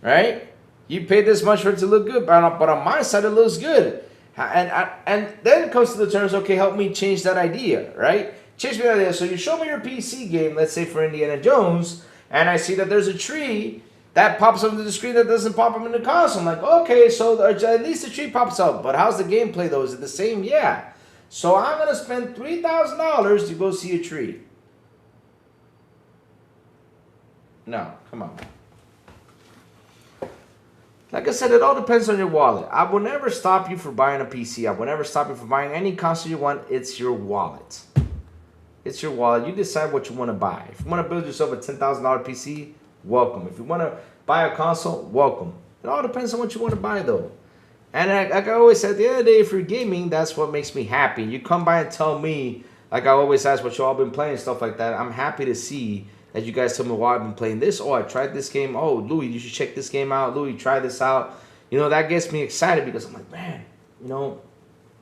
Right? You paid this much for it to look good, but on my side, it looks good. And then it comes to the terms, okay, help me change that idea, right? Change me that idea. So you show me your PC game, let's say for Indiana Jones, and I see that there's a tree that pops up into the screen that doesn't pop up in the console. I'm like, okay, so at least the tree pops up. But how's the gameplay, though? Is it the same? Yeah. So I'm going to spend $3,000 to go see a tree. No, come on. Like I said, it all depends on your wallet. I will never stop you from buying a PC. I will never stop you from buying any console you want. It's your wallet. It's your wallet. You decide what you want to buy. If you want to build yourself a $10,000 PC, welcome. If you want to buy a console, welcome. It all depends on what you want to buy, though. And like I always said, at the end of the day, if you're gaming, that's what makes me happy. You come by and tell me, like I always ask what you all been playing, stuff like that. I'm happy to see that you guys tell me why I've been playing this. Oh, I tried this game. Oh, Louis, you should check this game out. Louis, try this out. You know, that gets me excited because I'm like, man, you know,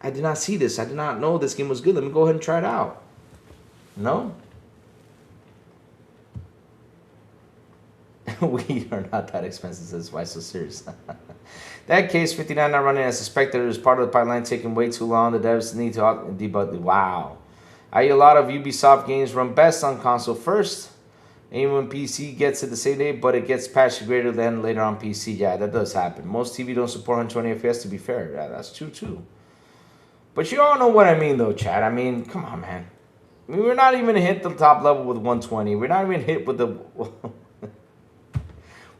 I did not see this. I did not know this game was good. Let me go ahead and try it out. No? We are not that expensive. That's why it's so serious. That case, 59 not running as expected. It was part of the pipeline taking way too long. The devs need to debug. Wow. I.e. a lot of Ubisoft games run best on console first, even when PC gets it the same day, but it gets patched greater than later on PC. Yeah, that does happen. Most TV don't support 120 FPS, to be fair. Yeah, that's true too. But you all know what I mean though, Chad. I mean, come on, man. I mean, we're not even hit the top level with 120. We're not even hit with the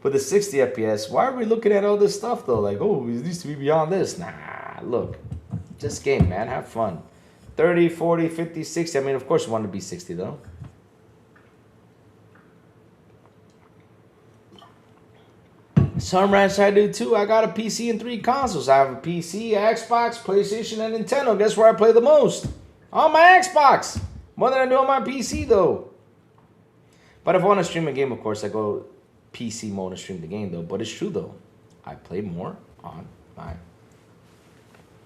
with the 60 FPS. Why are we looking at all this stuff though? Like, oh, it needs to be beyond this. Nah, look. Just game, man. Have fun. 30, 40, 50, 60. I mean, of course you want to be 60 though. Sunrise I do too. I got a PC and 3 consoles. I have a PC, Xbox, PlayStation, and Nintendo. Guess where I play the most? On my Xbox. More than I do on my PC though. But if I want to stream a game, of course, I go PC mode and stream the game though. But it's true though. I play more on my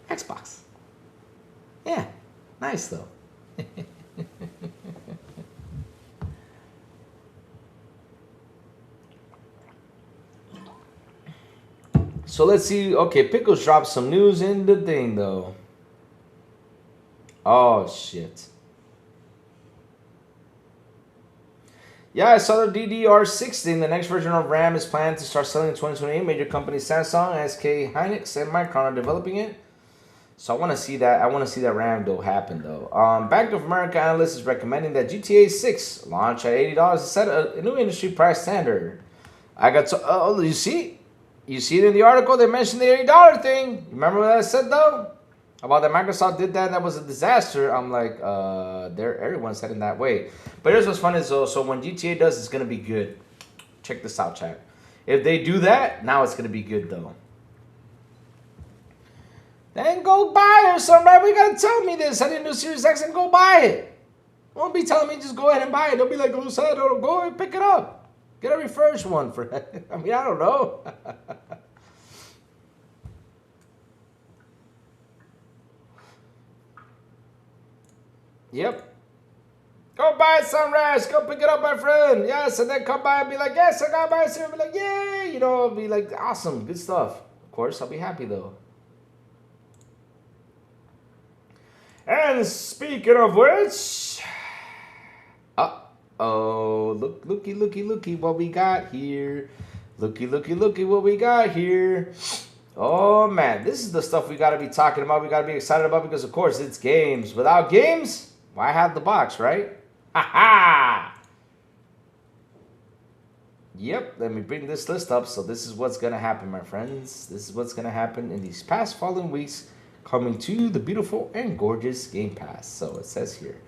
Xbox. Yeah. Nice though. So let's see. Okay, Pickles dropped some news in the thing though. Oh shit. Yeah, I saw the DDR16. The next version of RAM is planned to start selling in 2028. Major companies Samsung, SK Hynix, and Micron are developing it. So I want to see that. I want to see that RAM though happen though. Bank of America analyst is recommending that GTA 6 launch at $80 to set a new industry price standard. I got so. Oh, you see it in the article. They mentioned the $80 thing. Remember what I said though about that Microsoft did that. And that was a disaster. I'm like, everyone's heading that way. But here's what's funny though. So when GTA does, it's gonna be good. Check this out, chat. If they do that, now it's gonna be good though. Then go buy it or something, right? We gotta tell me this. I didn't do Series X and go buy it. Won't be telling me just go ahead and buy it. They'll be like, oh, sad, go and pick it up. Get a refurbished one for it. I mean, I don't know. Yep. Go buy it, Sunrise. Go pick it up, my friend. Yes, and then come by and be like, yes, I got my Series. Be like, yay. You know, be like, awesome, good stuff. Of course, I'll be happy though. And speaking of which, looky what we got here. Looky what we got here. Oh man, this is the stuff we gotta be talking about. We gotta be excited about because of course it's games. Without games, why have the box, right? Ha ha! Yep, let me bring this list up. So this is what's gonna happen, my friends. This is what's gonna happen in these past following weeks. Coming to the beautiful and gorgeous Game Pass. So it says here.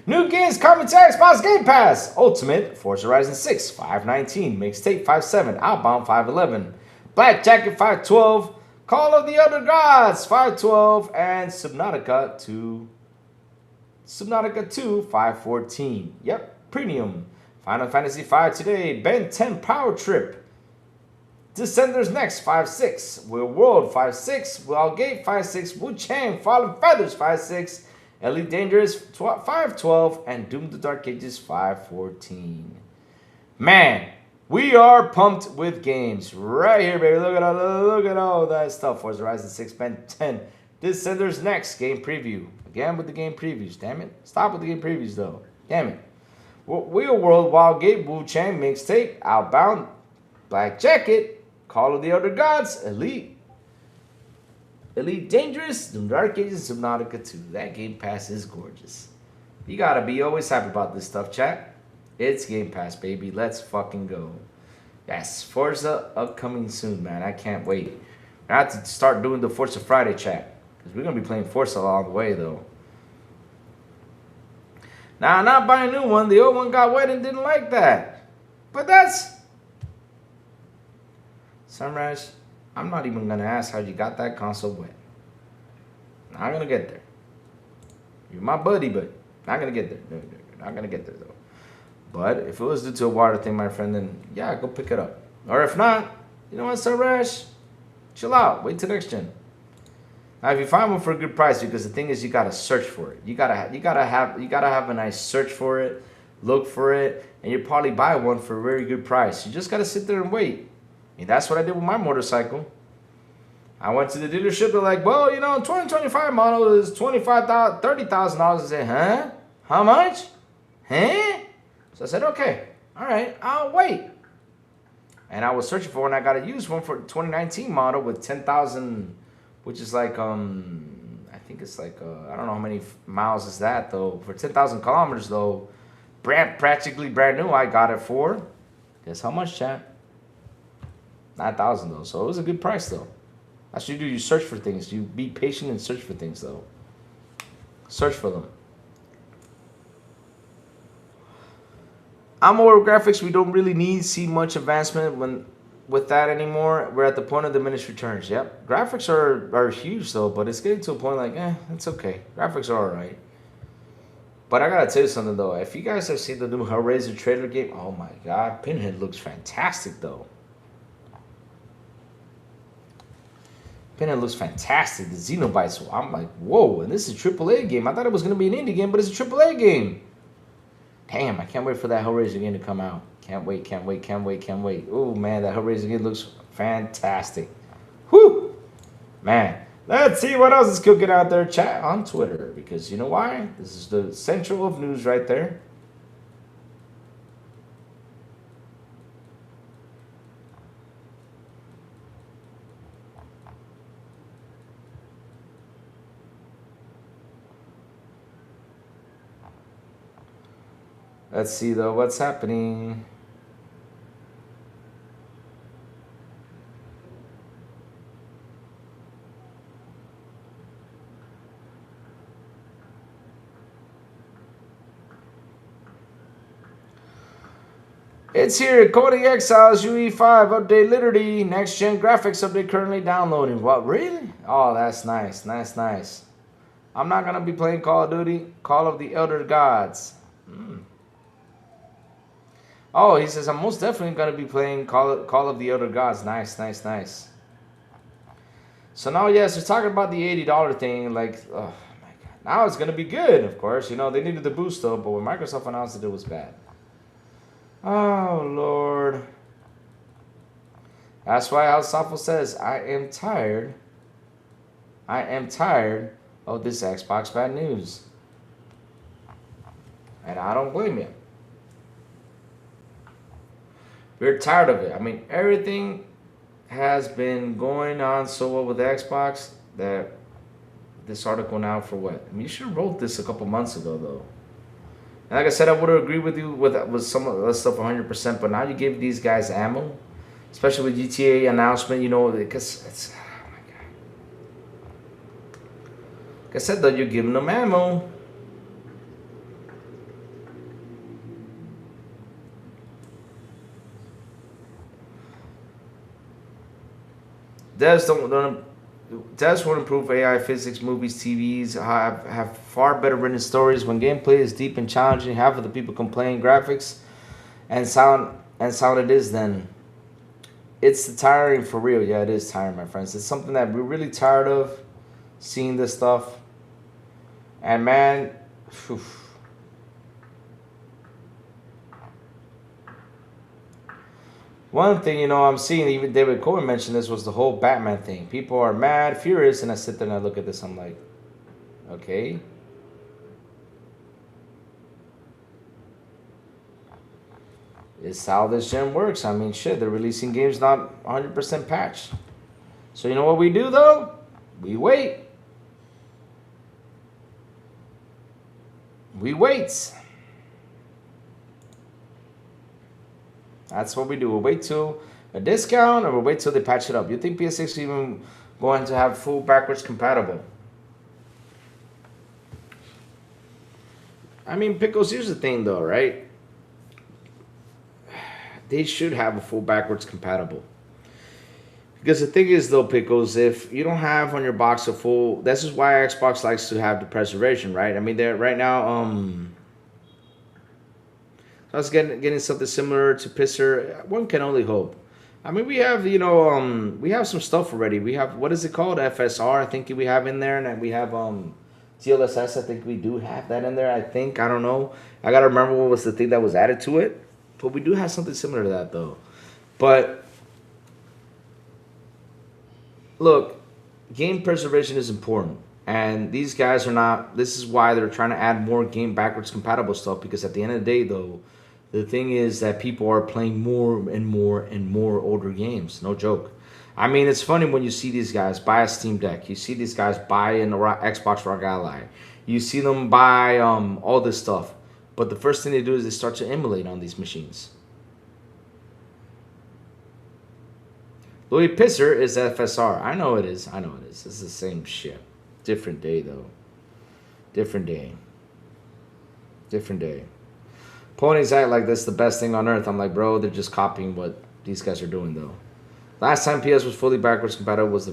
New games coming to Xbox Game Pass. Ultimate, Forza Horizon 6, 519. Mixtape, 57. Outbound, 511. Black Jacket, 512. Call of the Other Gods, 512. And Subnautica 2, 514. Yep, Premium. Final Fantasy 5 today. Ben 10 Power Trip. Descenders Next, 5-6. Real World, 5-6. Wild Gate, 5-6. Wu Chang, Fallen Feathers, 5-6. Elite Dangerous, 5-12. And Doom the Dark Ages, 5-14. Man, we are pumped with games. Right here, baby. Look at all that stuff. Forza Horizon 6, Ben 10. Descenders Next, game preview. Again with the game previews, damn it. Stop with the game previews, though. Damn it. Real World, Wild Gate, Wu Chang, Mixtape, Outbound, Black Jacket, Call of the Other Gods, Elite Dangerous, Doom Dark Ages, Subnautica 2. That Game Pass is gorgeous. You gotta be always happy about this stuff, chat. It's Game Pass, baby. Let's fucking go. Yes, Forza upcoming soon, man. I can't wait. I have to start doing the Forza Friday chat. Because we're gonna be playing Forza along the way, though. Now, I'm not buying a new one. The old one got wet and didn't like that. But that's... Sunrise, I'm not even going to ask how you got that console wet. Not going to get there. You're my buddy, but not going to get there. No, not going to get there, though. But if it was due to a water thing, my friend, then yeah, go pick it up. Or if not, you know what, Sunrise? Chill out. Wait till next gen. Now, if you find one for a good price, because the thing is, you got to search for it. You gotta have a nice search for it, look for it, and you probably buy one for a very good price. You just got to sit there and wait. And that's what I did with my motorcycle. I went to the dealership. They're like, well, you know, 2025 model is $30,000. I said, huh? How much? Huh? So I said, okay, all right, I'll wait. And I was searching for one. I got a used one for the 2019 model with 10,000, which is like, I think it's like, I don't know how many miles is that though. For 10,000 kilometers though, practically brand new. I got it for, guess how much, chat? 9,000 though. So it was a good price though. That's what you do. You search for things. You be patient and search for things though. Search for them. AMOLED graphics, we don't really see much advancement with that anymore. We're at the point of diminished returns. Yep. Graphics are huge though, but it's getting to a point like, it's okay. Graphics are alright. But I gotta tell you something though. If you guys have seen the new Hellraiser trailer game, oh my god, Pinhead looks fantastic though. Pinhead looks fantastic. The Xenobites, I'm like, whoa, and this is a AAA game. I thought it was gonna be an indie game, but it's a AAA game. Damn, I can't wait for that Hellraiser game to come out. Can't wait, can't wait, can't wait, can't wait. Oh, man, that Hellraiser game looks fantastic. Whew! Man, let's see what else is cooking out there. Chat on Twitter, because you know why? This is the central of news right there. Let's see, though, what's happening. It's here, CoD Exiles UE5 update literally. Next gen graphics update currently downloading. What, really? Oh, that's nice, nice, nice. I'm not going to be playing Call of Duty, Call of the Elder Gods. Oh, he says, I'm most definitely going to be playing Call of the Elder Gods. Nice, nice, nice. So now, yes, they're talking about the $80 thing. Like, oh, my God. Now it's going to be good, of course. You know, they needed the boost, though. But when Microsoft announced it, it was bad. Oh, Lord. That's why Alsafo says, I am tired of this Xbox bad news. And I don't blame you. We're tired of it. I mean, everything has been going on so well with the Xbox that this article now for what? I mean, you should have wrote this a couple months ago, though. And like I said, I would have agreed with you with some of that stuff 100%, but now you give these guys ammo, especially with GTA announcement, you know, because it's, oh my God. Like I said, though, you're giving them ammo. Devs want to improve AI, physics, movies, TVs, have far better written stories. When gameplay is deep and challenging, half of the people complain graphics and sound it is, then it's tiring for real. Yeah, it is tiring, my friends. It's something that we're really tired of seeing this stuff. And man, whew. One thing, you know, I'm seeing, even David Cohen mentioned this, was the whole Batman thing. People are mad, furious, and I sit there and I look at this, I'm like, okay. It's how this gen works. I mean, shit, they're releasing games not 100% patched. So you know what we do, though? We wait. We wait. That's what we do. We'll wait till a discount, or we'll wait till they patch it up. You think PS6 is even going to have full backwards compatible? I mean, Pickles, here's the thing though, right? They should have a full backwards compatible. Because the thing is though, Pickles, if you don't have on your box a full, this is why Xbox likes to have the preservation, right? I mean, they're right now, I was getting something similar to Pisser. One can only hope. I mean, we have, you know, we have some stuff already. We have, what is it called? FSR, I think we have in there. And we have DLSS, I think we do have that in there, I think. I don't know. I got to remember what was the thing that was added to it. But we do have something similar to that, though. But, look, game preservation is important. And these guys are not. This is why they're trying to add more game backwards compatible stuff, because at the end of the day, though, the thing is that people are playing more and more and more older games. No joke. I mean, it's funny when you see these guys buy a Steam Deck. You see these guys buy an Xbox ROG Ally. You see them buy all this stuff. But the first thing they do is they start to emulate on these machines. Louis Pisser is FSR. I know it is. I know it is. It's the same shit. Different day, though. Different day. Different day. Ponies act like that's the best thing on earth. I'm like, bro, they're just copying what these guys are doing, though. Last time PS was fully backwards compatible was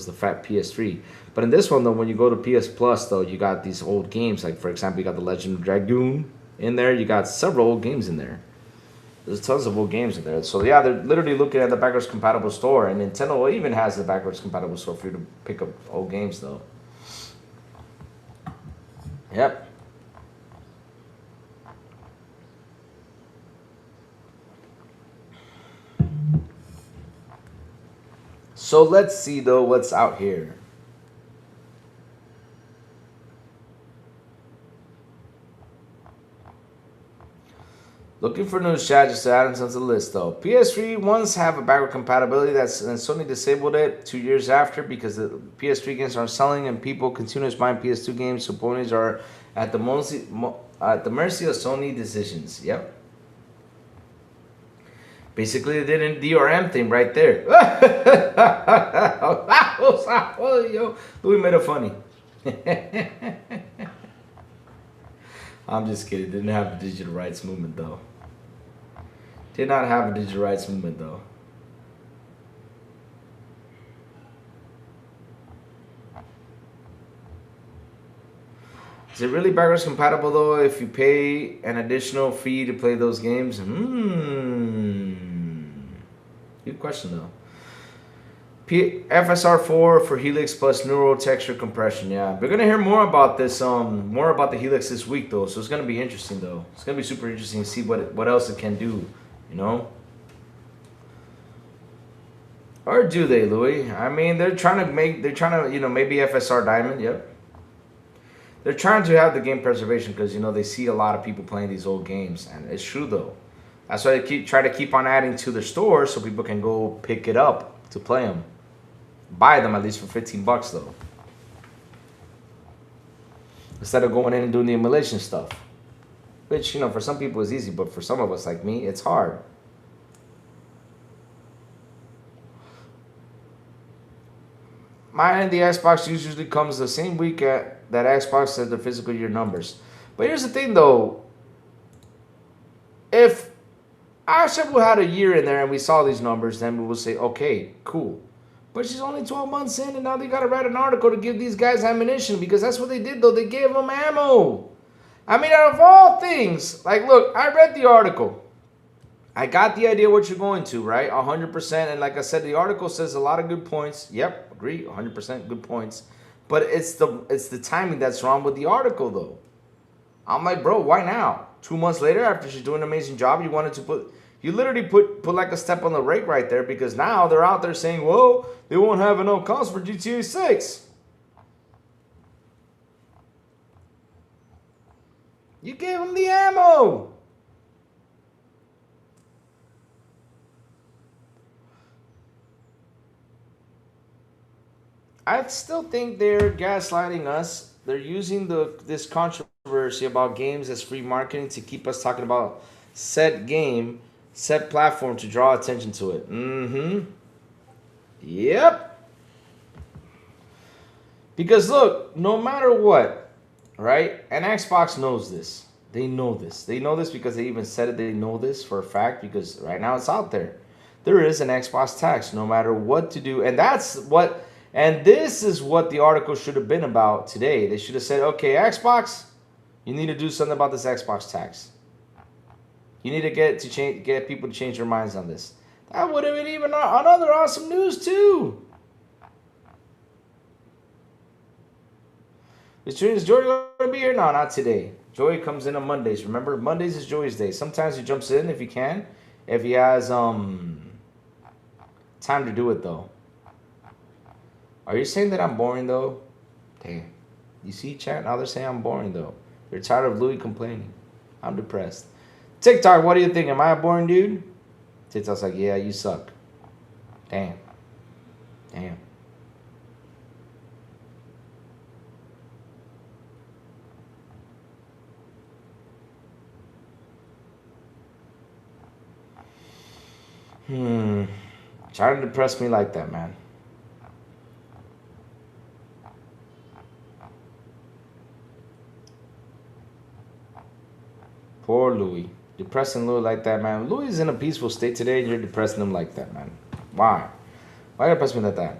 the fat PS3. But in this one, though, when you go to PS Plus, though, you got these old games. Like, for example, you got The Legend of Dragoon in there. You got several old games in there. There's tons of old games in there. So, yeah, they're literally looking at the backwards compatible store. And Nintendo even has the backwards compatible store for you to pick up old games, though. Yep. So let's see, though, what's out here. Looking for news, chat, just to add them to the list, though. PS3 once have a backward compatibility, and Sony disabled it 2 years after because the PS3 games aren't selling and people continue buying PS2 games, so ponies are at the mercy of Sony decisions. Yep. Basically, they did a DRM thing right there. Yo, Louis made it funny. I'm just kidding. Didn't have a digital rights movement, though. Did not have a digital rights movement, though. Is it really backwards compatible, though, if you pay an additional fee to play those games? Good question, though. FSR4 for Helix plus neural texture compression. Yeah, we're gonna hear more about this. More about the Helix this week, though. So it's gonna be interesting, though. It's gonna be super interesting to see what else it can do. You know. Or do they, Louis? I mean, they're trying to maybe FSR Diamond. Yep. They're trying to have the game preservation because, they see a lot of people playing these old games. And it's true, though. That's why they try to keep on adding to their store so people can go pick it up to play them. Buy them at least for $15, though. Instead of going in and doing the emulation stuff. Which, for some people is easy, but for some of us like me, it's hard. Mine and the Xbox usually comes the same week that Xbox says the physical year numbers. But here's the thing, though. If Asha had a year in there and we saw these numbers, then we will say, okay, cool. But she's only 12 months in, and now they got to write an article to give these guys ammunition, because that's what they did, though. They gave them ammo. I mean, out of all things, like, look, I read the article. I got the idea what you're going to, right? 100%. And like I said, the article says a lot of good points. Yep, agree, 100% good points. But it's the timing that's wrong with the article, though. I'm like, bro, why now? 2 months later, after she's doing an amazing job, you literally put like a step on the rake right there, because now they're out there saying, well, they won't have enough costs for GTA 6. You gave them the ammo. I still think they're gaslighting us. They're using this controversy about games as free marketing to keep us talking about said game, said platform, to draw attention to it. Yep. Because look, no matter what, right? And Xbox knows this. They know this. They know this because they even said it. They know this for a fact because right now it's out there. There is an Xbox tax no matter what to do. And this is what the article should have been about today. They should have said, okay, Xbox, you need to do something about this Xbox tax. You need to get people to change their minds on this. That would have been even another awesome news too. Is Joey going to be here? No, not today. Joey comes in on Mondays. Remember, Mondays is Joey's day. Sometimes he jumps in if he can. If he has time to do it, though. Are you saying that I'm boring, though? Damn. You see, chat? Now they're saying I'm boring, though. They're tired of Louis complaining. I'm depressed. TikTok, what do you think? Am I a boring dude? TikTok's like, yeah, you suck. Damn. Damn. Trying to depress me like that, man. Poor Louis. Depressing Louis like that, man. Louis is in a peaceful state today, and you're depressing him like that, man. Why? Why you depress me like that?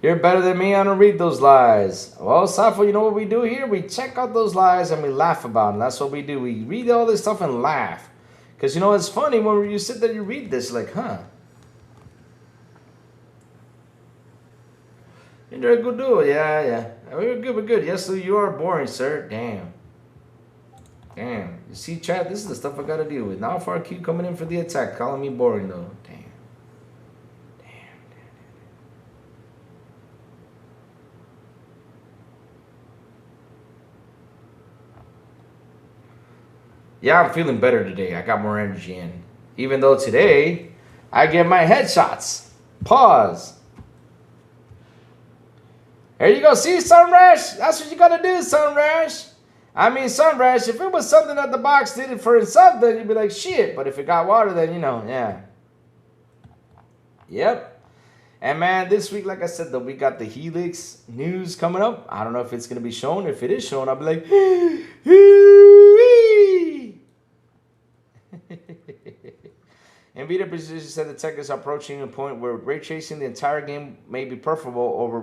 You're better than me. I don't read those lies. Well, Safo, you know what we do here? We check out those lies and we laugh about them. That's what we do. We read all this stuff and laugh. Because, you know, it's funny when you sit there, you read this, like, huh? You're a good dude. Yeah. We're good. Yes, Lou, you are boring, sir. Damn. You see, chat, this is the stuff I got to deal with. Now for Q coming in for the attack, calling me boring, though. Damn. Yeah, I'm feeling better today. I got more energy in. Even though today, I get my headshots. Pause. There you go. See, Sunrash? That's what you got to do, Sunrash. I mean, Sunrash, if it was something that the box did it for itself, then you'd be like, shit. But if it got water, then, you know, yeah. Yep. And, man, this week, like I said, though, we got the Helix news coming up. I don't know if it's going to be shown. If it is shown, I'll be like, NVIDIA position said the tech is approaching a point where ray tracing the entire game may be preferable over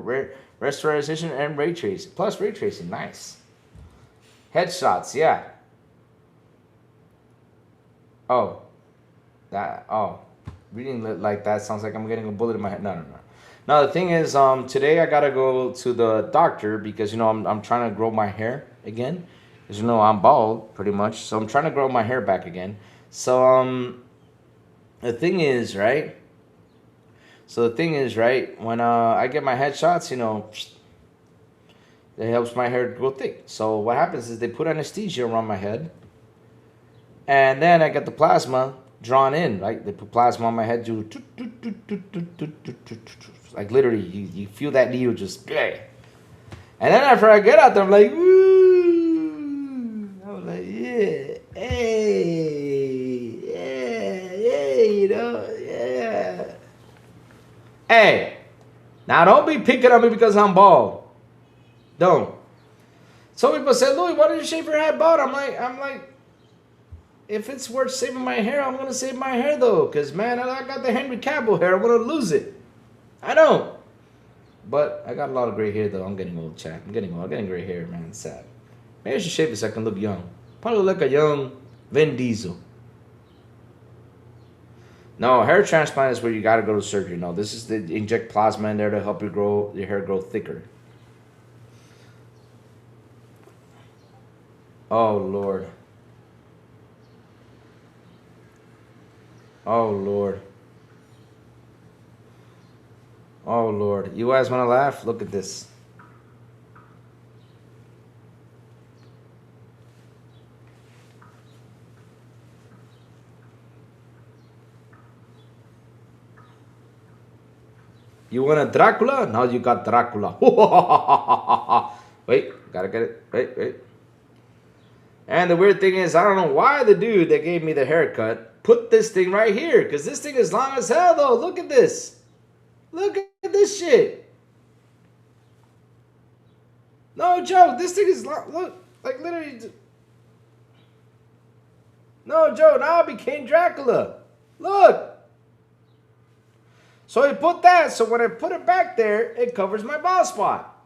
rasterization and ray tracing. Plus ray tracing, nice. Headshots, yeah. Oh. Reading like that sounds like I'm getting a bullet in my head. No. Now the thing is, today I gotta go to the doctor because, you know, I'm trying to grow my hair again. As you know, I'm bald pretty much, so I'm trying to grow my hair back again. So the thing is, right? When I get my headshots, you know, it helps my hair grow thick. So what happens is they put anesthesia around my head, and then I get the plasma drawn in, right? They put plasma on my head, do like literally, you feel that needle just, and then after I get out there, I'm like, woo! I'm like, yeah, hey, you know, yeah. Hey, now don't be picking on me because I'm bald. Don't. Some people say, Louis, why did you shave your head bald? I'm like, if it's worth saving my hair, I'm gonna save my hair though, cause man, I got the Henry Cavill hair. I'm gonna lose it. I don't. But I got a lot of gray hair though. I'm getting old, chat. I'm getting old. I'm getting gray hair, man. It's sad. Maybe I should shave it so I can look young. Probably look like a young Vin Diesel. No, hair transplant is where you gotta go to surgery. No, this is to inject plasma in there to help your hair grow thicker. Oh Lord. Oh Lord. Oh Lord. You guys wanna laugh? Look at this. You want a Dracula? Now you got Dracula. Wait, gotta get it. Wait. And the weird thing is, I don't know why the dude that gave me the haircut put this thing right here. Because this thing is long as hell, though. Look at this. Look at this shit. No joke. This thing is long. Look. Like, literally. No joke. Now I became Dracula. Look. So he put that. So when I put it back there, it covers my bald spot.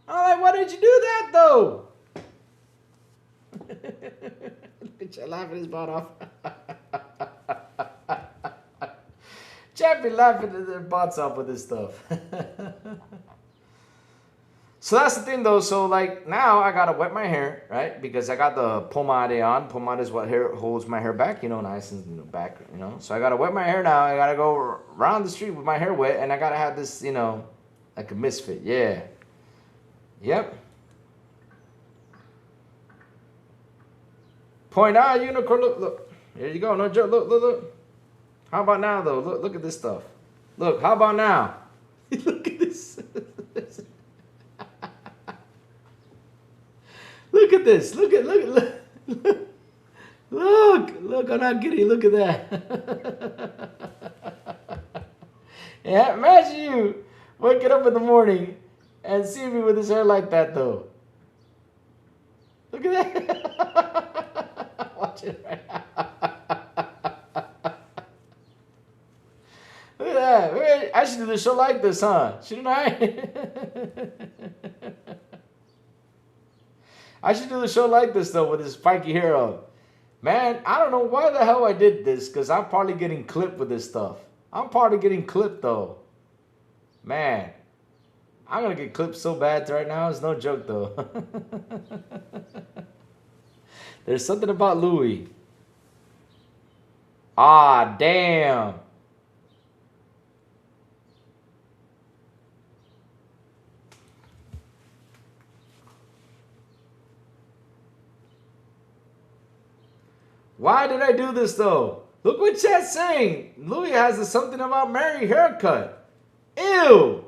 I'm like, why did you do that, though? Look at you laughing his butt off. Chad be laughing their butts off with this stuff. So that's the thing though. So like now I gotta wet my hair, right? Because I got the pomade on. Pomade is what holds my hair back, you know, nice and back, you know. So I gotta wet my hair now. I gotta go around the street with my hair wet, and I gotta have this, you know, Like a misfit, yeah. Yep. Point out, unicorn. Look. There you go. No joke. Look. How about now, though? Look at this stuff. Look, how about now? Look at this. Look at this. Look. Look, I'm not kidding. Look at that. Yeah, imagine you waking up in the morning and seeing me with his hair like that, though. Look at that. Watch it right now. Look at that. I should do the show like this, huh? Shouldn't I? I should do the show like this, though, with this spiky hair on. Man, I don't know why the hell I did this, because I'm probably getting clipped with this stuff. I'm probably getting clipped, though. Man, I'm going to get clipped so bad right now. It's no joke, though. There's something about Louis. Ah, damn. Why did I do this, though? Look what chat's saying. Louis has a something about Mary haircut. Ew.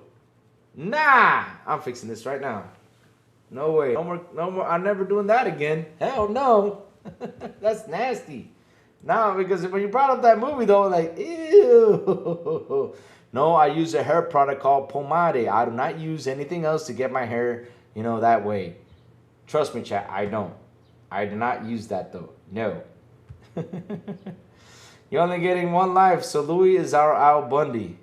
Nah. I'm fixing this right now. No way. No more. I'm never doing that again. Hell no. That's nasty. Nah, because when you brought up that movie, though, like, ew. No, I use a hair product called pomade. I do not use anything else to get my hair, that way. Trust me, chat, I don't. I do not use that, though. No. You're only getting one life, so Louis is our Al Bundy.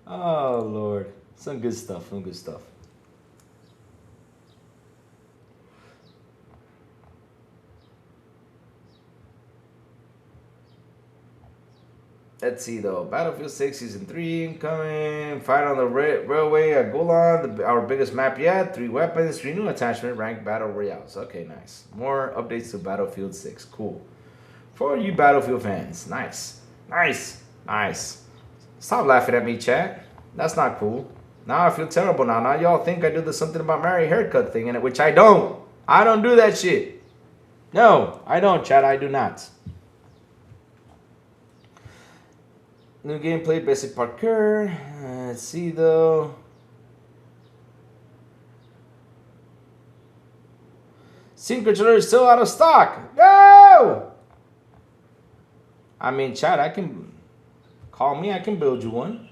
Oh, Lord. Some good stuff, Let's see, though. Battlefield 6 Season 3 incoming. Fight on the railway at Golan, our biggest map yet. 3 weapons, 3 new attachment, ranked battle royales. Okay, nice. More updates to Battlefield 6. Cool. For you Battlefield fans. Nice. Stop laughing at me, chat. That's not cool. Now I feel terrible now. Now y'all think I do the something about Mary haircut thing in it, which I don't. I don't do that shit. No, I don't, chat. I do not. New gameplay, basic parkour. Let's see, though. Sync controller is still out of stock. No! I mean, chat, I can... Call me, I can build you one.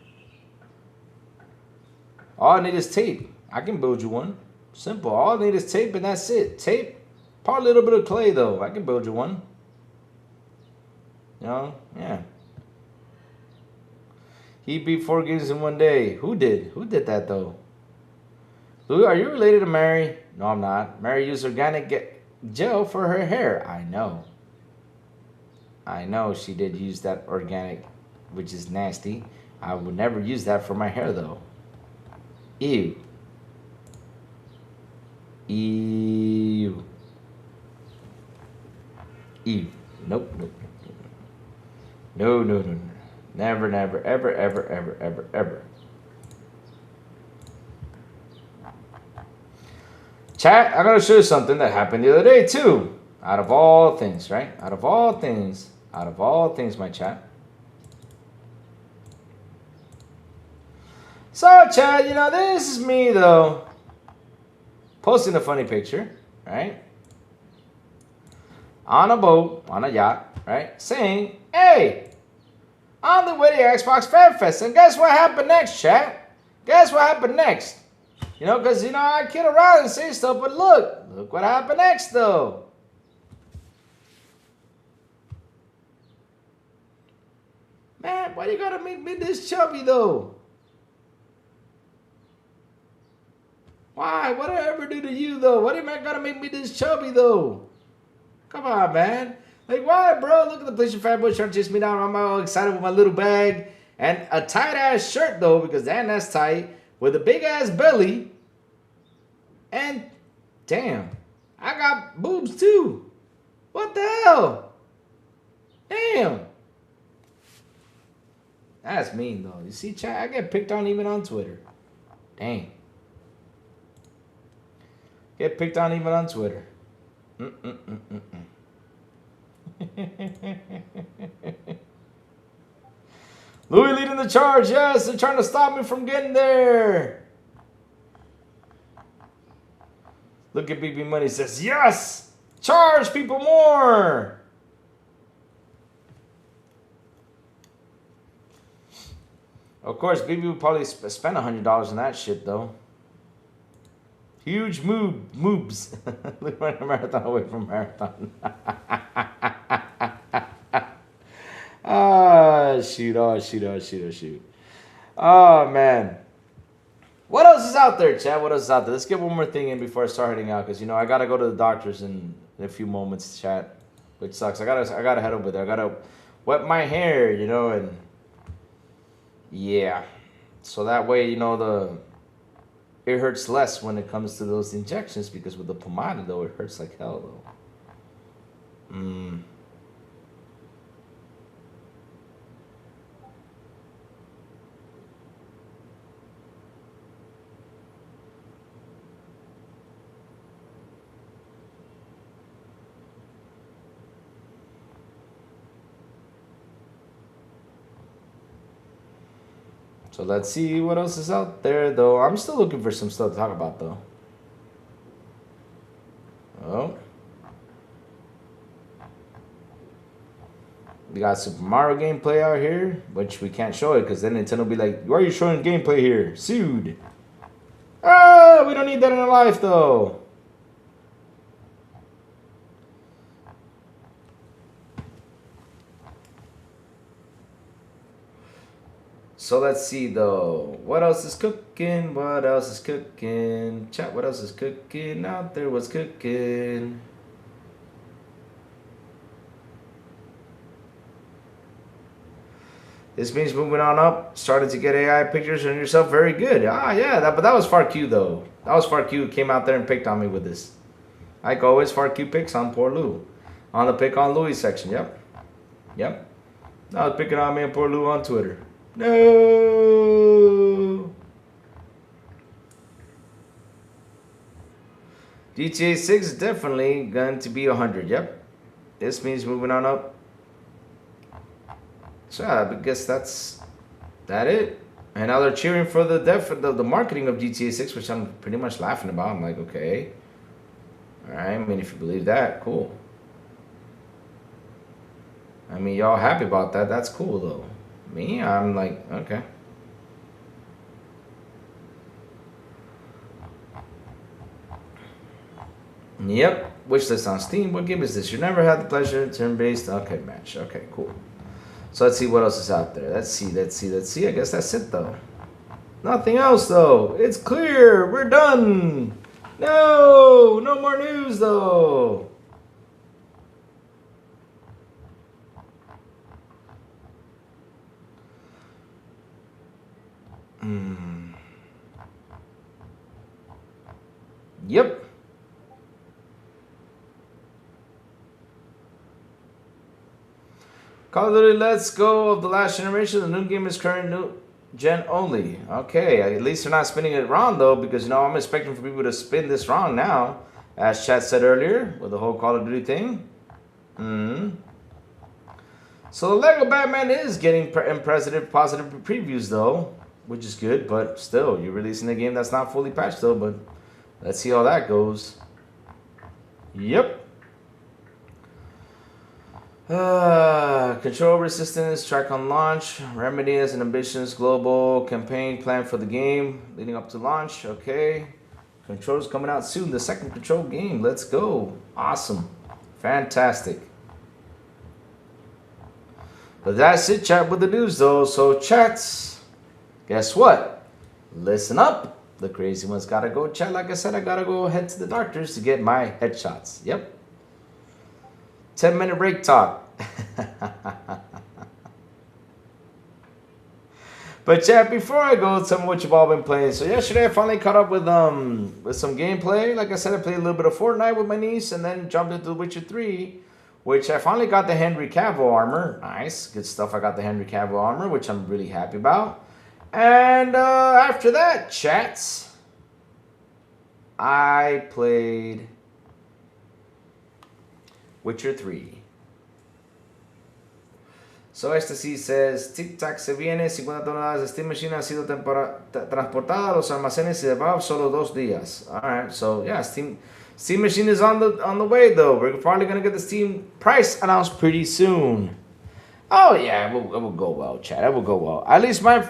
All I need is tape. I can build you one. Simple. All I need is tape and that's it. Tape. Probably a little bit of clay, though. I can build you one. Yeah. He beat 4 games in one day. Who did? Who did that, though? Louis, are you related to Mary? No, I'm not. Mary used organic gel for her hair. I know she did use that organic, which is nasty. I would never use that for my hair, though. Ew. Nope. No. Never, ever. Chat, I'm going to show you something that happened the other day, too. Out of all things, right? Out of all things, my chat. So, chat, this is me, though. Posting a funny picture, right? On a boat, on a yacht, right? Saying, hey, on the way to Xbox Fan Fest. And guess what happened next, chat? Guess what happened next? Because, I kid around and say stuff, but look what happened next, though. Man, why you gotta make me this chubby, though? Why? What did I ever do to you, though? Why do I gotta make me this chubby, though? Come on, man. Like, why, bro? Look at the PlayStation fanboy trying to chase me down. I'm all excited with my little bag. And a tight-ass shirt, though, because damn, that's tight. With a big-ass belly. And, damn, I got boobs, too. What the hell? Damn. That's mean, though. You see, chat, I get picked on even on Twitter. Dang. Get picked on even on Twitter. Louis leading the charge. Yes, they're trying to stop me from getting there. Look at BB Money says, yes, charge people more. Of course, BB would probably spend $100 on that shit, though. Huge moves. Look, running a marathon away from marathon. Shoot. Oh, man. What else is out there, chat? What else is out there? Let's get one more thing in before I start heading out, because, you know, I got to go to the doctor's in a few moments, chat, which sucks. I gotta head over there. I got to wet my hair, you know, and yeah. So that way, you know, it hurts less when it comes to those injections, because with the pomade, though, it hurts like hell, though. So let's see what else is out there, though. I'm still looking for some stuff to talk about, though. Oh. We got Super Mario gameplay out here, which we can't show it because then Nintendo will be like, why are you showing gameplay here? Sued. Ah, we don't need that in our life, though. So let's see, though. What else is cooking? What else is cooking? Chat, what else is cooking out there? What's cooking? This means moving on up. Started to get AI pictures on yourself. Very good. Ah, yeah. But that was Far Q, though. That was Far Q who came out there and picked on me with this. Like always, Far Q picks on poor Lou. On the pick on Louis section. Yep. Yep. I was picking on me and poor Lou on Twitter. No. GTA 6 is definitely going to be 100. Yep. This means moving on up. So I guess that's it. And now they're cheering for the marketing of GTA 6, which I'm pretty much laughing about. I'm like, okay. All right. I mean, if you believe that, cool. I mean, y'all happy about that. That's cool, though. Me, I'm like, okay. Yep. Wish list on Steam. What game is this? You never had the pleasure. Turn-based. Okay, match. Okay, cool. So let's see what else is out there. Let's see. I guess that's it, though. Nothing else, though. It's clear. We're done. No more news, though. Yep. Call of Duty Let's Go of the last generation. The new game is current new gen only. Okay, at least they're not spinning it wrong, though, because, you know, I'm expecting for people to spin this wrong now, as chat said earlier with the whole Call of Duty thing. So the Lego Batman is getting positive previews, though, which is good, but still, you're releasing a game that's not fully patched, though, but let's see how that goes. Yep. Control resistance, track on launch. Remedy has an ambitious global campaign plan for the game leading up to launch. Okay. Control's coming out soon. The second Control game. Let's go. Awesome. Fantastic. But that's it, chat, with the news, though. So, chats, guess what? Listen up. The crazy ones gotta go, chat. Like I said, I gotta go head to the doctors to get my headshots. Yep. 10-minute break talk. But chat, before I go, tell me what you've all been playing. So yesterday I finally caught up with some gameplay. Like I said, I played a little bit of Fortnite with my niece and then jumped into The Witcher 3 which I finally got the Henry Cavill armor. Nice, good stuff. I got the Henry Cavill armor, which I'm really happy about. And after that, chats, I played Witcher 3. So Ecstasy says, Tic Tac se viene, 50 toneladas de Steam Machine ha sido transportada a los almacenes y de Valve solo 2 días. Alright, so yeah, Steam Machine is on the way though. We're probably gonna get the Steam price announced pretty soon. Oh yeah, it will go well, chat. It will go well. At least my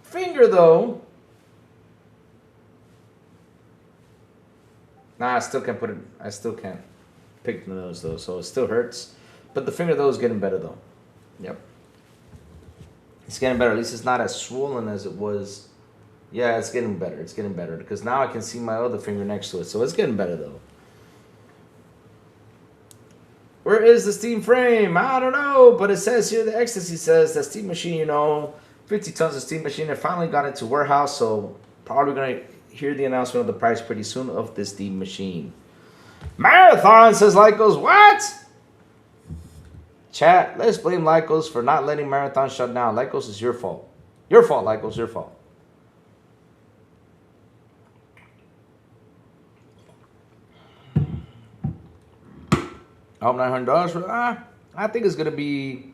finger though. Nah, I still can't put it. I still can't pick the nose though, so it still hurts. But the finger though is getting better though. Yep. It's getting better. At least it's not as swollen as it was. Yeah, it's getting better. It's getting better. Because now I can see my other finger next to it. So it's getting better, though. Where is the Steam frame? I don't know. But it says here, the Ecstasy says that Steam Machine, 50 tons of Steam Machine. It finally got into warehouse. So probably going to hear the announcement of the price pretty soon of this Steam Machine. Marathon says Lycos. What? Chat, let's blame Lycos for not letting Marathon shut down. Lycos is your fault. Your fault, Lycos, your fault. $900 for I think it's gonna be.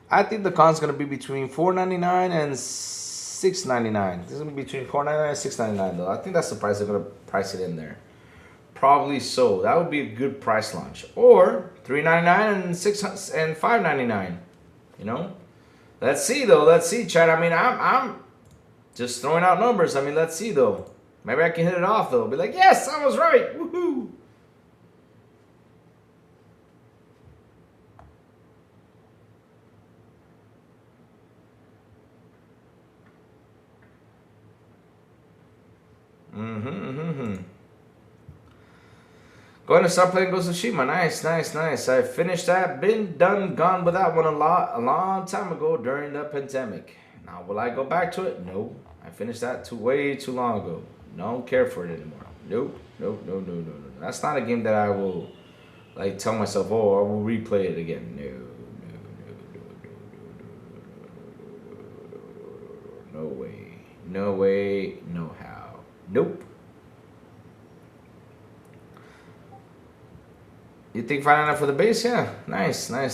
I think the con's gonna be between $4.99 and $6.99. This is gonna be between $4.99 and $6.99 though. I think that's the price they're gonna price it in there. Probably so. That would be a good price launch. Or $3.99 and $5.99. Let's see though. Let's see, chat. I mean, I'm just throwing out numbers. I mean, let's see though. Maybe I can hit it off though. Be like, yes, I was right. Woohoo! Going to start playing Ghost of Tsushima. Nice, nice, nice. I finished that. Been done, gone with that one a long time ago during the pandemic. Now, will I go back to it? No. I finished that way too long ago. Don't care for it anymore. Nope. Nope. No. That's not a game that I will tell myself, oh, I will replay it again. No way. No way. No how. Nope. You think $5.99 for the base? Yeah, nice. I'm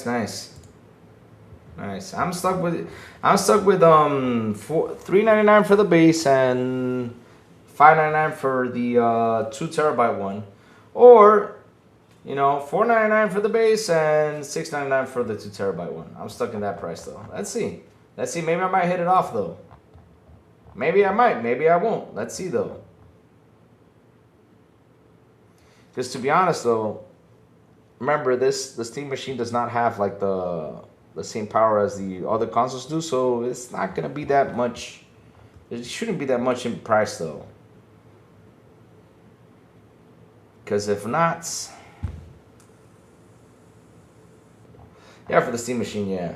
stuck with $3.99 for the base and $5.99 for the 2 terabyte one, or $4.99 for the base and $6.99 for the 2 terabyte one. I'm stuck in that price though. Let's see. Maybe I might hit it off though. Maybe I might. Maybe I won't. Let's see though. Because to be honest though. Remember, the Steam Machine does not have the same power as the other consoles do, so it's not gonna be that much. It shouldn't be that much in price though. Because if not, yeah, for the Steam Machine, yeah.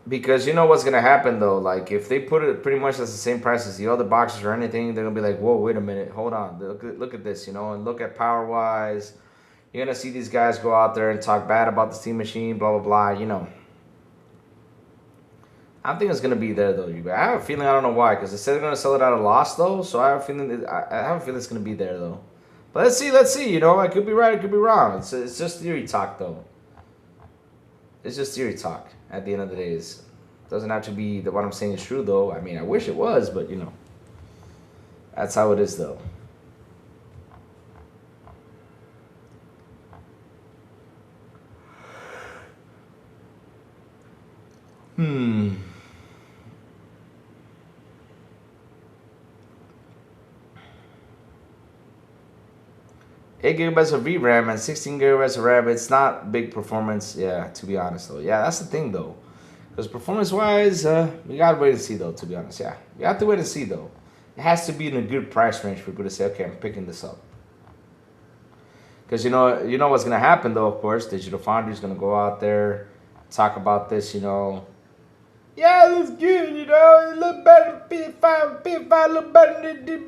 Because you know what's gonna happen though, if they put it pretty much as the same price as the other boxes or anything, they're gonna be like, whoa, wait a minute, hold on, look at this, and look at power wise. You're gonna see these guys go out there and talk bad about the Steam Machine, blah blah blah. I think it's gonna be there though. I have a feeling, I don't know why, because they said they're gonna sell it at a loss though, so I have a feeling it's gonna be there though. But let's see. I could be right, I could be wrong. It's just theory talk though. It's just theory talk. At the end of the day, it doesn't have to be that what I'm saying is true, though. I mean, I wish it was, but that's how it is, though. Hmm. 8 gigabytes of VRAM and 16 gigabytes of RAM. It's not big performance, yeah, to be honest, though. Yeah, that's the thing, though. Because performance-wise, we gotta wait and see, though, to be honest, yeah. We have to wait and see, though. It has to be in a good price range for people to say, okay, I'm picking this up. Because you know what's gonna happen, though, of course. Digital Foundry's gonna go out there, talk about this, Yeah, it looks good, it look better, PS5 look better than this,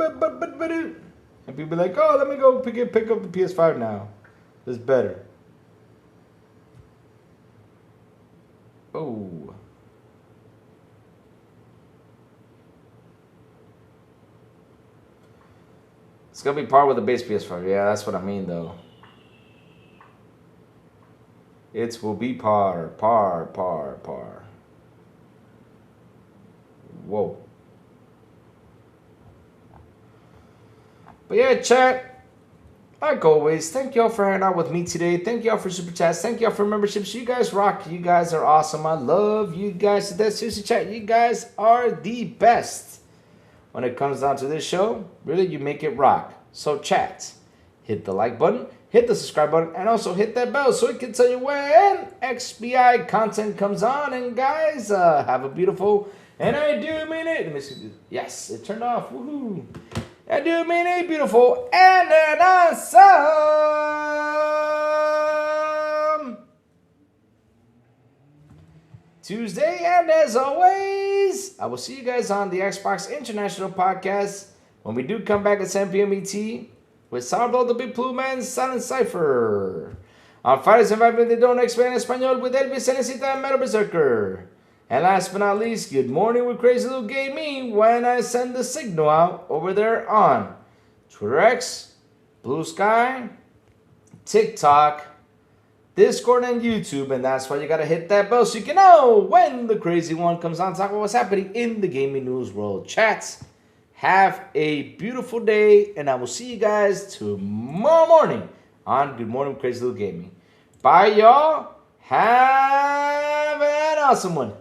And people be like, oh, let me go pick up the PS5 now. It's better. Oh. It's gonna be par with the base PS5. Yeah, that's what I mean though. It will be par. Whoa. But yeah, chat, like always, thank y'all for hanging out with me today. Thank y'all for super chats. Thank y'all for memberships. You guys rock. You guys are awesome. I love you guys. That's seriously, chat. You guys are the best. When it comes down to this show, really, you make it rock. So chat, hit the like button, hit the subscribe button, and also hit that bell so it can tell you when XBI content comes on. And guys, have a beautiful, and I do mean it. Let me see. Yes, it turned off. Woohoo! I do mean a beautiful and an awesome Tuesday. And as always, I will see you guys on the Xbox International Podcast when we do come back at 7 p.m. ET with Salvador the Big Blue Man, Silent Cypher. On Fridays and Fridays, they don't expand Espanol with Elvis Cenecita and Metal Berserker. And last but not least, good morning with Crazy Little Gaming when I send the signal out over there on Twitter X, Blue Sky, TikTok, Discord, and YouTube. And that's why you gotta hit that bell so you can know when the crazy one comes on, talk about what's happening in the gaming news world. Chats, have a beautiful day, and I will see you guys tomorrow morning on Good Morning with Crazy Little Gaming. Bye, y'all. Have an awesome one.